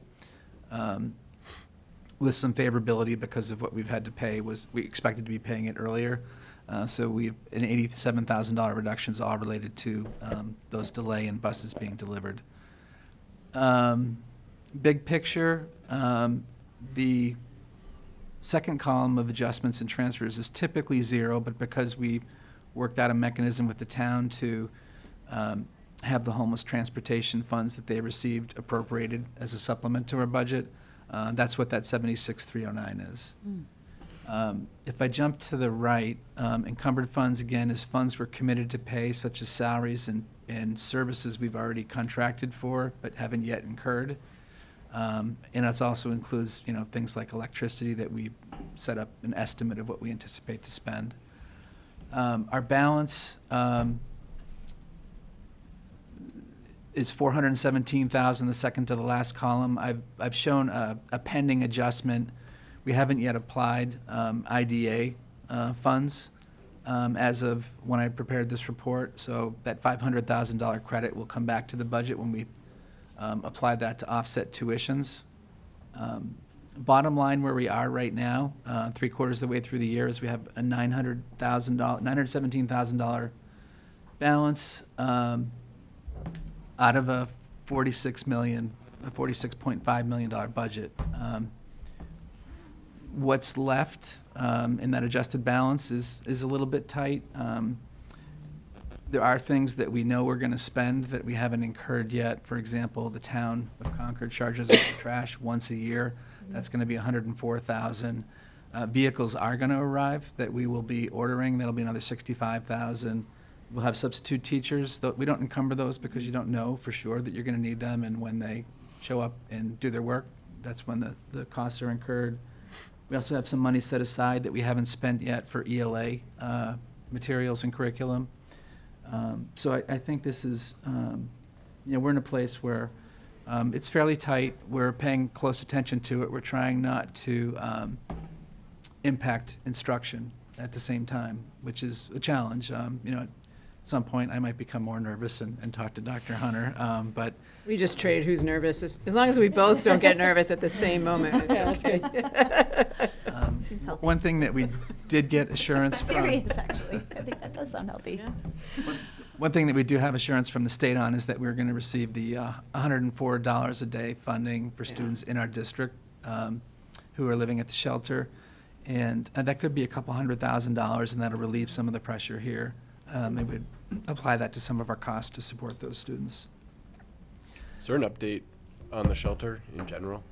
with some favorability because of what we've had to pay. We expected to be paying it earlier. So we've an $87,000 reduction is all related to those delay in buses being delivered. Big picture, the second column of adjustments and transfers is typically zero, but because we worked out a mechanism with the town to have the homeless transportation funds that they received appropriated as a supplement to our budget, that's what that 76,309 is. If I jump to the right, encumbered funds, again, is funds we're committed to pay, such as salaries and services we've already contracted for but haven't yet incurred. And it also includes, things like electricity that we set up an estimate of what we anticipate to spend. Our balance is $417,000, the second to the last column. I've shown a pending adjustment. We haven't yet applied IDA funds as of when I prepared this report. So that $500,000 credit will come back to the budget when we apply that to offset tuitions. Bottom line where we are right now, 3/4 of the way through the year, is we have a $917,000 balance out of a $46.5 million budget. What's left in that adjusted balance is a little bit tight. There are things that we know we're going to spend that we haven't incurred yet. For example, the town of Concord charges us for trash once a year. That's going to be $104,000. Vehicles are going to arrive that we will be ordering. That'll be another $65,000. We'll have substitute teachers. We don't encumber those because you don't know for sure that you're going to need them, and when they show up and do their work, that's when the costs are incurred. We also have some money set aside that we haven't spent yet for ELA materials and curriculum. So I think this is, we're in a place where it's fairly tight. We're paying close attention to it. We're trying not to impact instruction at the same time, which is a challenge. At some point I might become more nervous and talk to Dr. Hunter, but We just trade who's nervous. As long as we both don't get nervous at the same moment, it's okay. Seems healthy. one thing that we did get assurance I'm from. serious, actually. I think that does sound healthy. One thing that we do have assurance from the state on is that we're going to receive the $104 a day funding for students in our district who are living at the shelter. And that could be a couple $100,000, and that'll relieve some of the pressure here. Maybe we'd apply that to some of our costs to support those students. Is there an update on the shelter in general?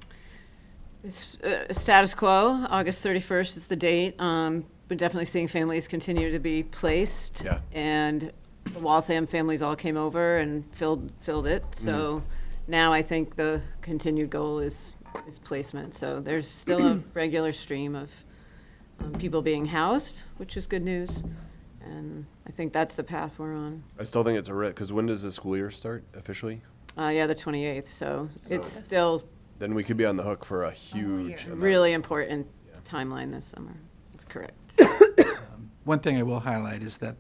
It's status quo. August 31st is the date. We're definitely seeing families continue to be placed. Yeah. And the Waltham families all came over and filled it. So now I think the continued goal is placement. So there's still a regular stream of people being housed, which is good news. And I think that's the path we're on. I still think it's a risk, because when does the school year start officially? The 28th. So it's still Then we could be on the hook for a huge amount. really important timeline this summer. That's correct. One thing I will highlight is that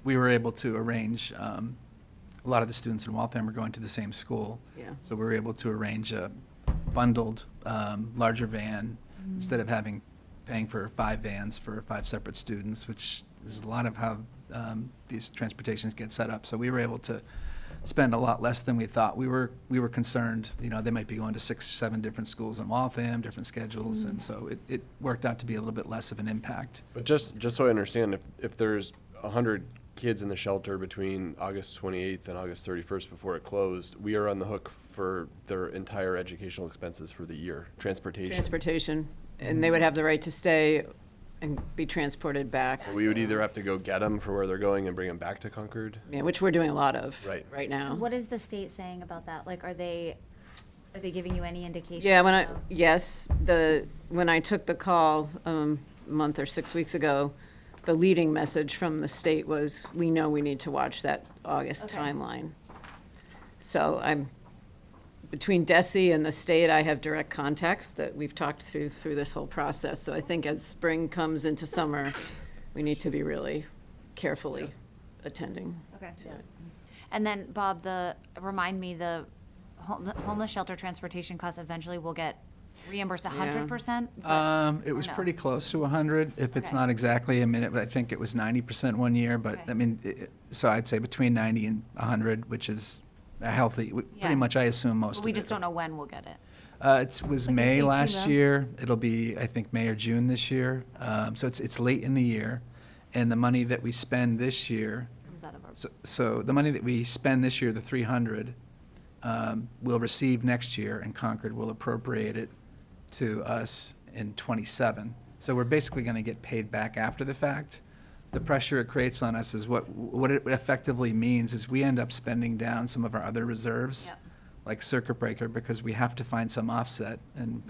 we were able to arrange, a lot of the students in Waltham are going to the same school. Yeah. So we were able to arrange a bundled, larger van instead of paying for 5 vans for 5 separate students, which is a lot of how these transportations get set up. So we were able to spend a lot less than we thought. We were concerned, they might be going to 6, 7 different schools in Waltham, different schedules, and so it worked out to be a little bit less of an impact. But just so I understand, if there's 100 kids in the shelter between August 28th and August 31st before it closed, we are on the hook for their entire educational expenses for the year, transportation. And they would have the right to stay and be transported back. We would either have to go get them for where they're going and bring them back to Concord. Yeah, which we're doing a lot of Right. right now. What is the state saying about that? Like, are they giving you any indication? Yeah, of- when I took the call a month or 6 weeks ago, the leading message from the state was, we know we need to watch that August timeline. So between DESE and the state, I have direct contacts that we've talked through this whole process. So I think as spring comes into summer, we need to be really carefully attending. Okay. And then, Bob, remind me, the homeless shelter transportation costs eventually will get reimbursed 100%? It was no? pretty close to 100, if it's not exactly a minute, but I think it was 90% one year, but I mean, so I'd say between 90 and 100, which is a healthy, pretty much I assume most of it. We just don't know when we'll get it. It was Like May 18 last months? year. It'll be, I think, May or June this year. So it's late in the year. And the money that we spend this year, Comes out of our- so the money that we spend this year, the 300, we'll receive next year, and Concord will appropriate it to us in '27. So we're basically going to get paid back after the fact. The pressure it creates on us is what it effectively means is we end up spending down some of our other reserves, like circuit breaker, because we have to find some offset. And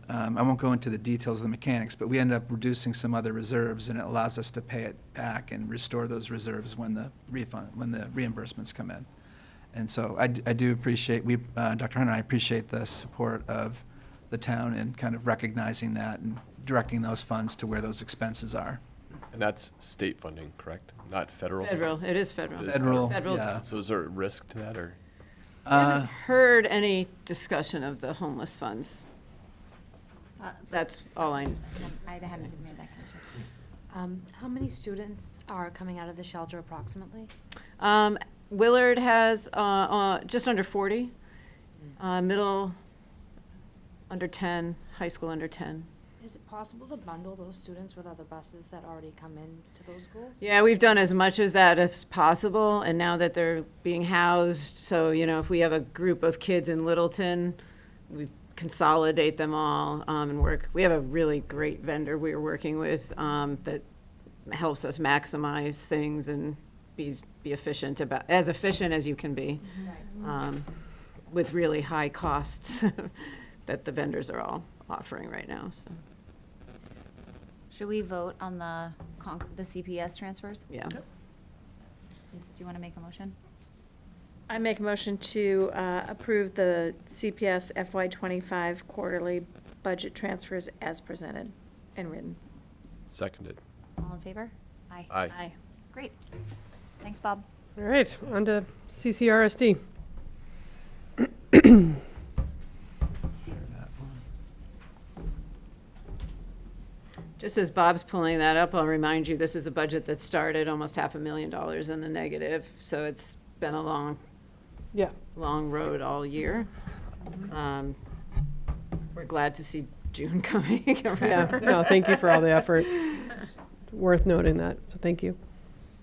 I won't go into the details of the mechanics, but we end up reducing some other reserves, and it allows us to pay it back and restore those reserves when the reimbursements come in. And so I do appreciate, Dr. Hunter and I appreciate the support of the town in kind of recognizing that and directing those funds to where those expenses are. And that's state funding, correct? Not federal? Federal, it is federal. It is Federal, Federal. yeah. So is there a risk to that, or? I haven't heard any discussion of the homeless funds. That's all I. I hadn't made that connection. How many students are coming out of the shelter approximately? Willard has just under 40, middle under 10, high school under 10. Is it possible to bundle those students with other buses that already come in to those schools? Yeah, we've done as much as that as possible, and now that they're being housed, so, if we have a group of kids in Littleton, we consolidate them all and work. We have a really great vendor we're working with that helps us maximize things and be efficient, as efficient as you can be, with really high costs that the vendors are all offering right now, so. Should we vote on the CPS transfers? Yeah. Do you want to make a motion? I make a motion to approve the CPS FY25 quarterly budget transfers as presented and written. Seconded. All in favor? Aye. Aye. Great. Thanks, Bob. All right, on to CCRSD. Just as Bob's pulling that up, I'll remind you, this is a budget that started almost $500,000 in the negative, so it's been a long road all year. We're glad to see June coming around. Yeah, no, thank you for all the effort. Worth noting that, so thank you.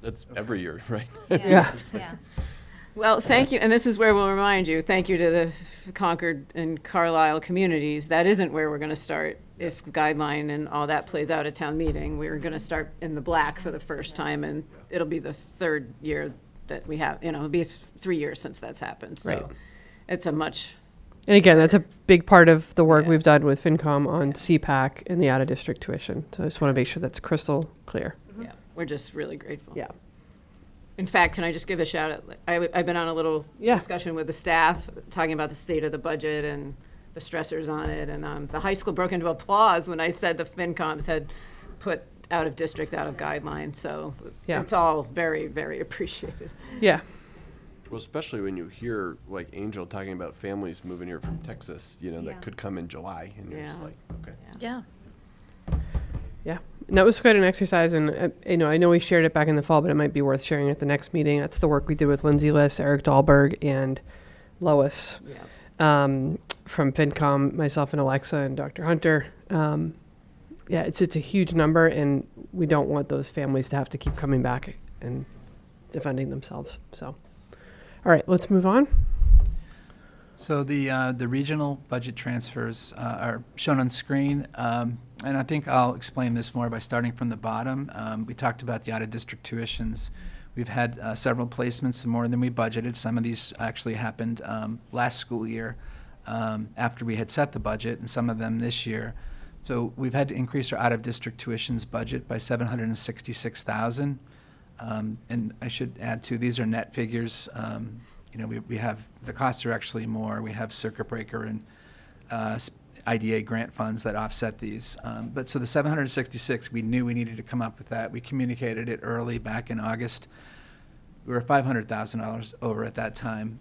That's every year, right? Yeah. Well, thank you, and this is where we'll remind you, thank you to the Concord and Carlisle communities. That isn't where we're going to start if guideline and all that plays out at town meeting. We're going to start in the black for the first time, and it'll be the third year that we have, it'll be 3 years since that's happened. So Right. it's a much. And again, that's a big part of the work we've done with FinCom on CPAC and the out-of-district tuition. So I just want to make sure that's crystal clear. Yeah, we're just really grateful. Yeah. In fact, can I just give a shout out? I've been on a little discussion with the staff, talking about the state of the budget and the stressors on it. And the high school broke into applause when I said the FinComs had put out of district, out of guideline. So it's all very, very appreciated. Yeah. Well, especially when you hear like Angel talking about families moving here from Texas, that could come in July, and you're just like, okay. Yeah. Yeah. And that was quite an exercise, and I know we shared it back in the fall, but it might be worth sharing at the next meeting. That's the work we did with Lindsay Liss, Eric Dahlberg, and Lois from FinCom, myself and Alexa and Dr. Hunter. It's a huge number, and we don't want those families to have to keep coming back and defending themselves. So, all right, let's move on. So the regional budget transfers are shown on screen, and I think I'll explain this more by starting from the bottom. We talked about the out-of-district tuitions. We've had several placements, more than we budgeted. Some of these actually happened last school year after we had set the budget, and some of them this year. So we've had to increase our out-of-district tuitions budget by $766,000. And I should add too, these are net figures. We have, the costs are actually more. We have circuit breaker and IDA grant funds that offset these. But so the 766, we knew we needed to come up with that. We communicated it early back in August. We were $500,000 over at that time.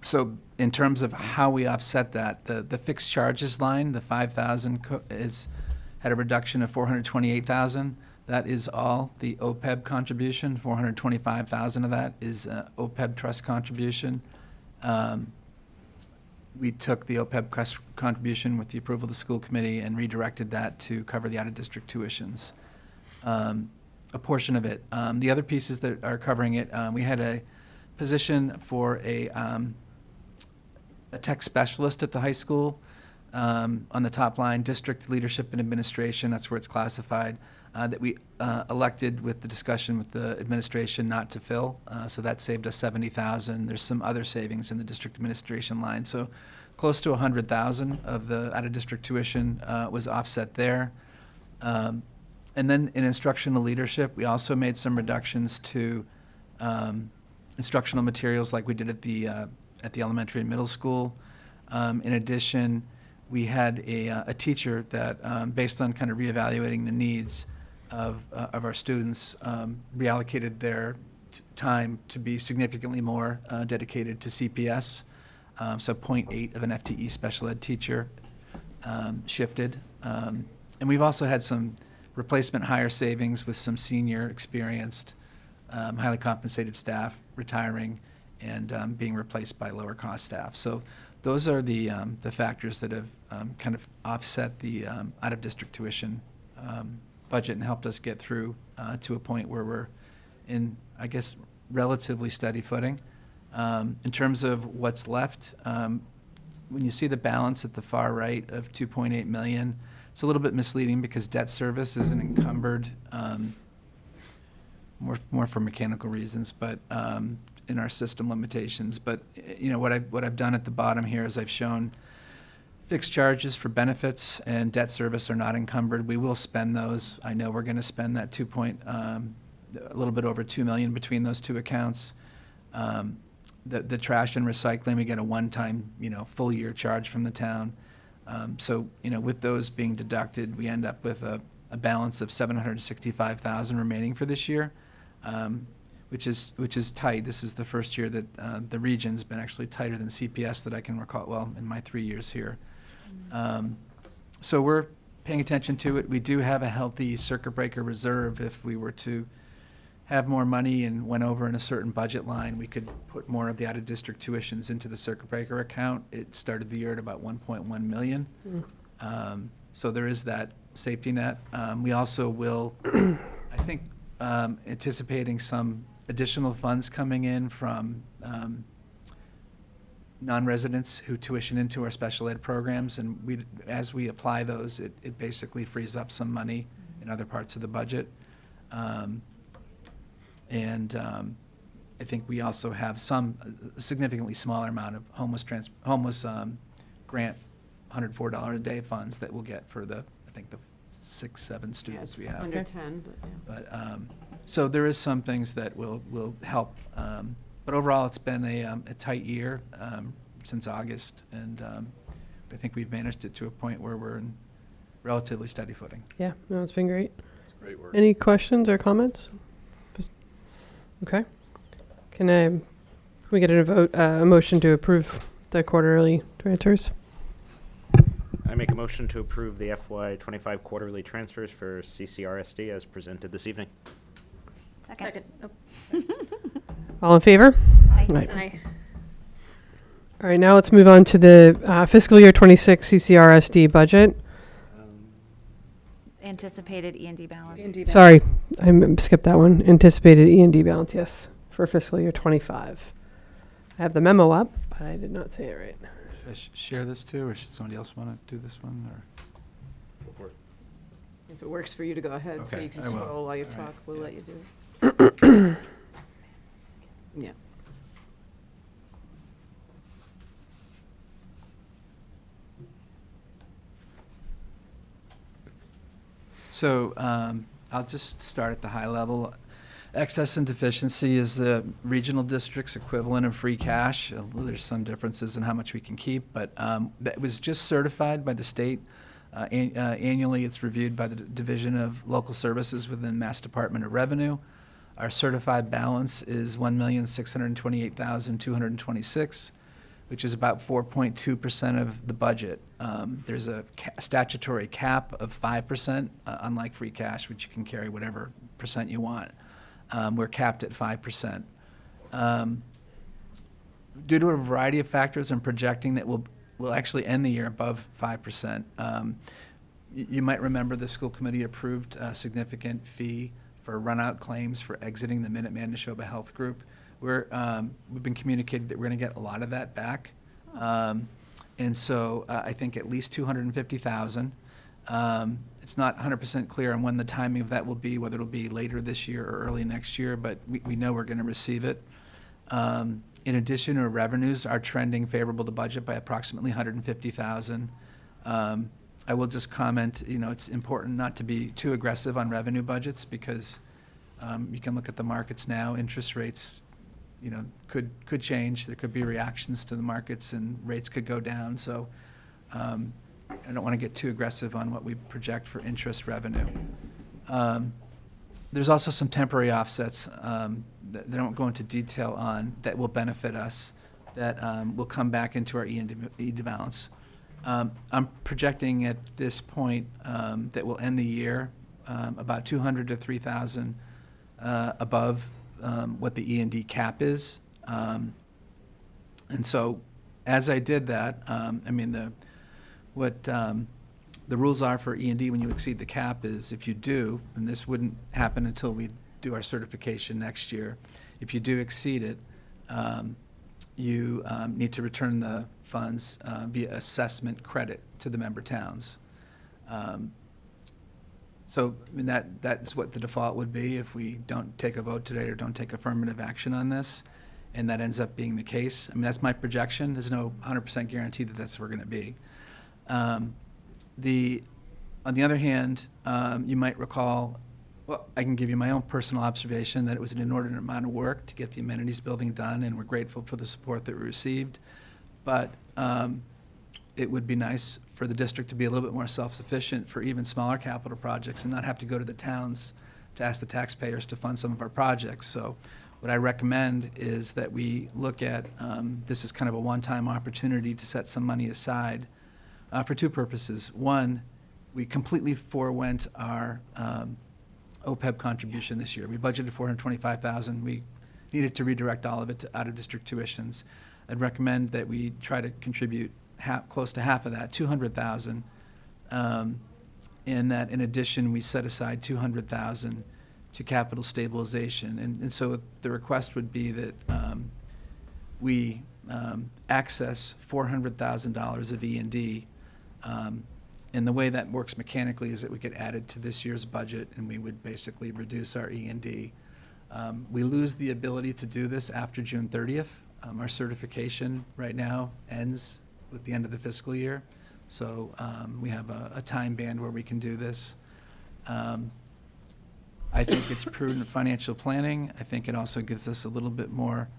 So in terms of how we offset that, the fixed charges line, the 5,000 had a reduction of 428,000. That is all the OPEB contribution. 425,000 of that is OPEB trust contribution. We took the OPEB contribution with the approval of the school committee and redirected that to cover the out-of-district tuitions. A portion of it. The other pieces that are covering it, we had a position for a tech specialist at the high school. On the top line, district leadership and administration, that's where it's classified, that we elected with the discussion with the administration not to fill. So that saved us $70,000. There's some other savings in the district administration line. So close to $100,000 of the out-of-district tuition was offset there. And then in instructional leadership, we also made some reductions to instructional materials like we did at the elementary and middle school. In addition, we had a teacher that, based on kind of reevaluating the needs of our students, reallocated their time to be significantly more dedicated to CPS. So 0.8 of an FTE special ed teacher shifted. And we've also had some replacement hire savings with some senior, experienced, highly compensated staff retiring and being replaced by lower cost staff. So those are the factors that have kind of offset the out-of-district tuition budget and helped us get through to a point where we're in, I guess, relatively steady footing. In terms of what's left, when you see the balance at the far right of 2.8 million, it's a little bit misleading because debt service isn't encumbered, more for mechanical reasons, but in our system limitations. But what I've done at the bottom here is I've shown fixed charges for benefits and debt service are not encumbered. We will spend those. I know we're going to spend that a little bit over 2 million between those two accounts. The trash and recycling, we get a one-time, full year charge from the town. So with those being deducted, we end up with a balance of 765,000 remaining for this year, which is tight. This is the first year that the region's been actually tighter than CPS that I can recall, well, in my 3 years here. So we're paying attention to it. We do have a healthy circuit breaker reserve. If we were to have more money and went over in a certain budget line, we could put more of the out-of-district tuitions into the circuit breaker account. It started the year at about 1.1 million. So there is that safety net. We also will, I think, anticipating some additional funds coming in from non-residents who tuition into our special ed programs, and as we apply those, it basically frees up some money in other parts of the budget. I think we also have some significantly smaller amount of homeless grant $104 a day funds that we'll get for the 6-7 students we have. Under 10, but yeah. But so there is some things that will help. But overall, it's been a tight year since August, and I think we've managed it to a point where we're in relatively steady footing. Yeah, no, it's been great. It's great work. Any questions or comments? Okay. Can we get a motion to approve the quarterly transfers? I make a motion to approve the FY25 quarterly transfers for CCRSD as presented this evening. Second. All in favor? Aye. Right. All right, now let's move on to the fiscal year 26 CCRSD budget. Anticipated E&D balance. Sorry, I skipped that one. Anticipated E&D balance, yes, for fiscal year 25. I have the memo up, but I did not say it right. Should I share this too, or should somebody else want to do this one? Or? Go for it. If it works for you to go ahead, so Okay, you can I will. scroll while you All talk, right. we'll let you do it. Yeah. So I'll just start at the high level. Excess and deficiency is the regional district's equivalent of free cash. There's some differences in how much we can keep, but that was just certified by the state. Annually, it's reviewed by the Division of Local Services within Mass Department of Revenue. Our certified balance is $1,628,226, which is about 4.2% of the budget. There's a statutory cap of 5%, unlike free cash, which you can carry whatever percent you want. We're capped at 5%. Due to a variety of factors, I'm projecting that we'll actually end the year above 5%. You might remember the school committee approved a significant fee for run-out claims for exiting the Minuteman Neshoba Health Group. We've been communicated that we're going to get a lot of that back. And so I think at least $250,000. It's not 100% clear on when the timing of that will be, whether it'll be later this year or early next year, but we know we're going to receive it. In addition, our revenues are trending favorable to budget by approximately $150,000. I will just comment, it's important not to be too aggressive on revenue budgets because you can look at the markets now. Interest rates, could change. There could be reactions to the markets and rates could go down. So I don't want to get too aggressive on what we project for interest revenue. There's also some temporary offsets that I don't go into detail on that will benefit us, that will come back into our E&D balance. I'm projecting at this point that we'll end the year about $200,000 to $3,000 above what the E&D cap is. And so as I did that, the rules are for E&D when you exceed the cap is if you do, and this wouldn't happen until we do our certification next year, if you do exceed it, you need to return the funds via assessment credit to the member towns. That's what the default would be if we don't take a vote today or don't take affirmative action on this, and that ends up being the case. That's my projection. There's no 100% guarantee that that's where we're going to be. On the other hand, you might recall, I can give you my own personal observation that it was an inordinate amount of work to get the amenities building done, and we're grateful for the support that we received. But it would be nice for the district to be a little bit more self-sufficient for even smaller capital projects and not have to go to the towns to ask the taxpayers to fund some of our projects. So what I recommend is that we look at this as kind of a one-time opportunity to set some money aside for two purposes. One, we completely forewent our OPEB contribution this year. We budgeted $425,000. We needed to redirect all of it to out-of-district tuitions. I'd recommend that we try to contribute close to half of that, $200,000, and that in addition we set aside $200,000 to capital stabilization. And so the request would be that we access $400,000 of E&D. And the way that works mechanically is that we get added to this year's budget and we would basically reduce our E&D. We lose the ability to do this after June 30th. Our certification right now ends with the end of the fiscal year. So we have a time band where we can do this. I think it's prudent financial planning. I think it also gives us a little bit more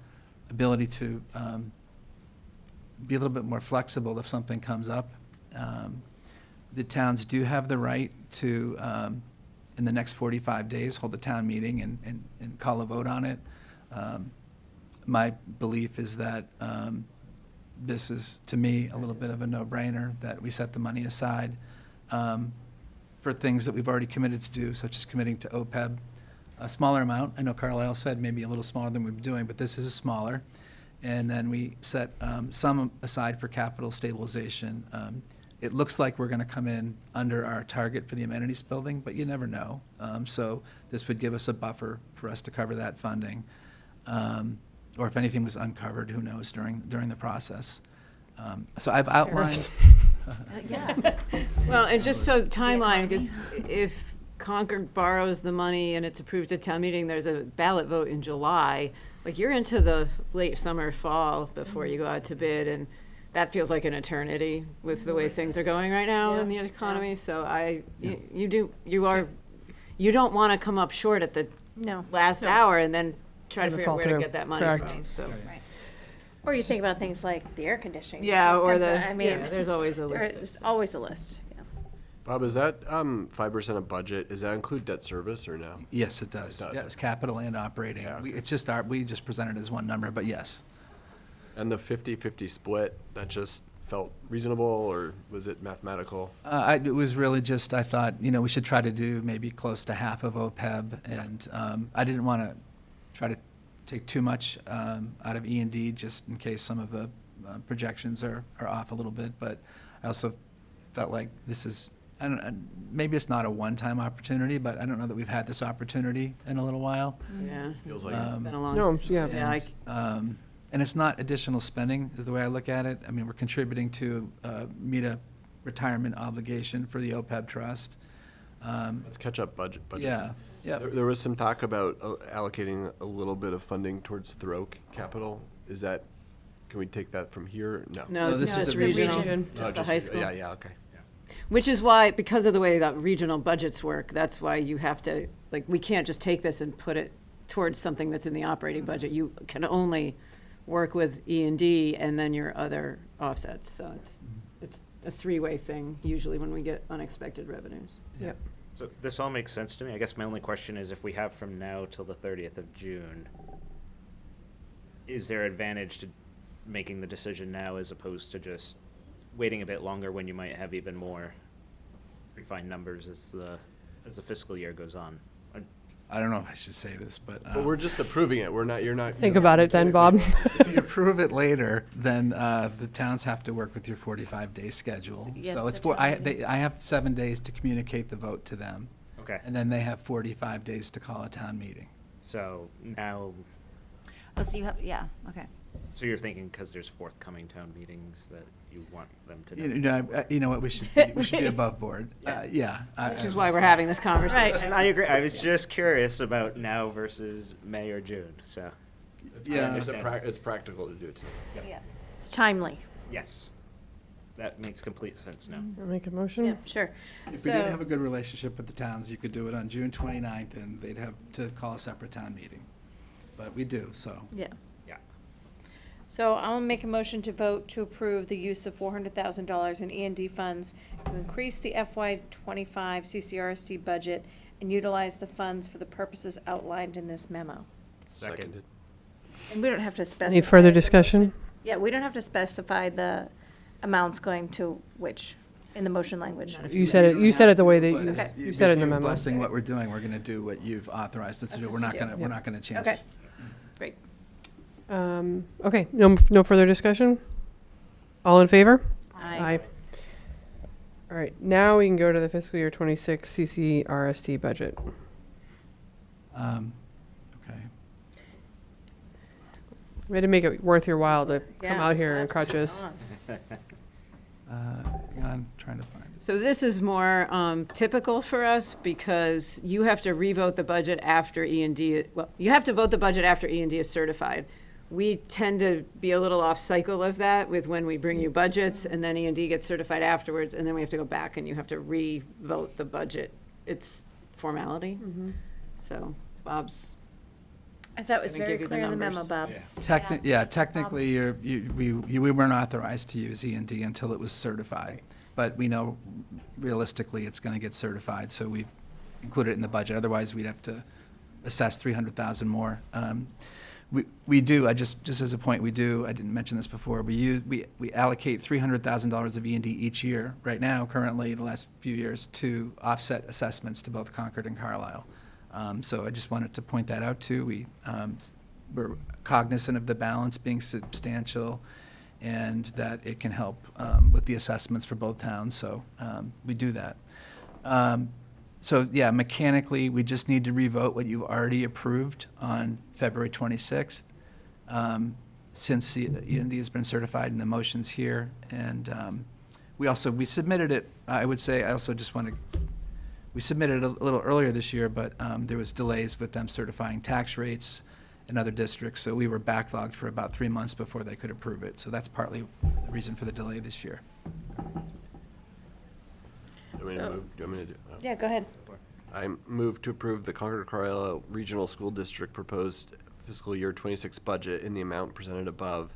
ability to be a little bit more flexible if something comes up. The towns do have the right to, in the next 45 days, hold a town meeting and call a vote on it. My belief is that this is, to me, a little bit of a no-brainer, that we set the money aside for things that we've already committed to do, such as committing to OPEB, a smaller amount. I know Carlisle said maybe a little smaller than we've been doing, but this is smaller. And then we set some aside for capital stabilization. It looks like we're going to come in under our target for the amenities building, but you never know. So this would give us a buffer for us to cover that funding. Or if anything was uncovered, who knows, during the process. So I've outlined. Yeah. Well, and just so timeline, because if Concord borrows the money and it's approved at town meeting, there's a ballot vote in July. Like, you're into the late summer, fall before you go out to bid, and that feels like an eternity with the way things are going right now in the economy. So you don't want to come up short at the last hour and then try to figure out where to get that money from. So. Right. Or you think about things like the air conditioning. Yeah, which or comes the, out. I mean, yeah, there's always a list. There's always a list. Yeah. Bob, is that 5% of budget? Does that include debt service or no? Yes, it does. Yeah, it's capital and operating. Yeah, okay. It's just we just presented it as one number, but yes. And the 50-50 split, that just felt reasonable, or was it mathematical? It was really just, I thought, we should try to do maybe close to half of OPEB, and I didn't want to try to take too much out of E&D just in case some of the projections are off a little bit, but I also felt like this is, maybe it's not a one-time opportunity, but I don't know that we've had this opportunity in a little while. Yeah. Feels like It's been a long No, yeah. And it's not additional spending, is the way I look at it. I mean, we're contributing to meet a retirement obligation for the OPEB trust. Let's catch up budgets. Yeah. There was some talk about allocating a little bit of funding towards Throke capital. Is that, can we take that from here? No. No, this is just regional, just the high school. Yeah, okay. Which is why, because of the way that regional budgets work, that's why you have to, like, we can't just take this and put it towards something that's in the operating budget. You can only work with E&D and then your other offsets. So it's a three-way thing usually when we get unexpected revenues. Yep. So this all makes sense to me. I guess my only question is, if we have from now till the 30th of June, is there advantage to making the decision now as opposed to just waiting a bit longer when you might have even more refined numbers as the fiscal year goes on? I don't know if I should say this, but we're just approving it. You're not. Think about it then, Bob. If you approve it later, then the towns have to work with your 45-day schedule. Yes, So it's that's I have 7 days to communicate the vote to them. Okay. And then they have 45 days to call a town meeting. So now, Oh, so you have, okay. so you're thinking because there's forthcoming town meetings that you want them to know? You know what, we should be above board. Yeah. Which is why we're having this conversation. And I agree. I was just curious about now versus May or June, so. Yeah. I understand. It's practical to do it today. Yeah. It's timely. Yes. That makes complete sense now. I'll make a motion. Yeah, sure. If we didn't have a good relationship with the towns, you could do it on June 29th, and they'd have to call a separate town meeting. But we do, so. Yeah. Yeah. So I'll make a motion to vote to approve the use of $400,000 in E&D funds to increase the FY25 CCRSD budget and utilize the funds for the purposes outlined in this memo. Seconded. And we don't have to specify. Any further the discussion? motion. Yeah, we don't have to specify the amounts going to which in the motion language. You said it the way that But you, Okay. you said it in the if you're memo. blessing what we're doing, we're gonna do what you've authorized us to do. Us We're to not do. gonna, we're not gonna change. Okay, great. Okay, no further discussion? All in favor? Aye. All right, now we can go to the fiscal year 26 CCRST budget. Okay. We had to make it worth your while to come Yeah, out here and that's crutch just us. on. Hang on, trying to find it. So this is more typical for us because you have to revote the budget after E&D, well, you have to vote the budget after E&D is certified. We tend to be a little off cycle of that with when we bring you budgets and then E&D gets certified afterwards and then we have to go back and you have to re-vote the budget. It's formality. So Bob's, I thought it was Gonna very give you the clear in the memo, numbers. Bob. Technically, we weren't authorized to use E&D until it was certified. But we know realistically it's gonna get certified, so we've included it in the budget. Otherwise, we'd have to assess 300,000 more. We do, just as a point, I didn't mention this before, we allocate $300,000 of E&D each year, right now, currently, the last few years, to offset assessments to both Concord and Carlisle. So I just wanted to point that out too. We're cognizant of the balance being substantial and that it can help with the assessments for both towns, so we do that. So yeah, mechanically, we just need to revote what you already approved on February 26th, since the E&D has been certified and the motion's here. And we submitted it, I would say, we submitted it a little earlier this year, but there was delays with them certifying tax rates in other districts, so we were backlogged for about 3 months before they could approve it. So that's partly the reason for the delay this year. Do you want me to do? Yeah, go ahead. I move to approve the Concord Carlisle Regional School District proposed fiscal year 26 budget in the amount presented above,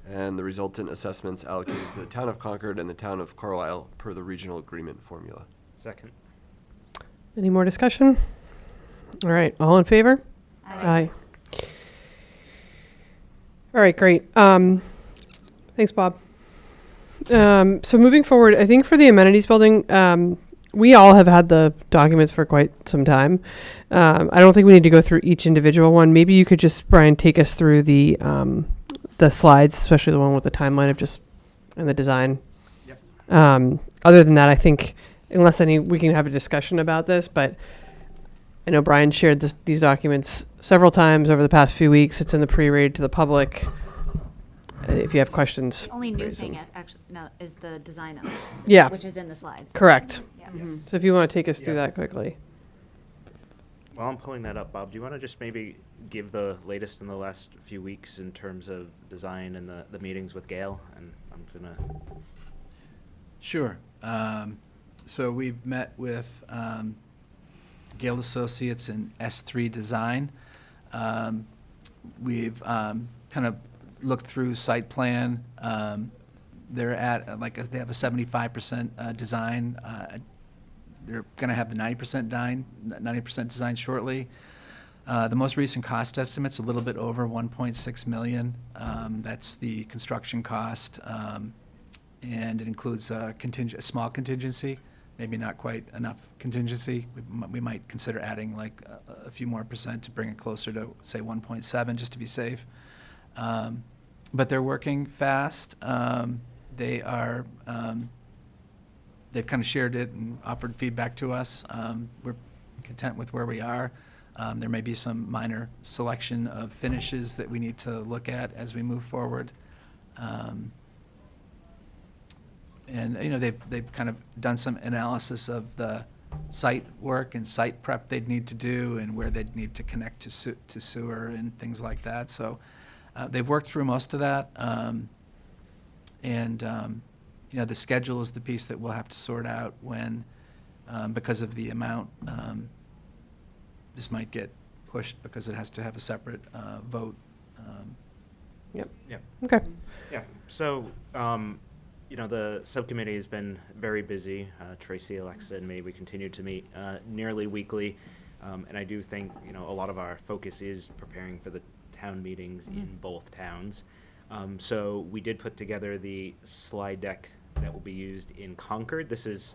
and the resultant assessments allocated to the town of Concord and the town of Carlisle per the regional agreement formula. Second. Any more discussion? All right, all in favor? Aye. All right, great. Thanks, Bob. So moving forward, I think for the amenities building, we all have had the documents for quite some time. I don't think we need to go through each individual one. Maybe you could just, Brian, take us through the slides, especially the one with the timeline and the design. Yep. Other than that, I think we can have a discussion about this, but I know Brian shared these documents several times over the past few weeks. It's in the pre-read to the public. If you have questions. The only new raise them. thing actually is the design of it. Yeah. Which is in the slides. Correct. Yeah. Yes. So if you want to take us through that quickly. While I'm pulling that up, Bob, do you want to just maybe give the latest in the last few weeks in terms of design and the meetings with Gail? And I'm going to... Sure. So we've met with Gale Associates and S3 Design. We've kind of looked through site plan. They're at, they have a 75% design. They're going to have the 90% design shortly. The most recent cost estimate's a little bit over 1.6 million. That's the construction cost, and it includes a small contingency, maybe not quite enough contingency. We might consider adding like a few more percent to bring it closer to, say, 1.7, just to be safe. But they're working fast. They've kind of shared it and offered feedback to us. We're content with where we are. There may be some minor selection of finishes that we need to look at as we move forward. And they've kind of done some analysis of the site work and site prep they'd need to do and where they'd need to connect to sewer and things like that. So they've worked through most of that. The schedule is the piece that we'll have to sort out when, because of the amount, this might get pushed because it has to have a separate vote. Yep. Yep. Okay. Yeah. So, the subcommittee has been very busy. Tracy, Alexa, and me, we continue to meet nearly weekly. And I do think, a lot of our focus is preparing for the town meetings in both towns. So we did put together the slide deck that will be used in Concord. It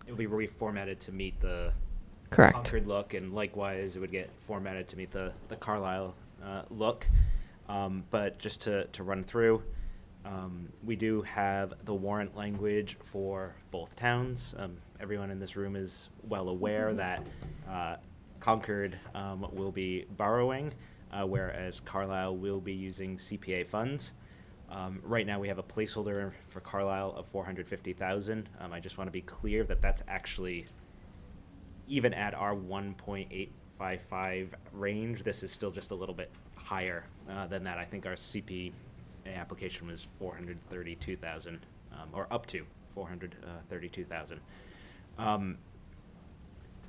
will be reformatted to meet the Correct. Concord look, and likewise it would get formatted to meet the Carlisle look. But just to run through, we do have the warrant language for both towns. Everyone in this room is well aware that Concord will be borrowing, whereas Carlisle will be using CPA funds. Right now we have a placeholder for Carlisle of $450,000. I just want to be clear that that's actually, even at our 1.855 range, this is still just a little bit higher than that. I think our CPA application was $432,000, or up to $432,000.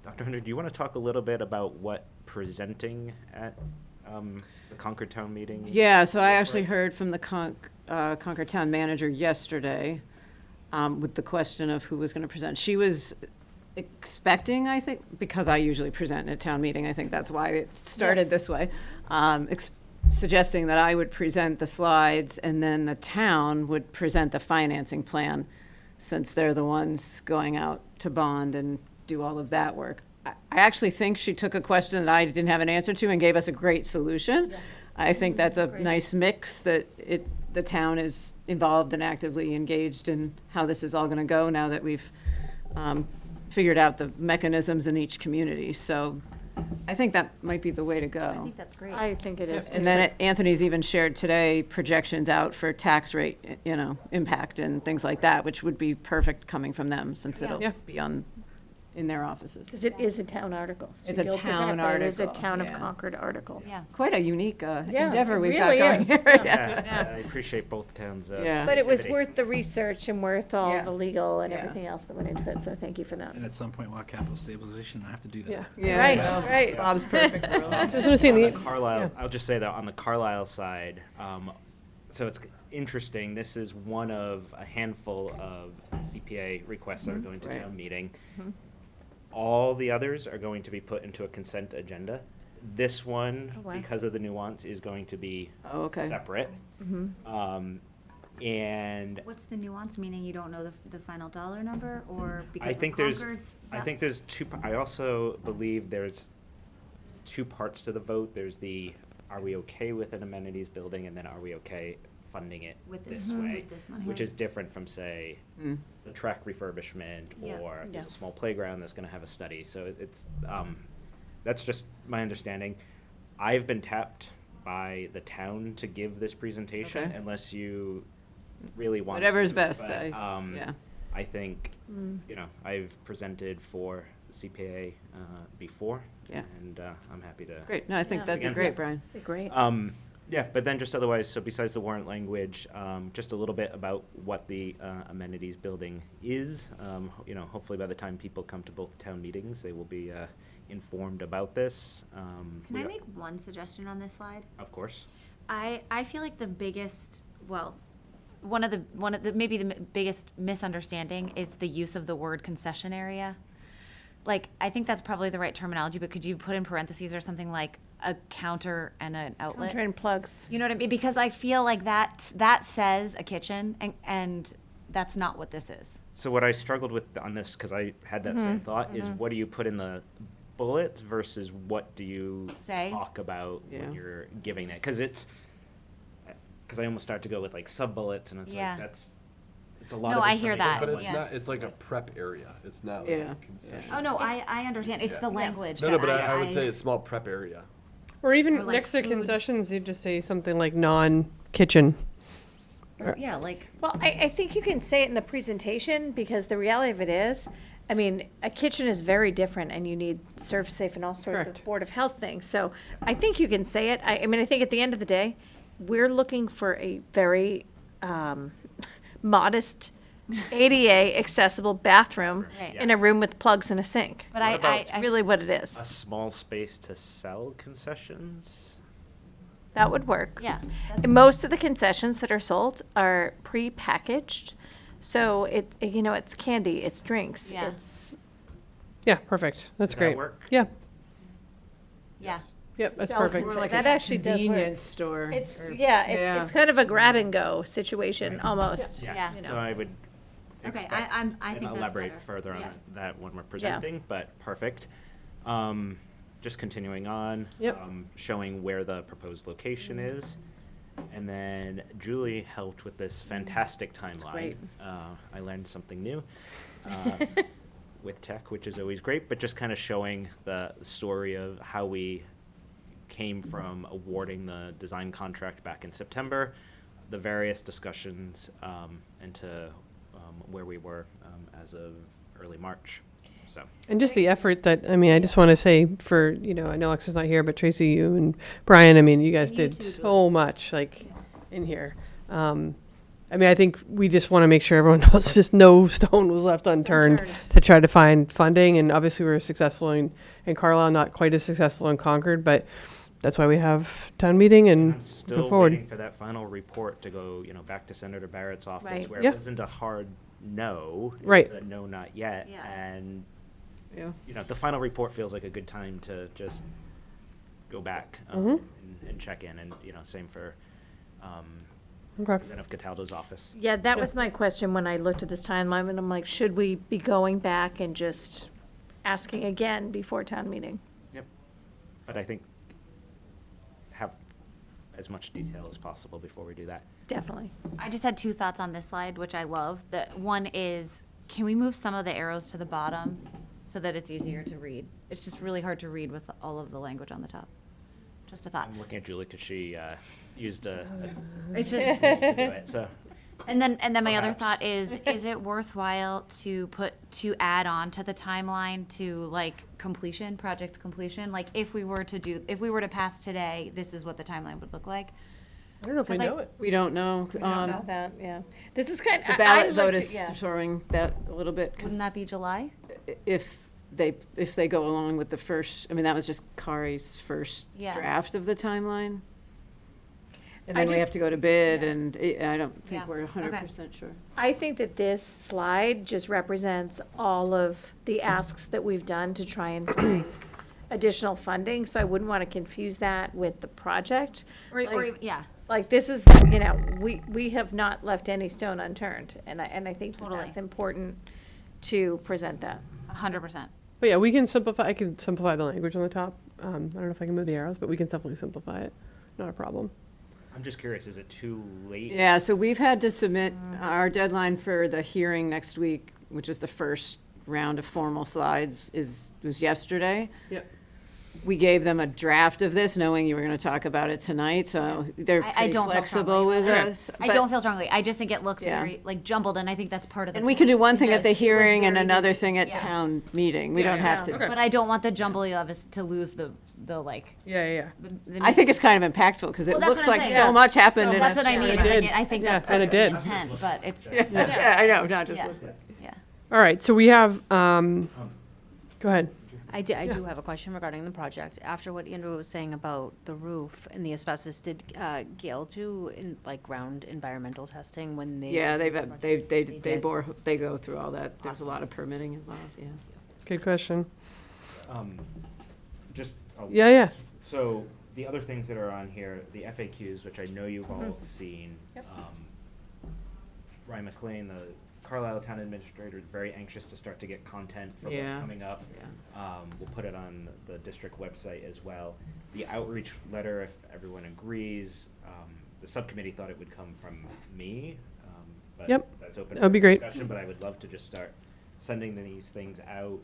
Dr. Hunter, do you want to talk a little bit about what presenting at the Concord Town meeting? Yeah, so I actually heard from the Concord Town manager yesterday with the question of who was going to present. She was expecting, I think, because I usually present at town meeting, I think that's why it started Yes. this way, suggesting that I would present the slides and then the town would present the financing plan, since they're the ones going out to bond and do all of that work. I actually think she took a question that I didn't have an answer to and gave us a great solution. I think that's a nice mix, that the town is involved and actively engaged in how this is all going to go now that we've figured out the mechanisms in each community. So I think that might be the way to go. I think that's great. I think it is. And then Anthony's even shared today projections out for tax rate, impact and things like that, which would be perfect coming from them, since it'll be in their offices. Because it is a town article. So It's a you'll present town it, but It is a article, town of yeah. Concord article. Yeah. Quite a unique Yeah, endeavor it we've really got going is. here. Yeah. I appreciate both towns. Yeah. But it was activity. worth the research and worth all Yeah. the legal and Yeah. everything else that went into it, so thank you for that. And at some point, we'll have capital stabilization, I have to do that. Yeah. Right, well, right. Bob's perfect. for all that. Just want to see On the the, Carlisle, I'll just say that on the Carlisle side, so it's interesting. This is one of a handful of CPA requests that are going to Right. town meeting. All the others are going to be put into a consent agenda. This one, Oh, wow. because of the nuance, is going to be Oh, okay. separate. And What's the nuance, meaning you don't know the final dollar number, or because I of think Concord's? there's two. I also believe there's two parts to the vote. There's the are we okay with an amenities building, and then are we okay funding it With this this- way, with this money. which is different from say Mm. the track refurbishment Yeah. or Yeah. there's a small playground that's going to have a study. So it's that's just my understanding. I've been tapped by the town to give this presentation Okay. unless you really want Whatever's to, best, but, yeah. I think I've presented for CPA before, Yeah. and I'm happy to. Great, no, I think Yeah. that'd be Again. great, Brian. Be great. Yeah, but then just otherwise, so besides the warrant language, just a little bit about what the amenities building is. Hopefully by the time people come to both town meetings, they will be informed about this. Can I make one suggestion on this slide? Of course. I feel like the biggest, well, one of the maybe the biggest misunderstanding is the use of the word concession area. Like, I think that's probably the right terminology, but could you put in parentheses or something like a counter and an outlet? Counter and plugs. You know what I mean? Because I feel like that says a kitchen, and that's not what this is. So what I struggled with on this, because I had that same thought, is what do you put in the bullets versus what do you Say. talk about Yeah. when you're giving that? Because I almost start to go with like sub bullets, and it's Yeah. like it's a lot. No, of I hear information that. But at it's Yeah. not, it's like a prep area. It's not Yeah. like a concession. Oh, no, I understand. It's the language. No, no, that but I would say a small prep area. or even Or like next to food. concessions, you just say something like non-kitchen. Yeah, like, Well, I think you can say it in the presentation, because the reality of it is, I mean, a kitchen is very different, and you need serve safe and all sorts Correct. of Board of Health things. So I think you can say it. I mean, I think at the end of the day, we're looking for a very modest ADA accessible bathroom Right. in a room with plugs and a sink. but That's really what it is. a small space to sell concessions. That would work. yeah. And most of the concessions that are sold are pre-packaged, so it's candy, it's drinks, Yeah. it's Yeah, perfect. That's Does that great. work? Yeah, Yeah. yep, that's Self- perfect. More like That a actually does work. convenience store. It's or- it's kind of a grab and go situation almost. Yeah. You So know. I would. Okay, expect I and think that's elaborate better. further on Yeah. that when we're presenting, but perfect. Just continuing on, Yep. showing where the proposed location is. And then Julie helped with this fantastic timeline. great. I learned something new with tech, which is always great, but just kind of showing the story of how we came from awarding the design contract back in September, the various discussions, and to where we were as of early March. So. And just the effort that, I mean, I just want to say for, I know Alex is not here, but Tracy, you and Brian, I mean, you guys You did too, so much, like, in here. I mean, I think we just want to make sure everyone knows just no stone was left unturned to try to find funding. And obviously we were successful in Carlisle, not quite as successful in Concord, but that's why we have town meeting and I'm go still forward. waiting for that final report to go, back to Senator Barrett's office, Right. where Yeah. it wasn't a hard no. It Right. was a no, not yet. Yeah. And Yeah. you know, the final report feels like a good time to just go back and check in, and, you know, same for Okay. Representative Cataldo's office. Yeah, that was my question when I looked at this timeline, and I'm like, should we be going back and just asking again before town meeting? Yep. But I think have as much detail as possible before we do that. Definitely. I just had two thoughts on this slide, which I love. The one is, can we move some of the arrows to the bottom so that it's easier to read? It's just really hard to read with all of the language on the top. Just a thought. I'm looking at Julie because she used a It's just. to do it, so. And then my other Perhaps. thought is it worthwhile to add on to the timeline to like completion, project completion? Like if we were to pass today, this is what the timeline would look like. I don't know if we 'Cause know it. We don't know. We don't know that, yeah. This is kind of. The ballot vote is throwing that a little bit. 'cause Wouldn't that be July? If they go along with the first, I mean, that was just Kari's first Yeah. draft of the timeline. And I then we have just- to go to bid, and I don't think Yeah. we're Okay. 100% sure. I think that this slide just represents all of the asks that we've done to try and find additional funding, so I wouldn't want to confuse that with the project. Yeah. Like, this is, you know, we have not left any stone unturned, and I think that Totally. that's important to present that. 100%. But yeah, we can simplify. I can simplify the language on the top. I don't know if I can move the arrows, but we can definitely simplify it. Not a problem. I'm just curious, is it too late? Yeah, so we've had to submit our deadline for the hearing next week, which is the first round of formal slides, was yesterday. Yep. We gave them a draft of this, knowing you were going to talk about it tonight, so they're I pretty don't feel flexible strongly with about it. us. I but- don't feel strongly. I just think it looks Yeah. very like jumbled, and I think that's part of the. And we could do point, one thing at the because it was hearing and very another busy. thing at Yeah. town meeting. We don't have to. Okay. But I don't want the jumble of us to lose the like. Yeah. I think it's kind of impactful, because it Well, that's looks what I'm like saying. so much happened in That's a what I mean. It is did. I think Yeah, that's part and of it the did. intent, but it's. Yeah, I know, not just Yeah. looks like. Yeah. All right. So we have. Go ahead. I do have a question regarding the project. After what Andrew was saying about the roof and the asbestos, did Gail do ground environmental testing when they? Yeah, they did? they go through all that. There's a lot of permitting involved, yeah. Good question. Just. Yeah. So the other things that are on here, the FAQs, which I know you've all seen. Ryan McLean, the Carlisle Town Administrator, is very anxious to start to get content for what's Yeah. coming up. We'll put it on the district website as well. The outreach letter, if everyone agrees, the subcommittee thought it would come from me. But Yep. that's open That'd for be great. discussion, but I would love to just start sending these things out.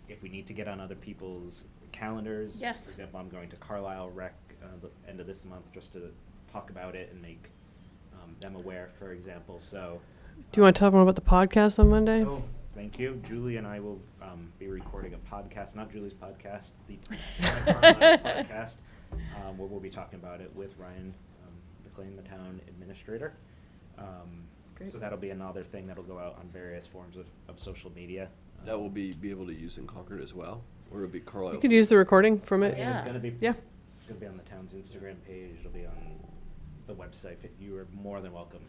If we need to get on other people's calendars. Yes. For example, I'm going to Carlisle Rec the end of this month just to talk about it and make them aware, for example. So. Do you want to tell everyone about the podcast on Monday? Oh, thank you. Julie and I will be recording a podcast, not Julie's podcast, the Carlisle podcast, where we'll be talking about it with Ryan McLean, the town administrator. So that'll be another thing that'll go out on various forms of social media. That will be able to use in Concord as well, or it'll be Carlisle. You could use the recording from it. And it's gonna be. Yeah. It's gonna be on the town's Instagram page. It'll be on the website. You are more than welcome.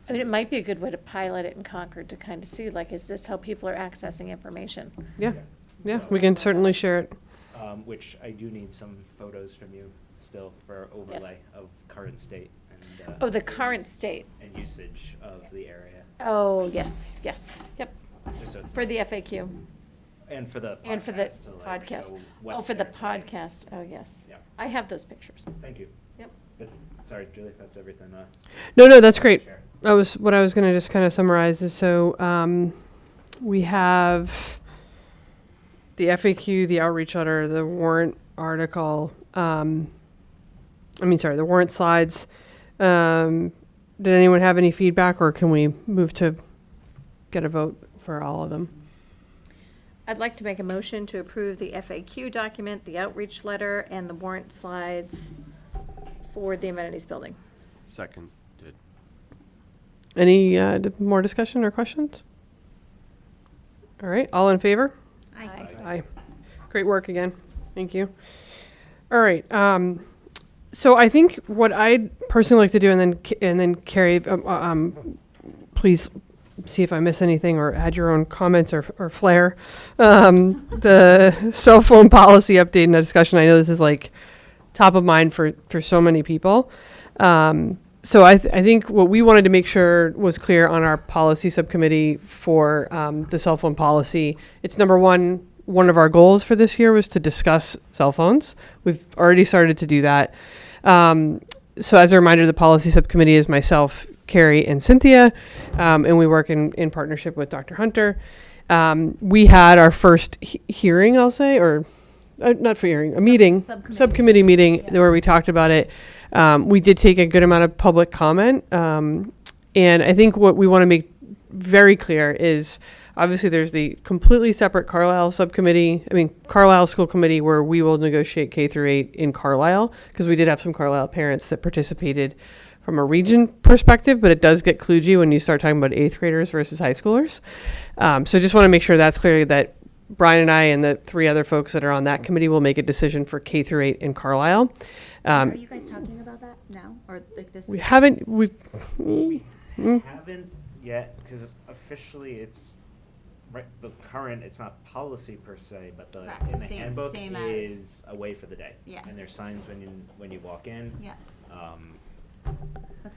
I mean, it might be a good way to pilot it in Concord to kind of see, like, is this how people are accessing information? Yeah. We can certainly share it. Which I do need some photos from you still for overlay of current state and. Oh, the current state. And usage of the area. Oh, yes, yep. Just so it's For not- the FAQ. And for the. And for the podcast to, like, podcast. show Oh, what's for the there today. podcast, oh, yes. Yeah. I have those pictures. Thank you. Yep. But, sorry, Julie, that's everything. No, that's great. Share. What I was going to just kind of summarize is so we have the FAQ, the outreach letter, the warrant article. The warrant slides. Did anyone have any feedback, or can we move to get a vote for all of them? I'd like to make a motion to approve the FAQ document, the outreach letter, and the warrant slides for the amenities building. Second, did. Any more discussion or questions? All right, all in favor? Aye. Aye. Great work again. Thank you. All right. So I think what I'd personally like to do, and then Carrie, please see if I miss anything or add your own comments or flair. The cell phone policy update and discussion. I know this is like top of mind for so many people. So I think what we wanted to make sure was clear on our policy subcommittee for the cell phone policy. It's number one. One of our goals for this year was to discuss cell phones. We've already started to do that. So as a reminder, the policy subcommittee is myself, Carrie, and Cynthia, and we work in partnership with Dr. Hunter. We had our first hearing, I'll say, or not for hearing, a meeting, subcommittee meeting where we talked about it. We did take a good amount of public comment. And I think what we want to make very clear is obviously there's the completely separate Carlisle Carlisle School Committee where we will negotiate K through 8 in Carlisle, because we did have some Carlisle parents that participated from a region perspective, but it does get kludgy when you start talking about 8th graders versus high schoolers. So just want to make sure that's clear that Brian and I and the 3 other folks that are on that committee will make a decision for K through 8 in Carlisle. Are you guys talking about that now, or like this? We haven't yet, because officially it's the current. It's not policy per se, but the handbook is a way for the day. Yeah. And there's signs when you walk in. Yeah. And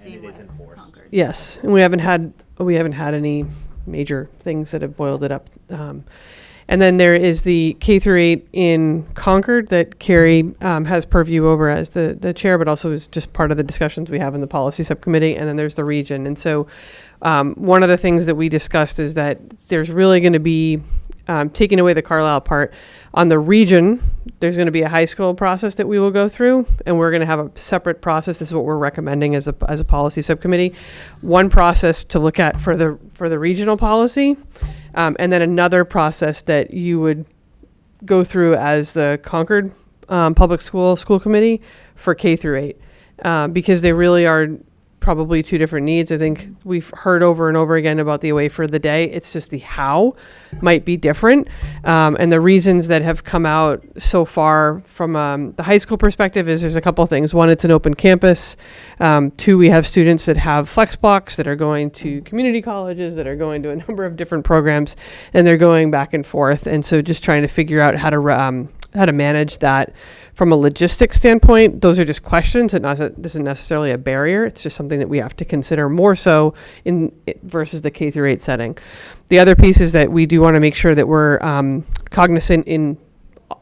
it is enforced. Concord. Yes, and we haven't had any major things that have boiled it up. And then there is the K through 8 in Concord that Carrie has purview over as the chair, but also is just part of the discussions we have in the policy subcommittee. And then there's the region. And so one of the things that we discussed is that there's really going to be, taking away the Carlisle part, on the region, there's going to be a high school process that we will go through, and we're going to have a separate process. This is what we're recommending as a policy subcommittee. One process to look at for the regional policy, and then another process that you would go through as the Concord Public School Committee for K through 8, because they really are probably 2 different needs. I think we've heard over and over again about the away for the day. It's just the how might be different. And the reasons that have come out so far from the high school perspective is there's a couple of things. One, it's an open campus. 2, we have students that have Flexbox that are going to community colleges, that are going to a number of different programs, and they're going back and forth. And so just trying to figure out how to manage that from a logistics standpoint. Those are just questions. This isn't necessarily a barrier. It's just something that we have to consider more so versus the K through 8 setting. The other piece is that we do want to make sure that we're cognizant in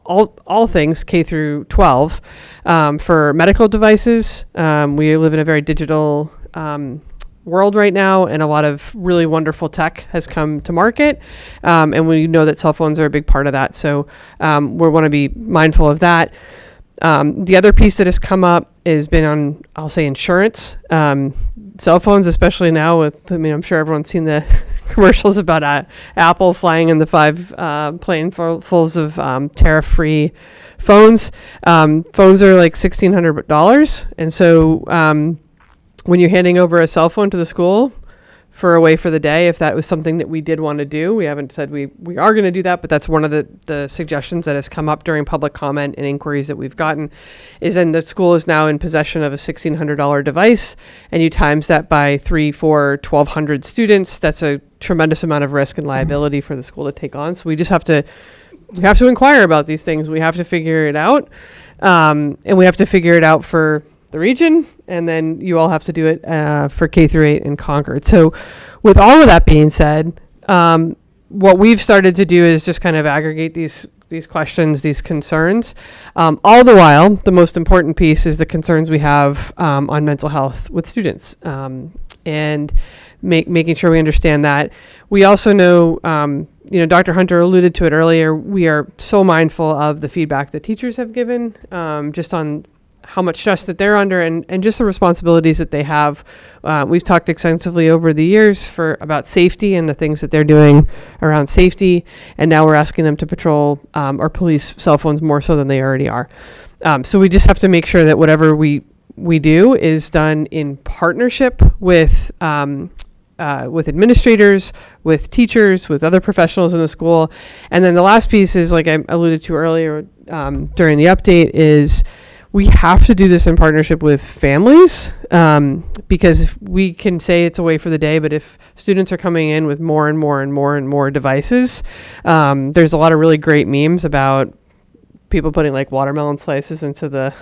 all things K through 12 for medical devices. We live in a very digital world right now, and a lot of really wonderful tech has come to market, and we know that cell phones are a big part of that, so we want to be mindful of that. The other piece that has come up has been on, I'll say, insurance. Cell phones, especially now I'm sure everyone's seen the commercials about Apple flying in the 5 planefuls of tariff-free phones. Phones are like $1,600, and so when you're handing over a cell phone to the school for away for the day, if that was something that we did want to do, we haven't said we are going to do that, but that's one of the suggestions that has come up during public comment and inquiries that we've gotten, is then the school is now in possession of a $1,600 device, and you times that by 3, 4, 1,200 students. That's a tremendous amount of risk and liability for the school to take on. So we just have to inquire about these things. We have to figure it out, and we have to figure it out for the region, and then you all have to do it for K through 8 in Concord. So with all of that being said, what we've started to do is just kind of aggregate these questions, these concerns. All the while, the most important piece is the concerns we have on mental health with students, and making sure we understand that. We also know, Dr. Hunter alluded to it earlier, we are so mindful of the feedback that teachers have given, just on how much stress that they're under and just the responsibilities that they have. We've talked extensively over the years about safety and the things that they're doing around safety. And now we're asking them to patrol or police cell phones more so than they already are. So we just have to make sure that whatever we do is done in partnership with administrators, with teachers, with other professionals in the school. And then the last piece is, like I alluded to earlier during the update, is we have to do this in partnership with families, because we can say it's a way for the day, but if students are coming in with more and more and more and more devices, there's a lot of really great memes about people putting like watermelon slices into the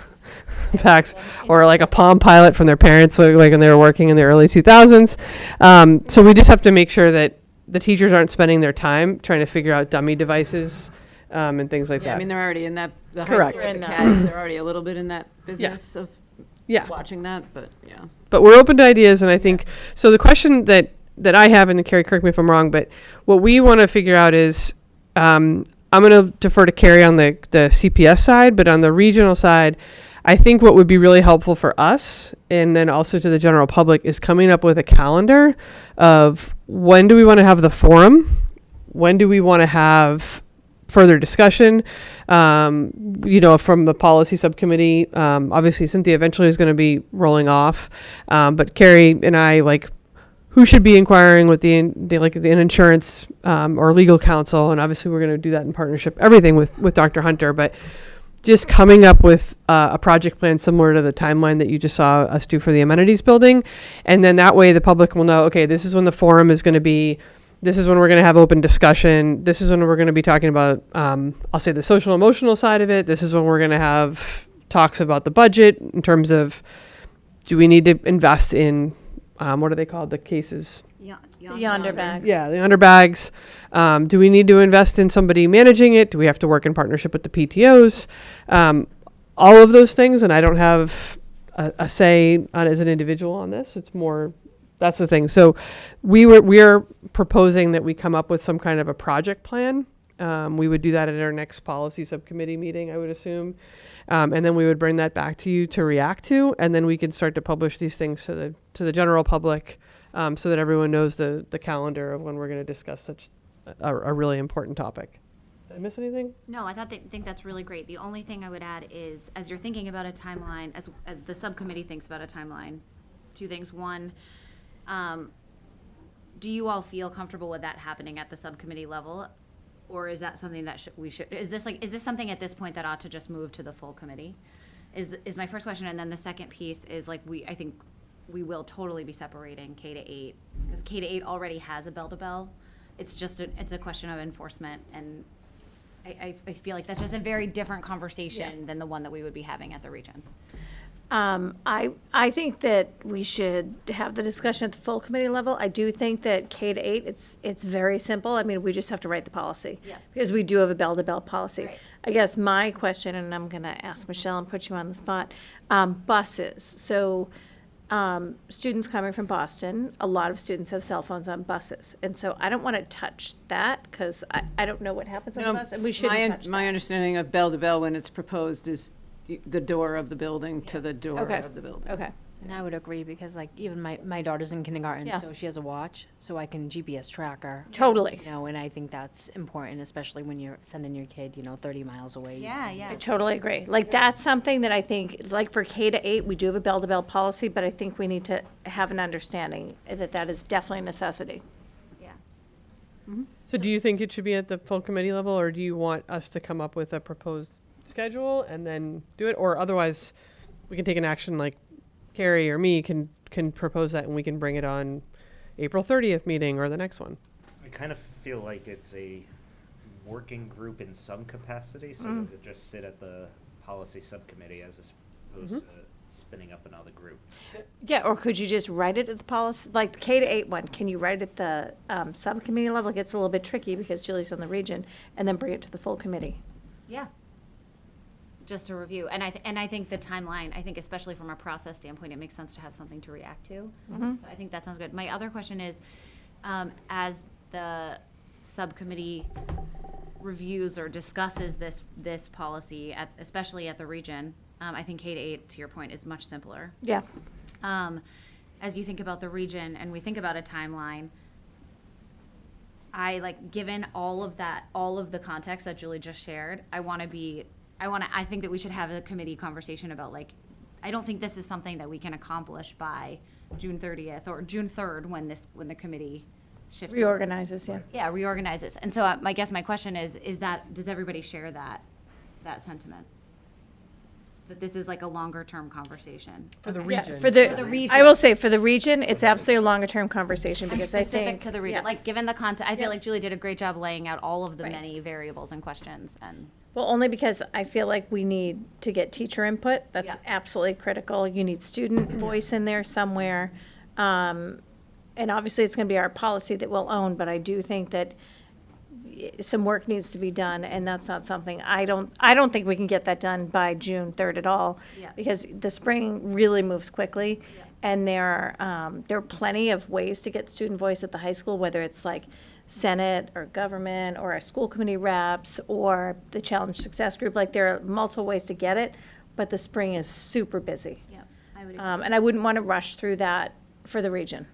packs, or like a Palm Pilot from their parents, like when they were working in the early 2000s. So we just have to make sure that the teachers aren't spending their time trying to figure out dummy devices and things like Yeah, that. I mean, they're already in that, the high Correct. school academies, they're already a little bit in that business of watching that, but yeah. But we're open to ideas, and I think, so the question that I have, and Carrie, correct me if I'm wrong, but what we want to figure out is, I'm going to defer to Carrie on the CPS side, but on the regional side, I think what would be really helpful for us, and then also to the general public, is coming up with a calendar of when do we want to have the forum, when do we want to have further discussion, from the policy subcommittee. Obviously, Cynthia eventually is going to be rolling off, but Carrie and I, who should be inquiring with the insurance or legal counsel, and obviously we're going to do that in partnership, everything with Dr. Hunter, but just coming up with a project plan similar to the timeline that you just saw us do for the amenities building. And then that way the public will know, okay, this is when the forum is going to be, this is when we're going to have open discussion, this is when we're going to be talking about, I'll say the social emotional side of it, this is when we're going to have talks about the budget in terms of, do we need to invest in, what are they called, the cases? Yonder bags. Yeah, the underbags. Do we need to invest in somebody managing it? Do we have to work in partnership with the PTOs? All of those things, and I don't have a say on as an individual on this. It's more, that's the thing. So we are proposing that we come up with some kind of a project plan. We would do that at our next policy subcommittee meeting, I would assume. And then we would bring that back to you to react to, and then we can start to publish these things to the general public, so that everyone knows the calendar of when we're going to discuss such a really important topic. Did I miss anything? No, I think that's really great. The only thing I would add is, as you're thinking about a timeline, as the subcommittee thinks about a timeline, two things. One, do you all feel comfortable with that happening at the subcommittee level? Or is that something that is this something at this point that ought to just move to the full committee? Is my first question. And then the second piece is, I think we will totally be separating K to 8, because K to 8 already has a bell-to-bell. It's just it's a question of enforcement, and I feel like that's just a very different conversation than the one that we would be having at the region. I think that we should have the discussion at the full committee level. I do think that K to 8, it's very simple. I mean, we just have to write the policy. Yeah. Because we do have a bell-to-bell policy. Right. I guess my question, and I'm going to ask Michelle and put you on the spot, buses. So students coming from Boston, a lot of students have cell phones on buses. And so I don't want to touch that, because I don't know what happens on the bus, and we shouldn't touch that. My understanding of bell to bell when it's proposed is the door of the building to the door of the building. Okay. And I would agree, because even my daughter's in kindergarten, Yeah. so she has a watch, so I can GPS track her. Totally. And I think that's important, especially when you're sending your kid, 30 miles away. Yeah. I totally agree. That's something that I think, for K to 8, we do have a bell-to-bell policy, but I think we need to have an understanding that is definitely a necessity. Yeah. So do you think it should be at the full committee level, or do you want us to come up with a proposed schedule and then do it? Or otherwise, we can take an action, like Carrie or me can propose that, and we can bring it on April 30th meeting or the next one. I kind of feel like it's a working group in some capacity, so does it just sit at the policy subcommittee as opposed to spinning up another group? Yeah, or could you just write it at the policy, like the K to 8 one, can you write it at the subcommittee level? It gets a little bit tricky because Julie's on the region, and then bring it to the full committee. Yeah. Just to review. And I think the timeline, I think especially from a process standpoint, it makes sense to have something to react to. So I think that sounds good. My other question is, as the subcommittee reviews or discusses this policy, especially at the region, I think K to 8, to your point, is much simpler. Yeah. As you think about the region and we think about a timeline, given all of the context that Julie just shared, I think that we should have a committee conversation about, I don't think this is something that we can accomplish by June 30th or June 3rd when the committee shifts. Reorganizes, yeah. Yeah, reorganizes. And so I guess my question is that, does everybody share that sentiment? that this is like a longer term conversation. For the Yeah, region. for the, For the region. I will say, for the region, it's absolutely a longer term conversation And because I specific think. to the region, yeah. like given the content, I feel Yeah. like Julie did a great job laying out all of the Right. many variables and questions and. Well, only because I feel like we need to get teacher input. That's Yeah. absolutely critical. You need student voice in there somewhere. And obviously, it's going to be our policy that we'll own, but I do think that some work needs to be done, and that's not something, I don't think we can get that done by June 3rd at all. Yeah. Because the spring really moves quickly, and there are plenty of ways to get student voice at the high school, whether it's like Senate or government or our school committee reps or the Challenge Success Group. Like, there are multiple ways to get it, but the spring is super busy. Yep, I would And I wouldn't want to rush through that for the region.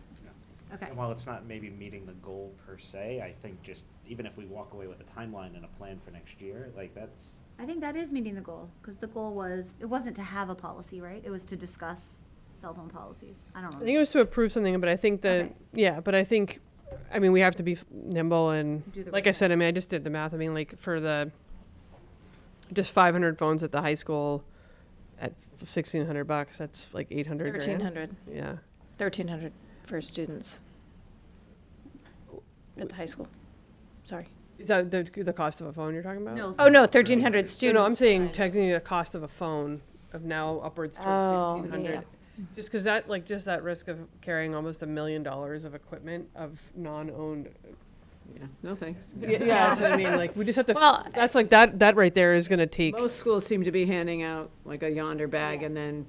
Okay. And while it's not maybe meeting the goal per se, I think just, even if we walk away with a timeline and a plan for next year, like that's, I think that is meeting the goal, because the goal was, it wasn't to have a policy, right? It was to discuss cell phone policies. I don't I know. think it was to approve something, but I think that, Okay. yeah, but I think, I mean, we have to be nimble and, Do the like right I said, I mean, I just did the math. I mean, like for just 500 phones at the high school at $1,600, that's like 800 grand. 1,300. Yeah. 1,300 for students at the high school. Sorry. Is that the cost of a phone you're talking about? No. Oh, no, 1,300 students. No, I'm saying times- technically the cost of a phone of now upwards towards Oh, 1,600. yeah. Just because that, like, just that risk of carrying almost $1 million of equipment of non-owned. Yeah, no thanks. Yeah, that's what I mean. Like, we just have to. Well, That's like that right there is going to take. Most schools seem to be handing out like a Yonder bag and then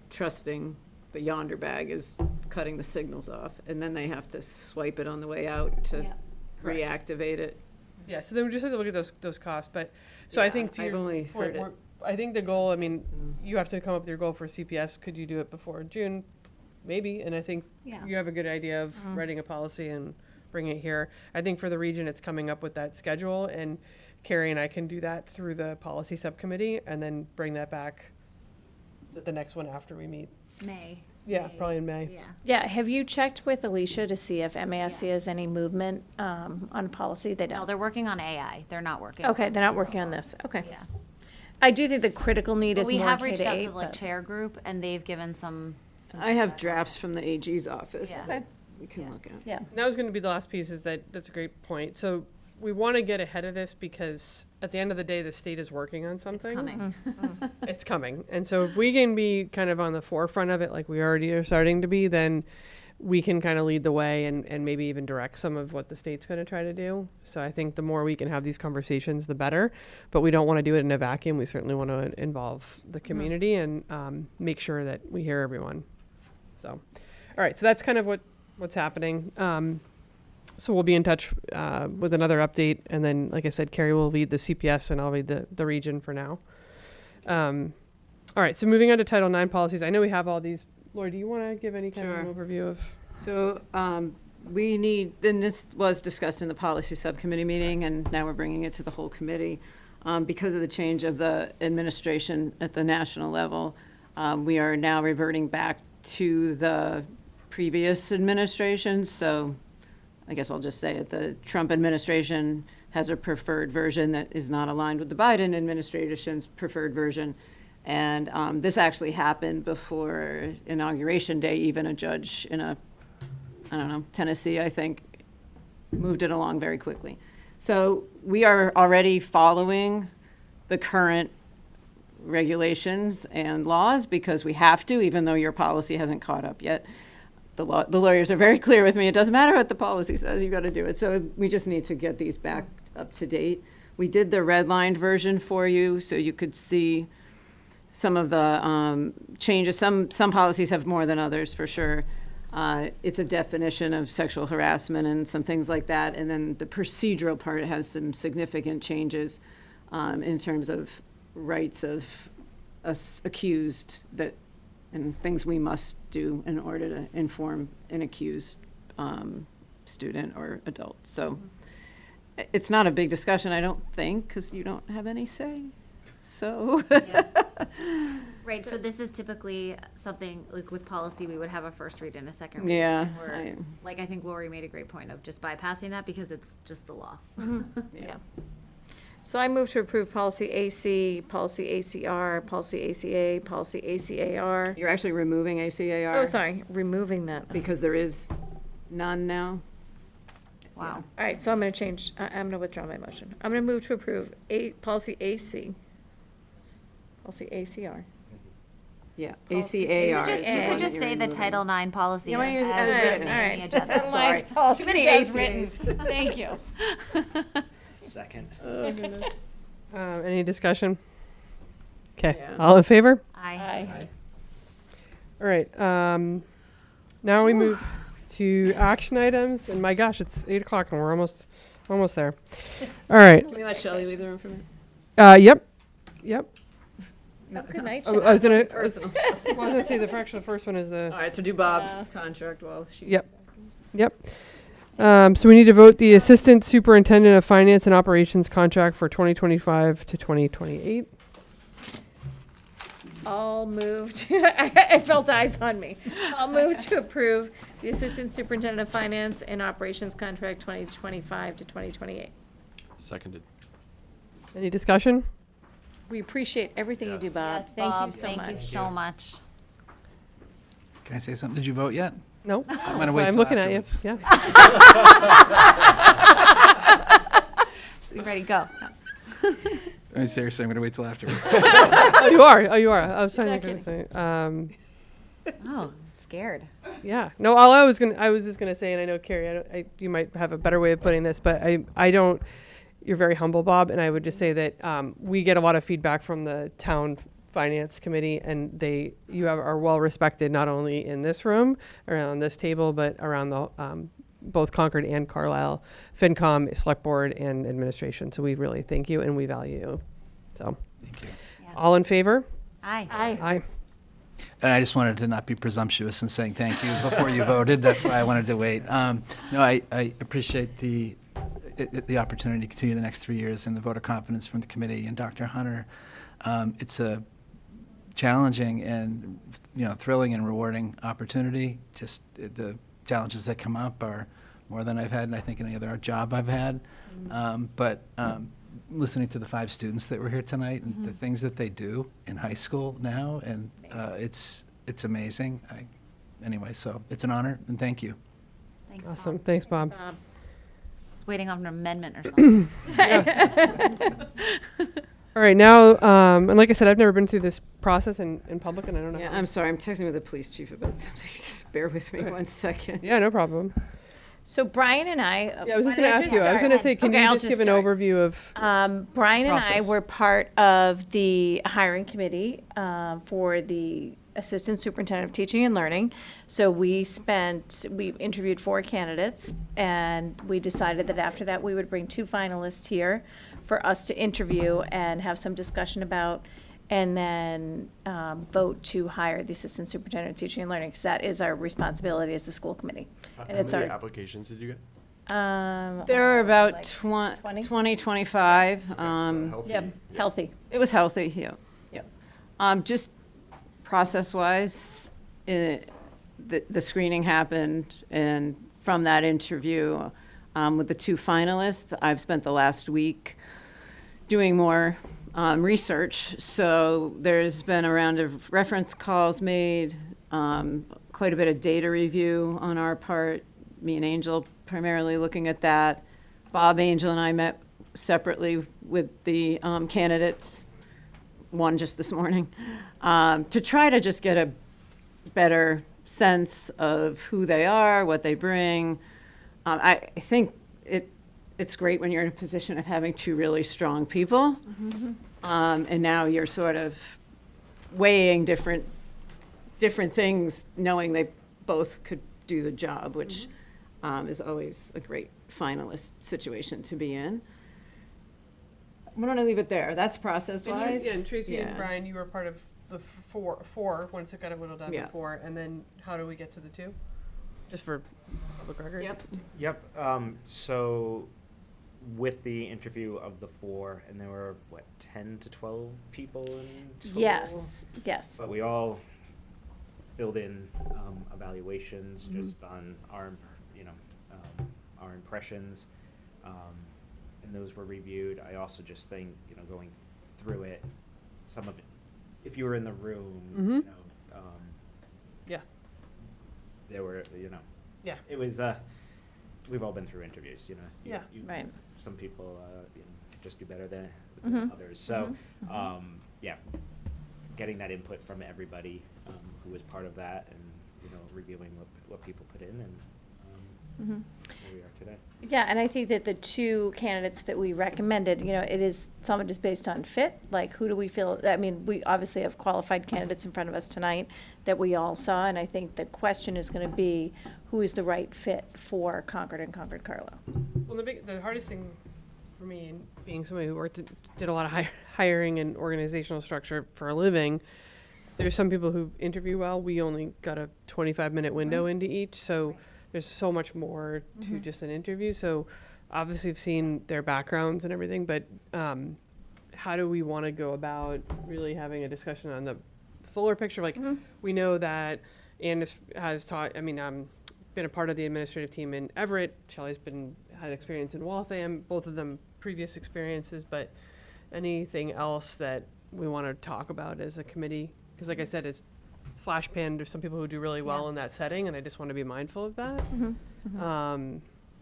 trusting the Yonder bag is cutting the signals off. And then they have to swipe it on the way out to Yeah. reactivate it. Yeah, so then we just have to look at those costs. But so I Yeah, think to I've your only point, heard it. I think the goal. I mean, you have to come up with your goal for CPS. Could you do it before June? Maybe. And I think Yeah. you have a good idea of writing a policy and bring it here. I think for the region, it's coming up with that schedule, and Carrie and I can do that through the policy subcommittee, and then bring that back at the next one after we meet. May. Yeah, probably in May. Yeah. Yeah, have you checked with Alicia to see if MASC has any movement on policy? They No, don't. they're working on AI. They're not working. Okay, on they're not this. working on this. Okay. Yeah. I do think the critical need But is we more have K reached to out to 8, the like but- chair group, and they've given some. I have drafts from the AG's office Yeah. that we can look at. Yeah. And that was going to be the last piece. Is that's a great point. So we want to get ahead of this because at the end of the day, the state is working on something. It's coming. It's coming. And so if we can be kind of on the forefront of it, like we already are starting to be, then we can kind of lead the way and maybe even direct some of what the state's going to try to do. So I think the more we can have these conversations, the better. But we don't want to do it in a vacuum. We certainly want to involve the community and make sure that we hear everyone. So, all right. So that's kind of what's happening. So we'll be in touch with another update. And then, like I said, Carrie will lead the CPS and I'll lead the region for now. All right. So moving on to Title IX policies. I know we have all these. Laura, do you want to give any kind of an overview of? So we need, and this was discussed in the policy subcommittee meeting, and now we're bringing it to the whole committee. Because of the change of the administration at the national level, we are now reverting back to the previous administration. So I guess I'll just say it, the Trump administration has a preferred version that is not aligned with the Biden administration's preferred version. And this actually happened before Inauguration Day. Even a judge in Tennessee, I think, moved it along very quickly. So we are already following the current regulations and laws because we have to, even though your policy hasn't caught up yet. The lawyers are very clear with me. It doesn't matter what the policy says, you've got to do it. So we just need to get these back up to date. We did the redlined version for you so you could see some of the changes. Some policies have more than others, for sure. It's a definition of sexual harassment and some things like that. And then the procedural part has some significant changes in terms of rights of us accused and things we must do in order to inform an accused student or adult. So it's not a big discussion, I don't think, because you don't have any say. So. Right, so this is typically something, like with policy, we would have a first read and a second read. Yeah, Or, like, I think Lori made a great point of just bypassing that because it's just the law. Yeah. So I move to approve policy AC, policy ACR, policy ACA, policy ACAR. You're actually removing ACAR? Oh, sorry, removing that. Because there is none now? Wow. All right, so I'm going to change, I'm going to withdraw my motion. I'm going to move to approve policy AC, policy ACR. Yeah, Policy ACAR. You could just say the Title IX policy You wanna use it as as written written. in Alright. the agenda. Sorry. Policy Too many as ACs. written. Thank you. Second. Oh, goodness. Any discussion? Okay, Yeah. all in favor? Aye. All right, now we move to action items, and my gosh, it's 8 o'clock and we're almost there. All right, Can we let Shelley leave the room for a minute? yep. Good night, I was gonna Personal. say the first one is the. All right, so do Bob's contract while she. Yep. So we need to vote the Assistant Superintendent of Finance and Operations contract for 2025 to 2028. I'll move to, I felt eyes on me. I'll move to approve the Assistant Superintendent of Finance and Operations Contract 2025 to 2028. Seconded. Any discussion? We appreciate everything you do, Bob. Yes, Thank Bob, you so thank much. you so much. Can I say something? Did you vote yet? No. I'm gonna So wait I'm till looking at you. afterwards. Yeah. Ready, go. I mean, seriously, I'm gonna wait till afterwards. Oh, you are. I was trying to say. Oh, scared. Yeah. No, all I was just gonna say, and I know Carrie, you might have a better way of putting this, but I don't. You're very humble, Bob, and I would just say that we get a lot of feedback from the town finance committee, and are well respected not only in this room, around this table, but around the both Concord and Carlisle, FinCom, Select Board, and administration. So we really thank you, and we value you. So, Thank you. Yeah. all in favor? Aye. Aye. And I just wanted to not be presumptuous in saying thank you before you voted. That's why I wanted to wait. No, I appreciate the opportunity to continue the next 3 years and the vote of confidence from the committee and Dr. Hunter. It's a challenging and thrilling and rewarding opportunity. Just the challenges that come up are more than I've had, and I think any other job I've had. But listening to the 5 students that were here tonight and the things that they do in high school now, and it's amazing. Anyway, so it's an honor, and thank you. Thanks, Awesome. Bob. Thanks, Bob. I was waiting on an amendment or something. All right, now, and like I said, I've never been through this process in public, and I don't know. Yeah, how- I'm sorry, I'm texting with the police chief about something. Just bear with me 1 second. Yeah, no problem. So Brian and I. Yeah, I was just why going don't to ask you. I was start? going to say, can Okay, you I'll just give an start. overview of? Brian and I process. were part of the hiring committee for the Assistant Superintendent of Teaching and Learning. So we interviewed 4 candidates, and we decided that after that, we would bring 2 finalists here for us to interview and have some discussion about, and then vote to hire the Assistant Superintendent of Teaching and Learning, because that is our responsibility as the school committee. And it's How many our, applications did you get? There are about like 20, 25. Healthy. yeah, healthy. It was healthy, yeah. Just process-wise, the screening happened, and from that interview with the 2 finalists, I've spent the last week doing more research. So there's been a round of reference calls made, quite a bit of data review on our part, me and Angel primarily looking at that. Bob, Angel, and I met separately with the candidates, one just this morning, to try to just get a better sense of who they are, what they bring. I think it's great when you're in a position of having 2 really strong people, and now you're sort of weighing different things, knowing they both could do the job, which is always a great finalist situation to be in. I'm going to leave it there. That's process-wise. And Tracy and Yeah. Brian, you were part of the four once it got whittled down to Yeah. 4, and then how do we get to the 2? Just for public record. Yep. So with the interview of the 4, and there were 10 to 12 people in total? Yes. But we all filled in evaluations just on our impressions, and those were reviewed. I also just think, you know, going through it, some of it, if you were in the room, Mhm. you know, Yeah. there were, you know, Yeah. it was, we've all been through interviews, you know. Yeah. Right. Some people, you know, just do better than Mhm. others. So, Mhm. yeah, getting that input from everybody who was part of that, and you know, reviewing what people put in, and Mhm. where we are today. Yeah, and I think that the two candidates that we recommended, you know, it is, some of it is based on fit, like who do we feel, I mean, we obviously have qualified candidates in front of us tonight that we all saw, and I think the question is gonna be, who is the right fit for Concord and Concord Carlisle? Well, the hardest thing for me, and being somebody who did a lot of hiring and organizational structure for a living, there's some people who interview well. We only got a 25-minute window into each, so there's so much more to just an interview. So obviously I've seen their backgrounds and everything, but how do we want to go about really having a discussion on the fuller picture? Like, we know that Anne has taught, I mean, been a part of the administrative team in Everett. Shelley's had experience in Waltham, both of them previous experiences, but anything else that we want to talk about as a committee? Because like I said, it's flash pan. There's some people who do really well in that setting, and I just want to be mindful of that.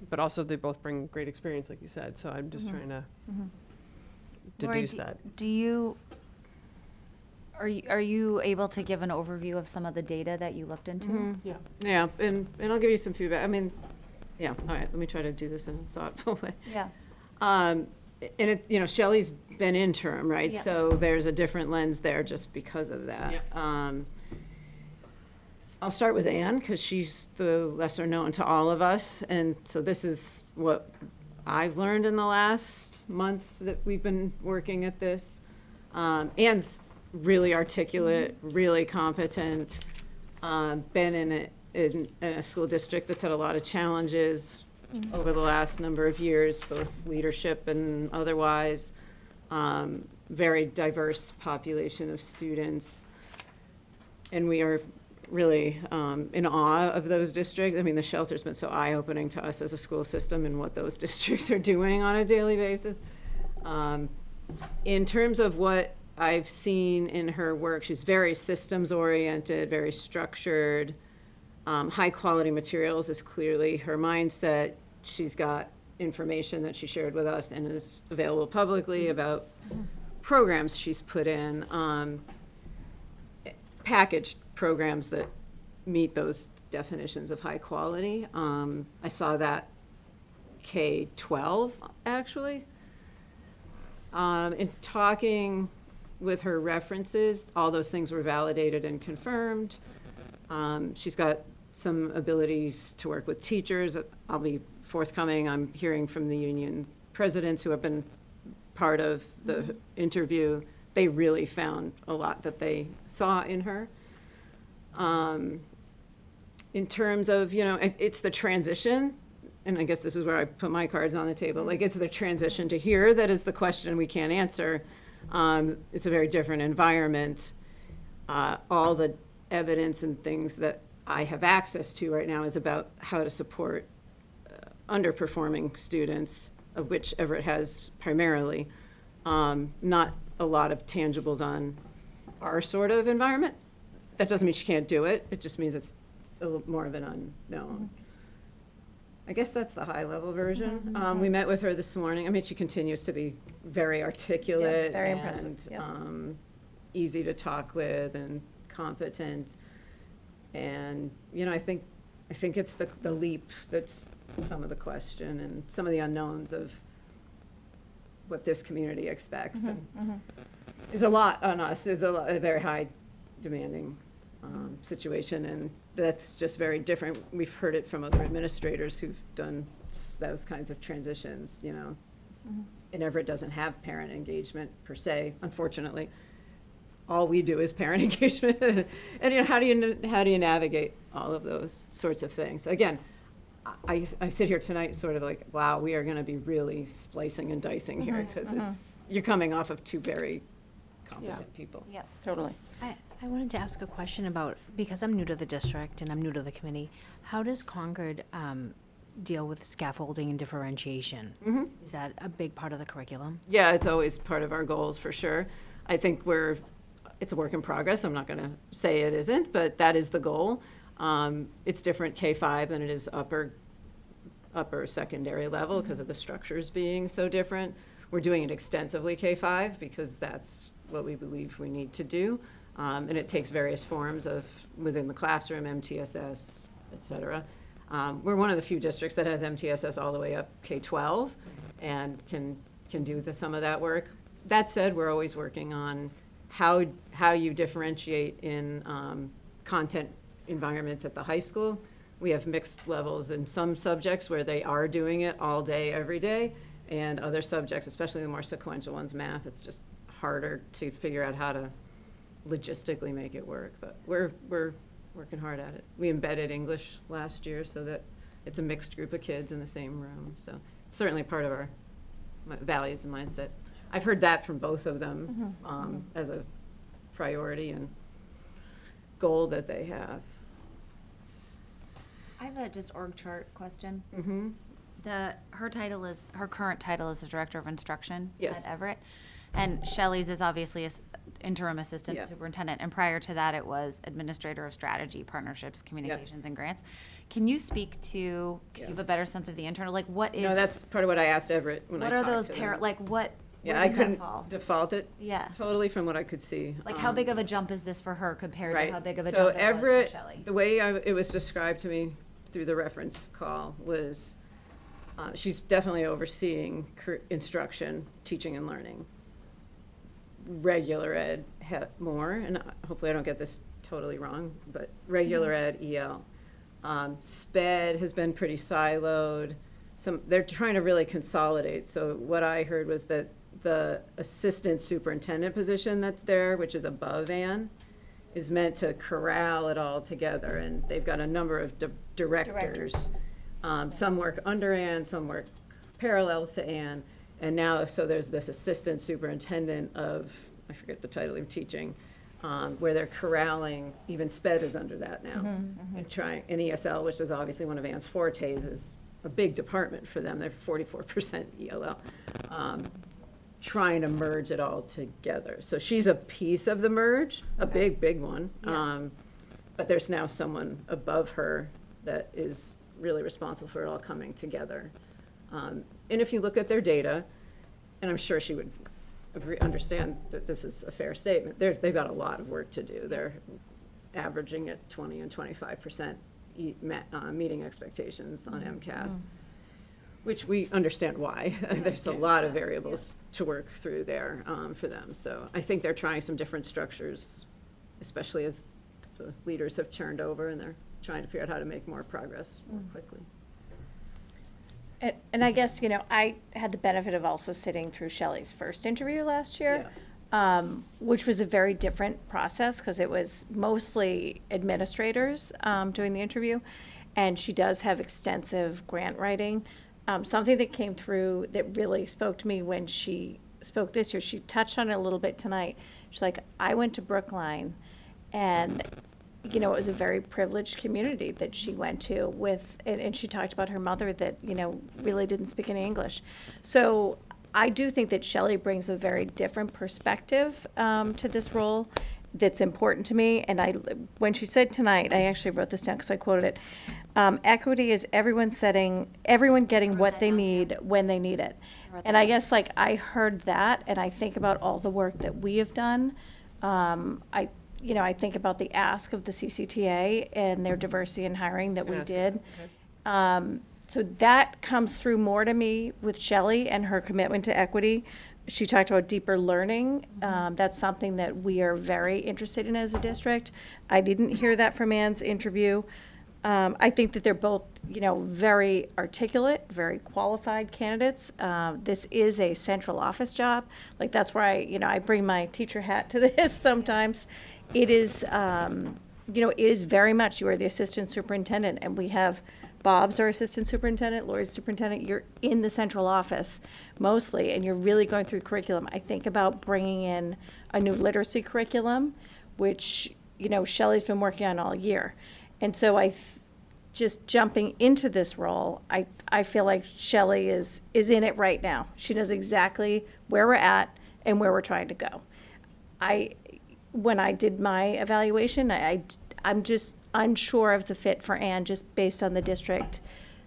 But also they both bring great experience, like you said, so I'm just trying to deduce that. Are you able to give an overview of some of the data that you looked into? Yeah. Yeah, and I'll give you some feedback. I mean, yeah, all right, let me try to do this in a thoughtful way. Yeah. And it, you know, Shelley's been interim, right? Yeah. So there's a different lens there just because of that. I'll start with Anne, because she's the lesser known to all of us. And so this is what I've learned in the last month that we've been working at this. Anne's really articulate, really competent, been in a school district that's had a lot of challenges over the last number of years, both leadership and otherwise. Very diverse population of students. And we are really in awe of those districts. I mean, the shelter's been so eye-opening to us as a school system and what those districts are doing on a daily basis. In terms of what I've seen in her work, she's very systems-oriented, very structured. High-quality materials is clearly her mindset. She's got information that she shared with us and is available publicly about programs she's put in, packaged programs that meet those definitions of high quality. I saw that K-12, actually. In talking with her references, all those things were validated and confirmed. She's got some abilities to work with teachers. I'll be forthcoming. I'm hearing from the union presidents who have been part of the interview. They really found a lot that they saw in her. In terms of, you know, it's the transition, and I guess this is where I put my cards on the table, like it's the transition to here that is the question we can't answer. It's a very different environment. All the evidence and things that I have access to right now is about how to support underperforming students, of which Everett has primarily. Not a lot of tangibles on our sort of environment. That doesn't mean she can't do it. It just means it's a little more of an unknown. I guess that's the high-level version. We met with her this morning. I mean, she continues to be very articulate. Yeah, very and, impressive, yeah. Easy to talk with and competent. And, you know, I think it's the leap that's some of the question and some of the unknowns of what this community expects. And is a lot on us, is a very high demanding situation, and that's just very different. We've heard it from other administrators who've done those kinds of transitions, you know. And Everett doesn't have parent engagement per se, unfortunately. All we do is parent engagement. And you know, how do you navigate all of those sorts of things? Again, I sit here tonight sort of like, wow, we are going to be really splicing and dicing here, because you're coming off of two very competent people. Yeah, Totally. I wanted to ask a question about, because I'm new to the district and I'm new to the committee, how does Concord deal with scaffolding and differentiation. Mhm. Is that a big part of the curriculum? Yeah, it's always part of our goals for sure. I think it's a work in progress. I'm not going to say it isn't, but that is the goal. It's different K-5 than it is upper secondary level because of the structures being so different. We're doing it extensively K-5 because that's what we believe we need to do. And it takes various forms of within the classroom, MTSS, et cetera. We're one of the few districts that has MTSS all the way up K-12 and can do some of that work. That said, we're always working on how you differentiate in content environments at the high school. We have mixed levels in some subjects where they are doing it all day, every day, and other subjects, especially the more sequential ones, math, it's just harder to figure out how to logistically make it work. But we're working hard at it. We embedded English last year so that it's a mixed group of kids in the same room. So it's certainly part of our values and mindset. I've heard that from both of them as a priority and goal that they have. I have a just org chart question. Mm-hmm. Her current title is the Director of Instruction Yes. at Everett. And Shelley's is obviously interim assistant Yeah. superintendent. And prior to that, it was administrator of strategy, partnerships, communications, and grants. Can you speak to, because you have a better sense of the internal, like what is? No, that's part of what I asked Everett when I what talked are those to them. like what? Yeah, where I does that couldn't fall? default it Yeah. totally from what I could see. Like how big of a jump is this for her compared Right. to how big of a So jump it Everett, was for Shelley? the way it was described to me through the reference call was she's definitely overseeing instruction, teaching and learning. Regular ed more, and hopefully I don't get this totally wrong, but regular ed, EL. SPED has been pretty siloed. They're trying to really consolidate. So what I heard was that the assistant superintendent position that's there, which is above Ann, is meant to corral it all together. And they've got a number of directors. Some work under Ann, some work parallel to Ann. And now, so there's this assistant superintendent of, I forget the title of teaching, where they're corralling, even SPED is under that now. And and ESL, which is obviously one of Ann's fortes, is a big department for them. They're 44% ELL. Trying to merge it all together. So she's a piece of the merge, a big one. But there's now someone above her that is really responsible for it all coming together. And if you look at their data, and I'm sure she would understand that this is a fair statement, they've got a lot of work to do. They're averaging at 20 and 25% meeting expectations on MCAS, which we understand why. There's a lot of variables to work through there for them. So I think they're trying some different structures, especially as the leaders have turned over and they're trying to figure out how to make more progress more quickly. And I guess, I had the benefit of also sitting through Shelley's first interview last year, which was a very different process because it was mostly administrators doing the interview. And she does have extensive grant writing. Something that came through that really spoke to me when she spoke this year, she touched on it a little bit tonight. She's like, I went to Brookline and it was a very privileged community that she went to with, and she talked about her mother that, really didn't speak any English. So I do think that Shelley brings a very different perspective to this role that's important to me. And when she said tonight, I actually wrote this down because I quoted it. Equity is everyone getting what they need when they need it. And I guess I heard that and I think about all the work that we have done. I think about the ask of the CCTA and their diversity in hiring that we did. So that comes through more to me with Shelley and her commitment to equity. She talked about deeper learning. That's something that we are very interested in as a district. I didn't hear that from Ann's interview. I think that they're both, very articulate, very qualified candidates. This is a central office job. That's where I bring my teacher hat to this sometimes. It is, it is very much, you are the assistant superintendent, and we have Bob's our assistant superintendent, Lori's superintendent. You're in the central office mostly, and you're really going through curriculum. I think about bringing in a new literacy curriculum, which, Shelley's been working on all year. And so just jumping into this role, I feel like Shelley is in it right now. She knows exactly where we're at and where we're trying to go. When I did my evaluation, I'm just unsure of the fit for Anne, just based on the district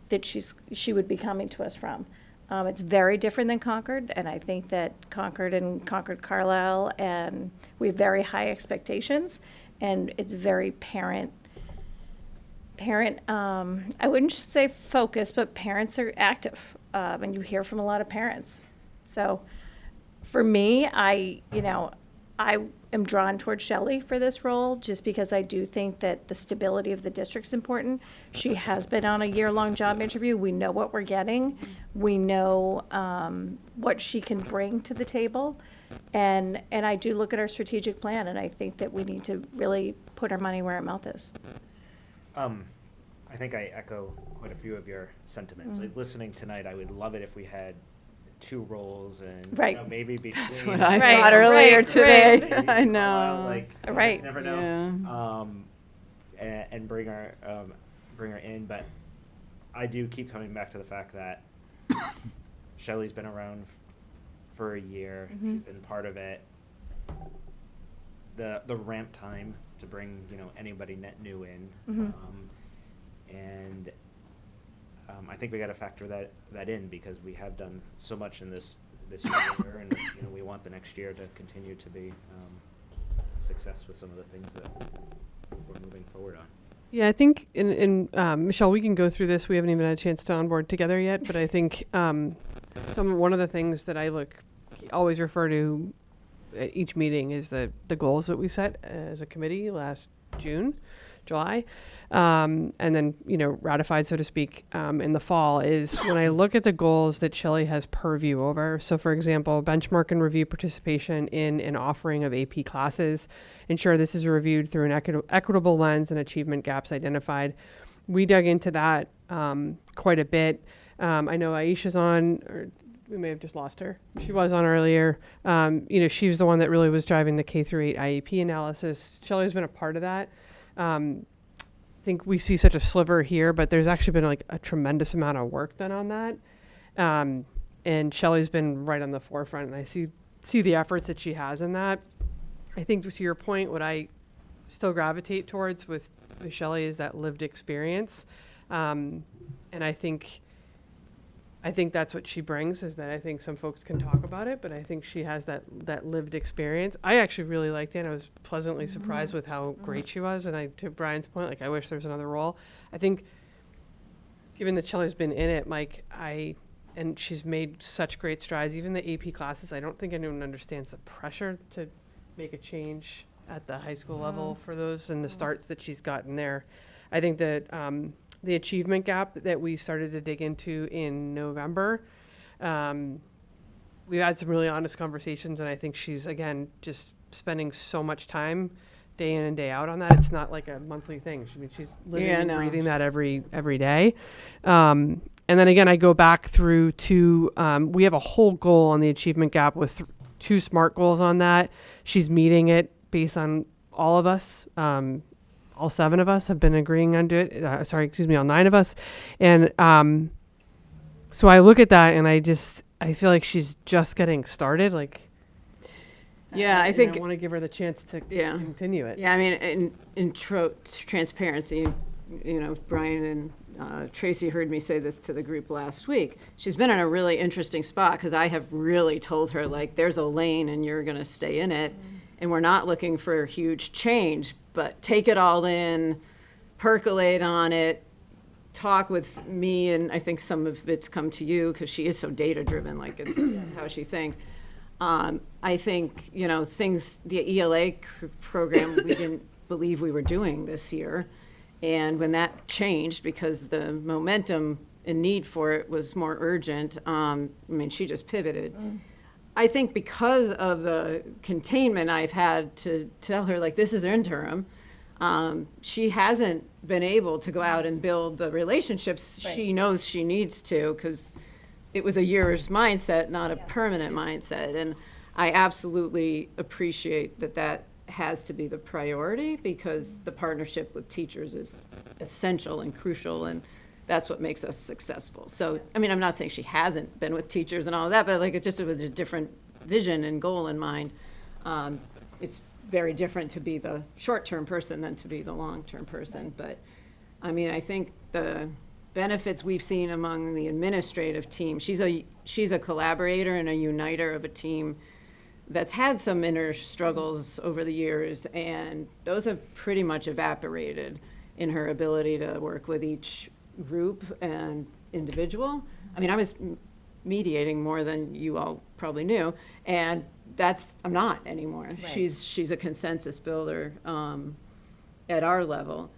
that she would be coming to us from. It's very different than Concord, and I think that Concord and Concord Carlisle, and we have very high expectations, and it's very parent, I wouldn't say focused, but parents are active, and you hear from a lot of parents. So for me, I am drawn towards Shelley for this role, just because I do think that the stability of the district's important. She has been on a year-long job interview. We know what we're getting. We know what she can bring to the table. And I do look at our strategic plan, and I think that we need to really put our money where our mouth is. I think I echo quite a few of your sentiments. Like, listening tonight, I would love it if we had 2 roles and maybe between. That's what I thought earlier today. I know. Like, you just never know. And bring her in, but I do keep coming back to the fact that Shelley's been around for a year. She's been part of it. The ramp time to bring anybody net new in, and I think we got to factor that in, because we have done so much in this year, and we want the next year to continue to be a success with some of the things that we're moving forward on. Yeah, I think Michelle, we can go through this. We haven't even had a chance to onboard together yet, but I think one of the things that I always refer to at each meeting is the goals that we set as a committee last July, and then ratified, so to speak, in the fall, is when I look at the goals that Shelley has purview over. So, for example, benchmark and review participation in an offering of AP classes, ensure this is reviewed through an equitable lens and achievement gaps identified. We dug into that quite a bit. I know Aisha's on, or we may have just lost her. She was on earlier. She was the one that really was driving the K-8 IEP analysis. Shelley's been a part of that. I think we see such a sliver here, but there's actually been a tremendous amount of work done on that. And Shelley's been right on the forefront, and I see the efforts that she has in that. I think, to your point, what I still gravitate towards with Shelley is that lived experience. And I think that's what she brings, is that I think some folks can talk about it, but I think she has that lived experience. I actually really liked Anne. I was pleasantly surprised with how great she was. And to Brian's point, I wish there was another role. I think, given that Shelley's been in it, and she's made such great strides, even the AP classes, I don't think anyone understands the pressure to make a change at the high school level for those and the starts that she's gotten there. I think that the achievement gap that we started to dig into in November, we had some really honest conversations, and I think she's, again, just spending so much time day in and day out on that. It's not like a monthly thing. She's living and breathing that every day. And then again, I go back through to, we have a whole goal on the achievement gap with 2 SMART goals on that. She's meeting it based on all of us. All 7 of us have been agreeing on it. All 9 of us. And so I look at that, and I feel like she's just getting started. Yeah, I think I want to give her the chance to continue it. Yeah, I mean, in transparency, Brian and Tracy heard me say this to the group last week. She's been in a really interesting spot, because I have really told her, there's a lane and you're going to stay in it. And we're not looking for a huge change, but take it all in, percolate on it, talk with me, and I think some of it's come to you, because she is so data-driven, it's how she thinks. I think, things, the ELA program, we didn't believe we were doing this year. And when that changed, because the momentum and need for it was more urgent, she just pivoted. I think because of the containment I've had to tell her, this is interim, she hasn't been able to go out and build the relationships she knows she needs to, because it was a year's mindset, not a permanent mindset. And I absolutely appreciate that has to be the priority, because the partnership with teachers is essential and crucial, and that's what makes us successful. So, I mean, I'm not saying she hasn't been with teachers and all of that, but like, it just with a different vision and goal in mind. It's very different to be the short-term person than to be the long-term person. But, I mean, I think the benefits we've seen among the administrative team, she's a collaborator and a uniter of a team that's had some inner struggles over the years, and those have pretty much evaporated in her ability to work with each group and individual. I mean, I was mediating more than you all probably knew, and I'm not anymore. Right. She's a consensus builder at our level.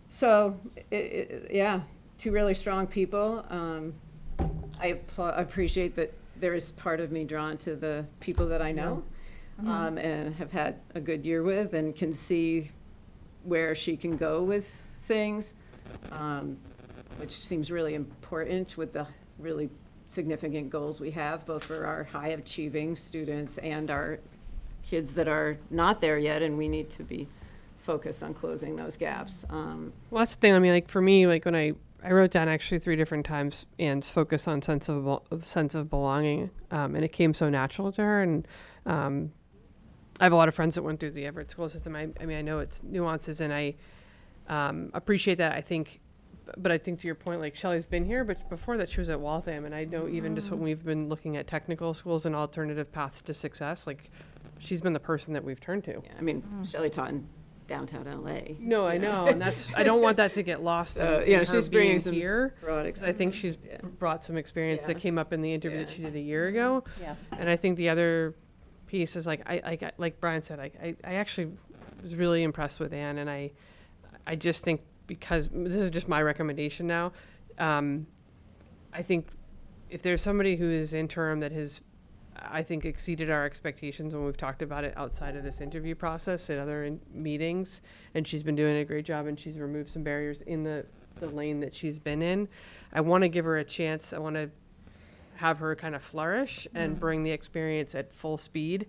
So, yeah, two really strong people. I appreciate that there is part of me drawn to the people that I know and have had a good year with, and can see where she can go with things, which seems really important with the really significant goals we have, both for our high achieving students and our kids that are not there yet, and we need to be focused on closing those gaps. Well, that's the thing. I mean, like for me, like when I wrote down actually 3 different times Anne's focus on sense of belonging, and it came so natural to her. And I have a lot of friends that went through the Everett school system. I mean, I know it's nuances, and I appreciate that. I think to your point, like Shelley's been here, but before that she was at Waltham, and I know even just when we've been looking at technical schools and alternative paths to success, like she's been the person that we've turned to. Yeah, I mean, Shelley taught in downtown LA. No, I know, and that's I don't want that to get lost. You know, she's bringing some here broad because I think she's brought some experience that came up in the interview that she did a year ago. Yeah. And I think the other piece is like Brian said, I actually was really impressed with Anne, and I just think, because this is just my recommendation now, I think if there's somebody who is interim that has, I think, exceeded our expectations when we've talked about it outside of this interview process and other meetings, and she's been doing a great job, and she's removed some barriers in the lane that she's been in, I want to give her a chance. I want to have her kind of flourish and bring the experience at full speed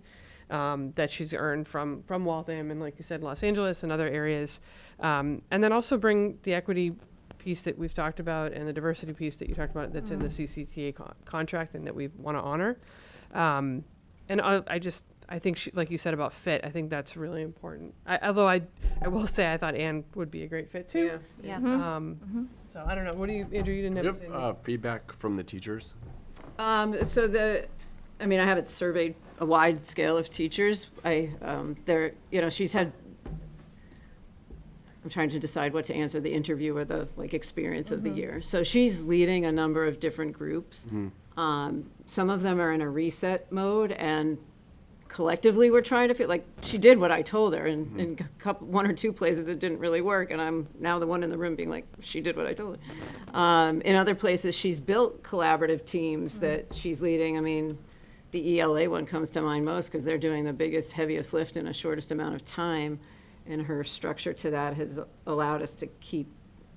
that she's earned from Waltham and, like you said, Los Angeles and other areas. And then also bring the equity piece that we've talked about and the diversity piece that you talked about that's in the CCTA contract and that we want to honor. And I think she, like you said about fit, I think that's really important. Although I will say I thought Anne would be a great fit too. Yeah. So I don't know. What do you, Andrew, you didn't have to say Feedback from the teachers? I haven't surveyed a wide scale of teachers. She's had, I'm trying to decide what to answer, the interview or the experience of the year. So she's leading a number of different groups. Some of them are in a reset mode, and collectively we're trying to feel like she did what I told her, and in one or two places it didn't really work, and I'm now the one in the room being like, she did what I told her. In other places she's built collaborative teams that she's leading. I mean, the ELA one comes to mind most because they're doing the biggest, heaviest lift in a shortest amount of time, and her structure to that has allowed us to keep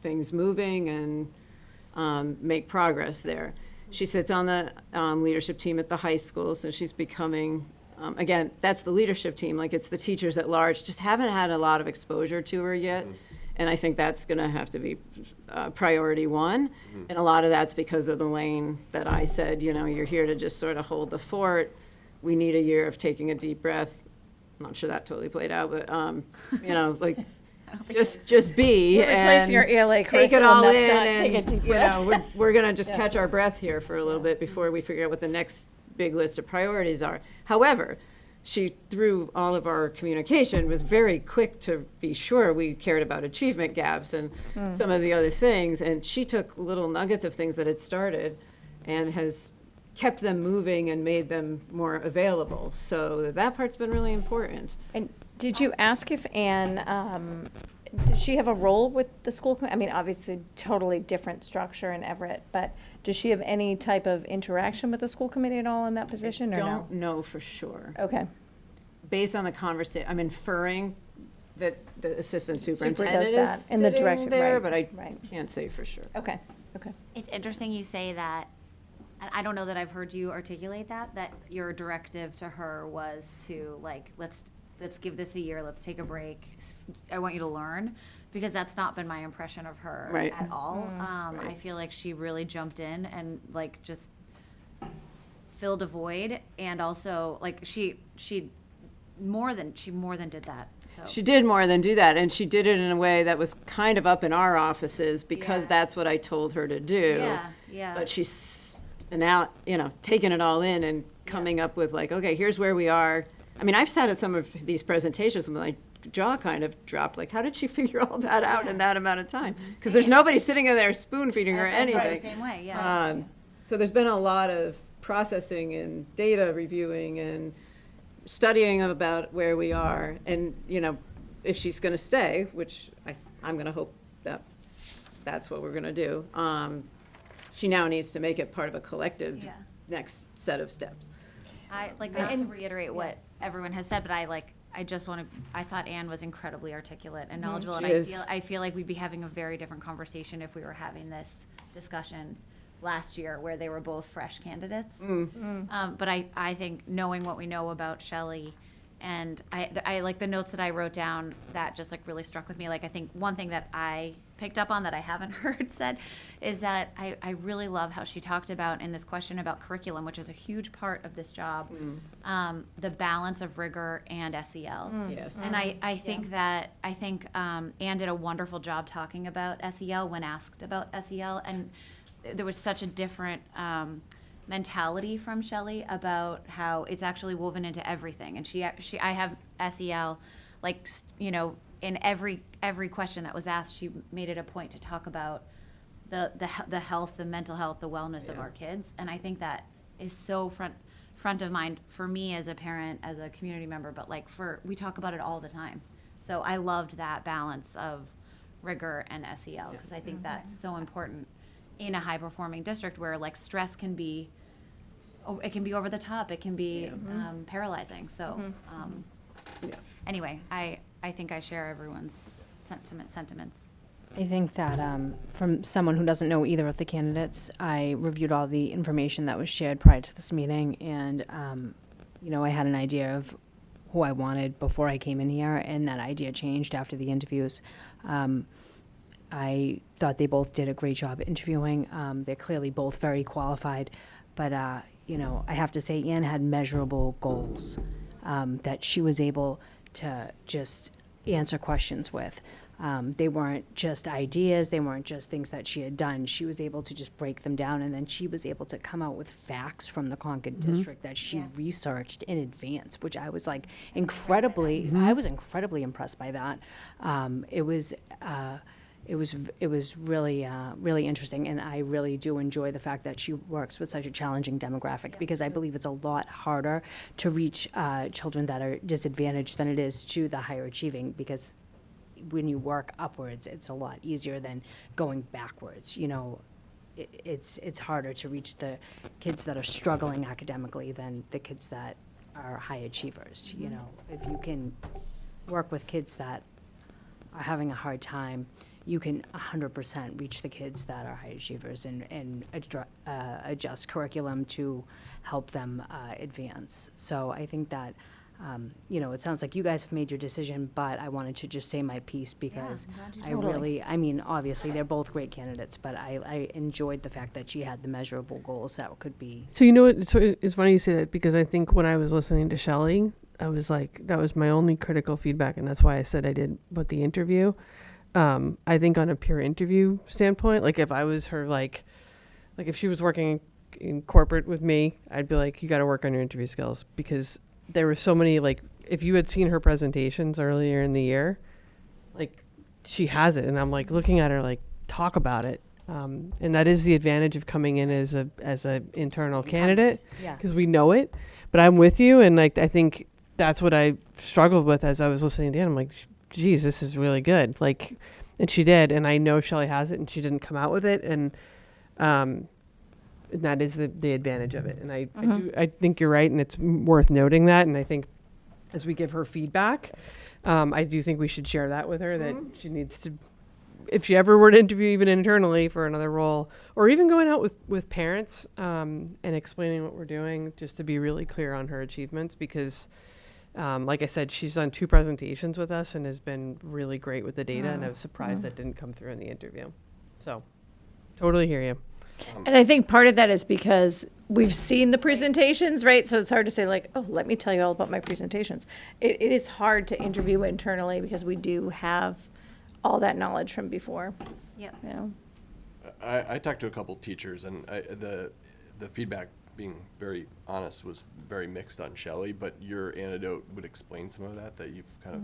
things moving and make progress there. She sits on the leadership team at the high school, so she's becoming, again, that's the leadership team, like it's the teachers at large, just haven't had a lot of exposure to her yet. And I think that's going to have to be priority one. And a lot of that's because of the lane that I said, you're here to just sort of hold the fort. We need a year of taking a deep breath. I'm not sure that totally played out, but, just be We're replacing our ELA take it all curriculum, in, that's not and take a deep breath. we're going to just catch our breath here for a little bit before we figure out what the next big list of priorities are. However, she, through all of our communication, was very quick to be sure we cared about achievement gaps and some of the other things, and she took little nuggets of things that had started and has kept them moving and made them more available. So that part's been really important. And did you ask if Anne, does she have a role with the school committee? I mean, obviously, totally different structure in Everett, but does she have any type of interaction with the school committee at all in that position, or no? Don't know for sure. Okay. Based on the conversation, I'm inferring that the assistant superintendent does that is in the sitting direction, there, right, but I can't say for sure. Okay, okay. It's interesting you say that, and I don't know that I've heard you articulate that your directive to her was to, let's let's give this a year, let's take a break. I want you to learn, because that's not been my impression of her Right. at all. Right. I feel like she really jumped in and like just filled a void, and also like she more than did that. So She did more than do that, and she did it in a way that was kind of up in our offices because that's what I told her to do. Yeah, yeah. But she's now, taking it all in and coming up with like, okay, here's where we are. I mean, I've sat at some of these presentations and my jaw kind of dropped. Like, how did she figure all that out in that amount of time? Because there's nobody sitting in there spoon feeding her anything. Right, same way, yeah. So there's been a lot of processing and data reviewing and studying about where we are, and if she's going to stay, which I'm going to hope that that's what we're going to do. She now needs to make it part of a collective next set of steps. I like not to reiterate what everyone has said, but I just want to. I thought Anne was incredibly articulate and knowledgeable, She and is. I feel like we'd be having a very different conversation if we were having this discussion last year, where they were both fresh candidates. But I think knowing what we know about Shelley, and I like the notes that I wrote down that just like really struck with me. Like I think one thing that I picked up on that I haven't heard said is that I really love how she talked about in this question about curriculum, which is a huge part of this job, the balance of rigor and SEL. Yes. And I think Anne did a wonderful job talking about SEL when asked about SEL, and there was such a different mentality from Shelley about how it's actually woven into everything. And I have SEL, like, in every question that was asked, she made it a point to talk about the health, the mental health, the wellness of our kids. And I think that is so front of mind for me as a parent, as a community member, but like we talk about it all the time. So I loved that balance of rigor and SEL, because I think that's so important in a high performing district where like stress can be, it can be over the top, it can be paralyzing. So anyway, I think I share everyone's sentiments. I think that from someone who doesn't know either of the candidates, I reviewed all the information that was shared prior to this meeting, and I had an idea of who I wanted before I came in here, and that idea changed after the interviews. I thought they both did a great job interviewing. They're clearly both very qualified, but I have to say Anne had measurable goals that she was able to just answer questions with. They weren't just ideas, they weren't just things that she had done. She was able to just break them down, and then she was able to come out with facts from the Concord district that she researched in advance, which I was like I was incredibly impressed by that. It was really, really interesting, and I really do enjoy the fact that she works with such a challenging demographic, because I believe it's a lot harder to reach children that are disadvantaged than it is to the higher achieving, because when you work upwards, it's a lot easier than going backwards. It's harder to reach the kids that are struggling academically than the kids that are high achievers. If you can work with kids that are having a hard time, you can 100% reach the kids that are high achievers and adjust curriculum to help them advance. So I think that, it sounds like you guys have made your decision, but I wanted to just say my piece, because obviously they're both great candidates, but I enjoyed the fact that she had the measurable goals that could be. So it's funny you say that, because I think when I was listening to Shelley, I was like, that was my only critical feedback, and that's why I said I did with the interview. I think on a pure interview standpoint, like if I was her, like if she was working in corporate with me, I'd be like, you got to work on your interview skills, because there were so many, like if you had seen her presentations earlier in the year, like she has it. And I'm like looking at her like, talk about it. And that is the advantage of coming in as a internal candidate, because we know it. But I'm with you. And like, I think that's what I struggled with as I was listening to it. I'm like, geez, this is really good. Like, and she did. And I know Shelley has it, and she didn't come out with it. And that is the advantage of it. And I think you're right. And it's worth noting that. And I think as we give her feedback, I do think we should share that with her, that she needs to, if she ever were to interview even internally for another role, or even going out with parents and explaining what we're doing, just to be really clear on her achievements, because Like I said, she's done 2 presentations with us and has been really great with the data, and I was surprised that didn't come through in the interview. So, totally hear you. And I think part of that is because we've seen the presentations, right? So it's hard to say like, oh, let me tell you all about my presentations. It is hard to interview internally because we do have all that knowledge from before. Yep. You know? I talked to a couple teachers, and the feedback, being very honest, was very mixed on Shelley, but your anecdote would explain some of that you've kind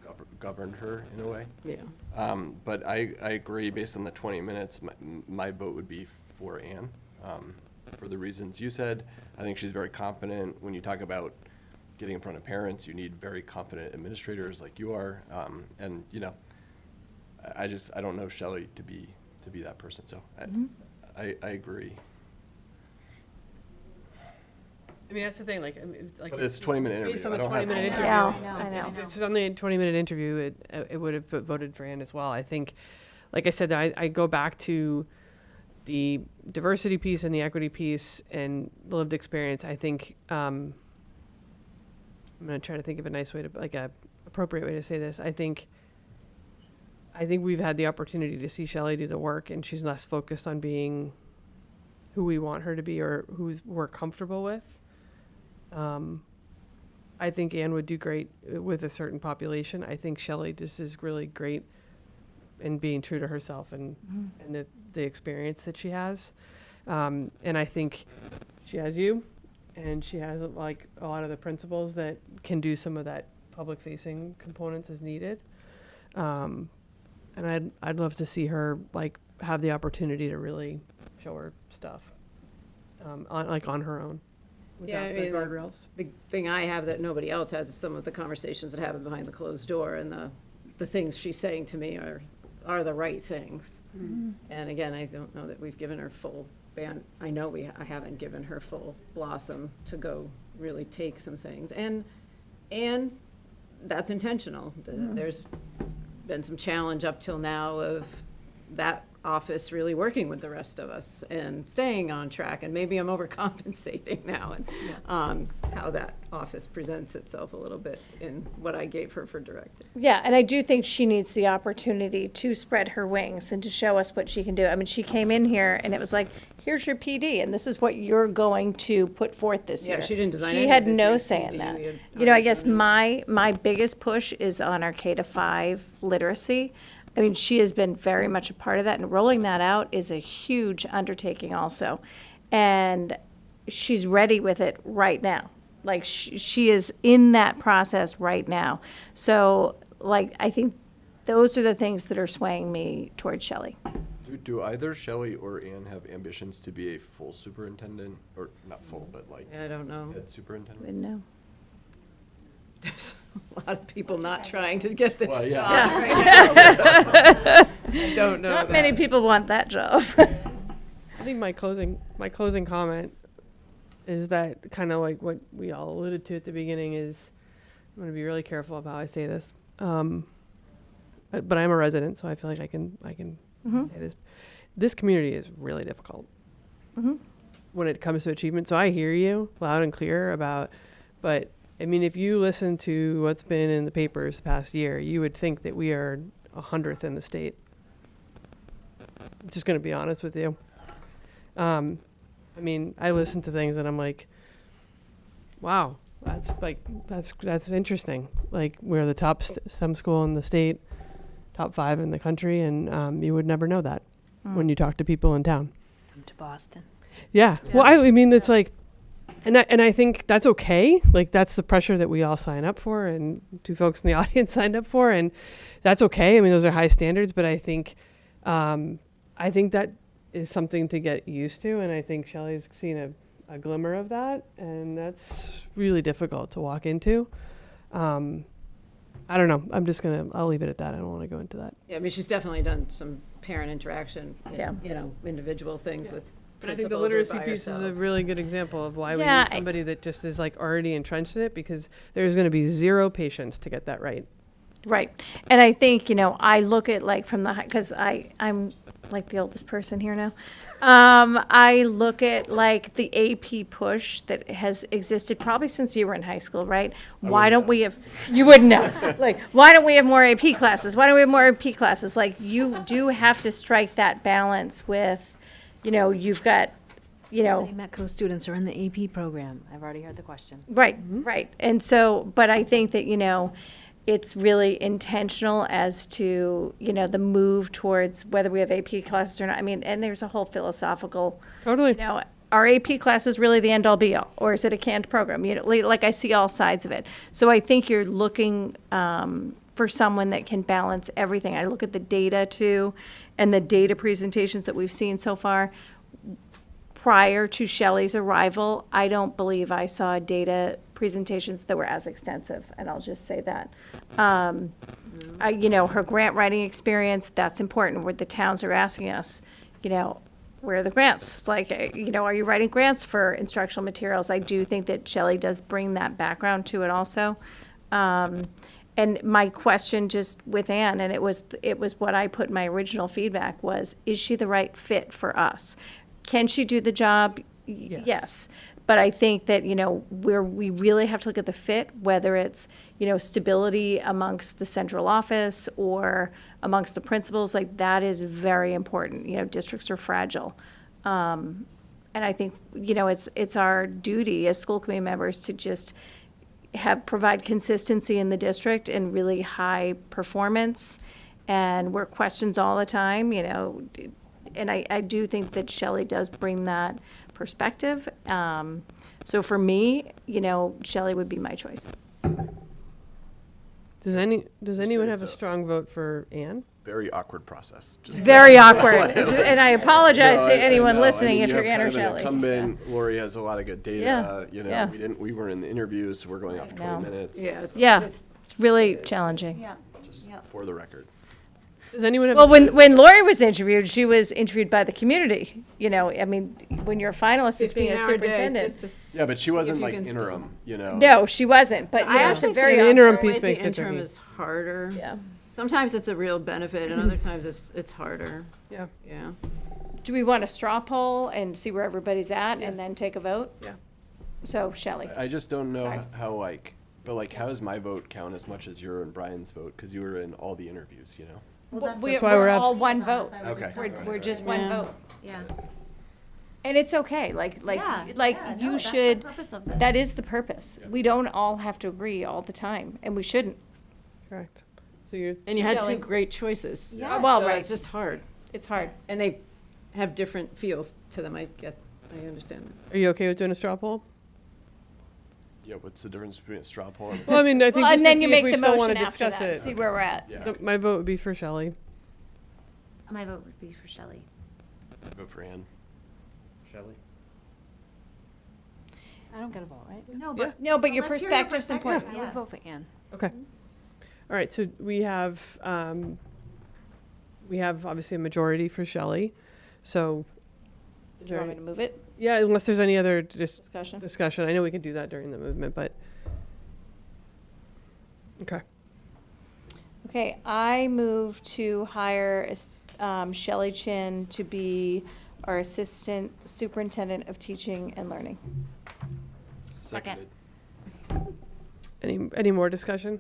of governed her in a way. Yeah. But I agree, based on the 20 minutes, my vote would be for Anne. For the reasons you said, I think she's very confident. When you talk about getting in front of parents, you need very confident administrators like you are. And, you know, I don't know Shelley to be that person, so I agree. I mean, that's the thing, But it's 20-minute interview. Based on the I don't have- 20-minute interview. I know. If it's on the 20-minute interview, it would have voted for Ann as well. I think, like I said, I go back to the diversity piece and the equity piece and lived experience. I think, I'm going to try to think of a nice way to, like a appropriate way to say this. I think we've had the opportunity to see Shelley do the work, and she's less focused on being who we want her to be or we're comfortable with. I think Anne would do great with a certain population. I think Shelley just is really great in being true to herself and the experience that she has. And I think she has you, and she has like a lot of the principals that can do some of that public facing components as needed. And I'd love to see her like have the opportunity to really show her stuff on her own. Yeah, I Without the mean, guardrails. the thing I have that nobody else has is some of the conversations that happen behind the closed door, and the things she's saying to me are the right things. And again, I don't know that we've given her full band. I know I haven't given her full blossom to go really take some things, and that's intentional. There's been some challenge up till now of that office really working with the rest of us and staying on track, and maybe I'm overcompensating now, and how that office presents itself a little bit in what I gave her for directive. Yeah, and I do think she needs the opportunity to spread her wings and to show us what she can do. I mean, she came in here and it was like, here's your PD, and this is what you're going to put forth this year. Yeah, she didn't design She any had of this no year's say PD. in that. We had You know, I already guess done it. my biggest push is on our K-5 literacy. I mean, she has been very much a part of that, and rolling that out is a huge undertaking also. And she's ready with it right now. Like, she is in that process right now. So, like, I think those are the things that are swaying me towards Shelley. Do either Shelley or Ann have ambitions to be a full superintendent, or not full, but like I don't know. head superintendent? Wouldn't know. There's a lot of people not trying to get this Well, yeah. job right now. I don't know Not many that. people want that job. I think my closing comment is that kind of like what we all alluded to at the beginning is, I'm going to be really careful of how I say this. But I'm a resident, so I feel like I can say this. This community is really difficult when it comes to achievement. So I hear you loud and clear but I mean, if you listen to what's been in the papers the past year, you would think that we are 100th in the state. I'm just going to be honest with you. I mean, I listen to things and I'm like, wow, that's interesting. Like, we're the top STEM school in the state, top 5 in the country, and you would never know that when you talk to people in town. Come to Boston. Yeah. Well, I mean, it's like, and I think that's okay. Like, that's the pressure that we all sign up for, and 2 folks in the audience signed up for, and that's okay. I mean, those are high standards, but I think that is something to get used to, and I think Shelley's seen a glimmer of that, and that's really difficult to walk into. I don't know. I'll leave it at that. I don't want to go into that. Yeah, I mean, she's definitely done some parent interaction, Yeah. you know, individual things with But I think the principals or literacy by piece is a herself. really good example of why we Yeah, need somebody that just is like already entrenched in it, because there's going to be 0 patience to get that right. Right. And I think, I look at like from the, because I'm like the oldest person here now. I look at like the AP push that has existed probably since you were in high school, right? Why don't we have, you wouldn't know. Like, why don't we have more AP classes? Why don't we have more AP classes? Like, you do have to strike that balance with, you've got, How many Metco students are in the AP program? I've already heard the question. Right, right. And so, but I think that, it's really intentional as to, the move towards whether we have AP classes or not. I mean, and there's a whole philosophical, Totally. Are AP classes really the end all be all? Or is it a canned program? Like I see all sides of it. So I think you're looking for someone that can balance everything. I look at the data too, and the data presentations that we've seen so far. Prior to Shelley's arrival, I don't believe I saw data presentations that were as extensive, and I'll just say that. Her grant writing experience, that's important, where the towns are asking us, where are the grants? Like, are you writing grants for instructional materials? I do think that Shelley does bring that background to it also. And my question just with Anne, and it was what I put in my original feedback was, is she the right fit for us? Can she do the job? Yes. But I think that, we really have to look at the fit, whether it's, stability amongst the central office or amongst the principals, like that is very important. Districts are fragile. And I think, it's our duty as school committee members to just provide consistency in the district and really high performance. And we're questions all the time, and I do think that Shelley does bring that perspective. So for me, Shelley would be my choice. Does anyone have a strong vote for Anne? Very awkward process. Just Very awkward. And I apologize to anyone listening if you're Anne or Shelley. Incumbent. Lori has a lot of good data. Yeah. We weren't in the interviews, so we're going off 20 minutes. Yeah, it's really challenging. Yeah. Just for the record. Does anyone have? Well, when Lori was interviewed, she was interviewed by the community. When you're a finalist as being a superintendent. Yeah, but she wasn't like interim, No, she wasn't. But I it's a actually very think interim in some piece ways makes the it interim tricky. is harder. Yeah. Sometimes it's a real benefit, and other times it's harder. Yeah. Yeah. Do we want a straw poll and see where everybody's at and then take a vote? Yeah. So, Shelley. I just don't know Sorry. how how does my vote count as much as your and Brian's vote? Because you were in all the interviews, Well, That's why we're all one vote. Okay. We're just one Yeah. vote. Yeah. And it's okay, you should, that is the purpose. We don't all have to agree all the time, and we shouldn't. Correct. So you're. And you had Shelley. 2 great choices. Yeah. Well, So right. it's just hard. It's hard. And they have different feels to them. I understand that. Are you okay with doing a straw poll? Yeah, what's the difference between a straw poll and Well, I mean, I think Well, just and then to you see make if we the still want motion to after discuss that, it. see where we're at. Yeah. So my vote would be for Shelley. My vote would be for Shelley. vote for Anne? Shelley? I don't get a vote, right? No, Yeah. No, but your let's hear perspective's perspective. important. I would vote for Anne. Okay. All right. So we have obviously a majority for Shelley. So. Is Do you there want me to move it? Yeah, unless there's any other Discussion? I know we can do that during the movement, but. Okay. Okay, I move to hire Shelley Chin to be our Assistant Superintendent of Teaching and Learning. Second. Any more discussion?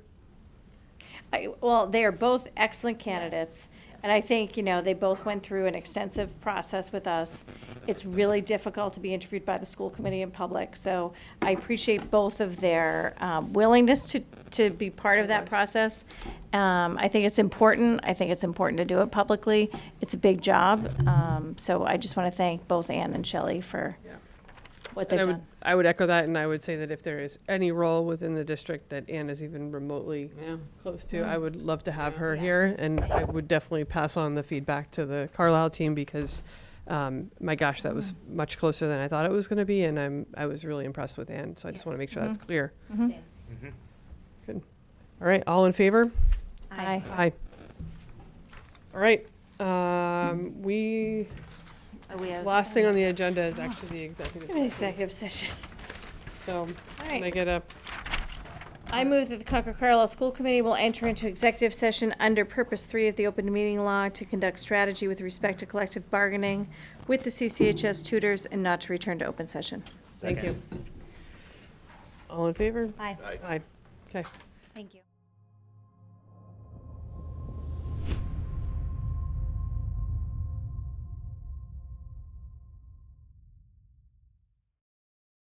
Well, they are both excellent candidates, and I think, they both went through an extensive process with us. It's really difficult to be interviewed by the school committee in public, so I appreciate both of their willingness to be part of that process. I think it's important. I think it's important to do it publicly. It's a big job, so I just want to thank both Anne and Shelley for what they've done. I would echo that, and I would say that if there is any role within the district that Anne is even remotely close to, I would love to have her here, and I would definitely pass on the feedback to the Carlisle team because, my gosh, that was much closer than I thought it was going to be, and I was really impressed with Anne, so I just want to make sure that's clear. Good. All right, all in favor? Aye. Aye. All right, we have last thing on the agenda is actually the executive session. Executive session. So, All can I right. get a I move that the Concord Carlisle School Committee will enter into executive session under Purpose 3 of the Open Meeting Law to conduct strategy with respect to collective bargaining with the CCHS tutors and not to return to open session. Thank you. All in favor? Aye. Aye. Okay. Thank you.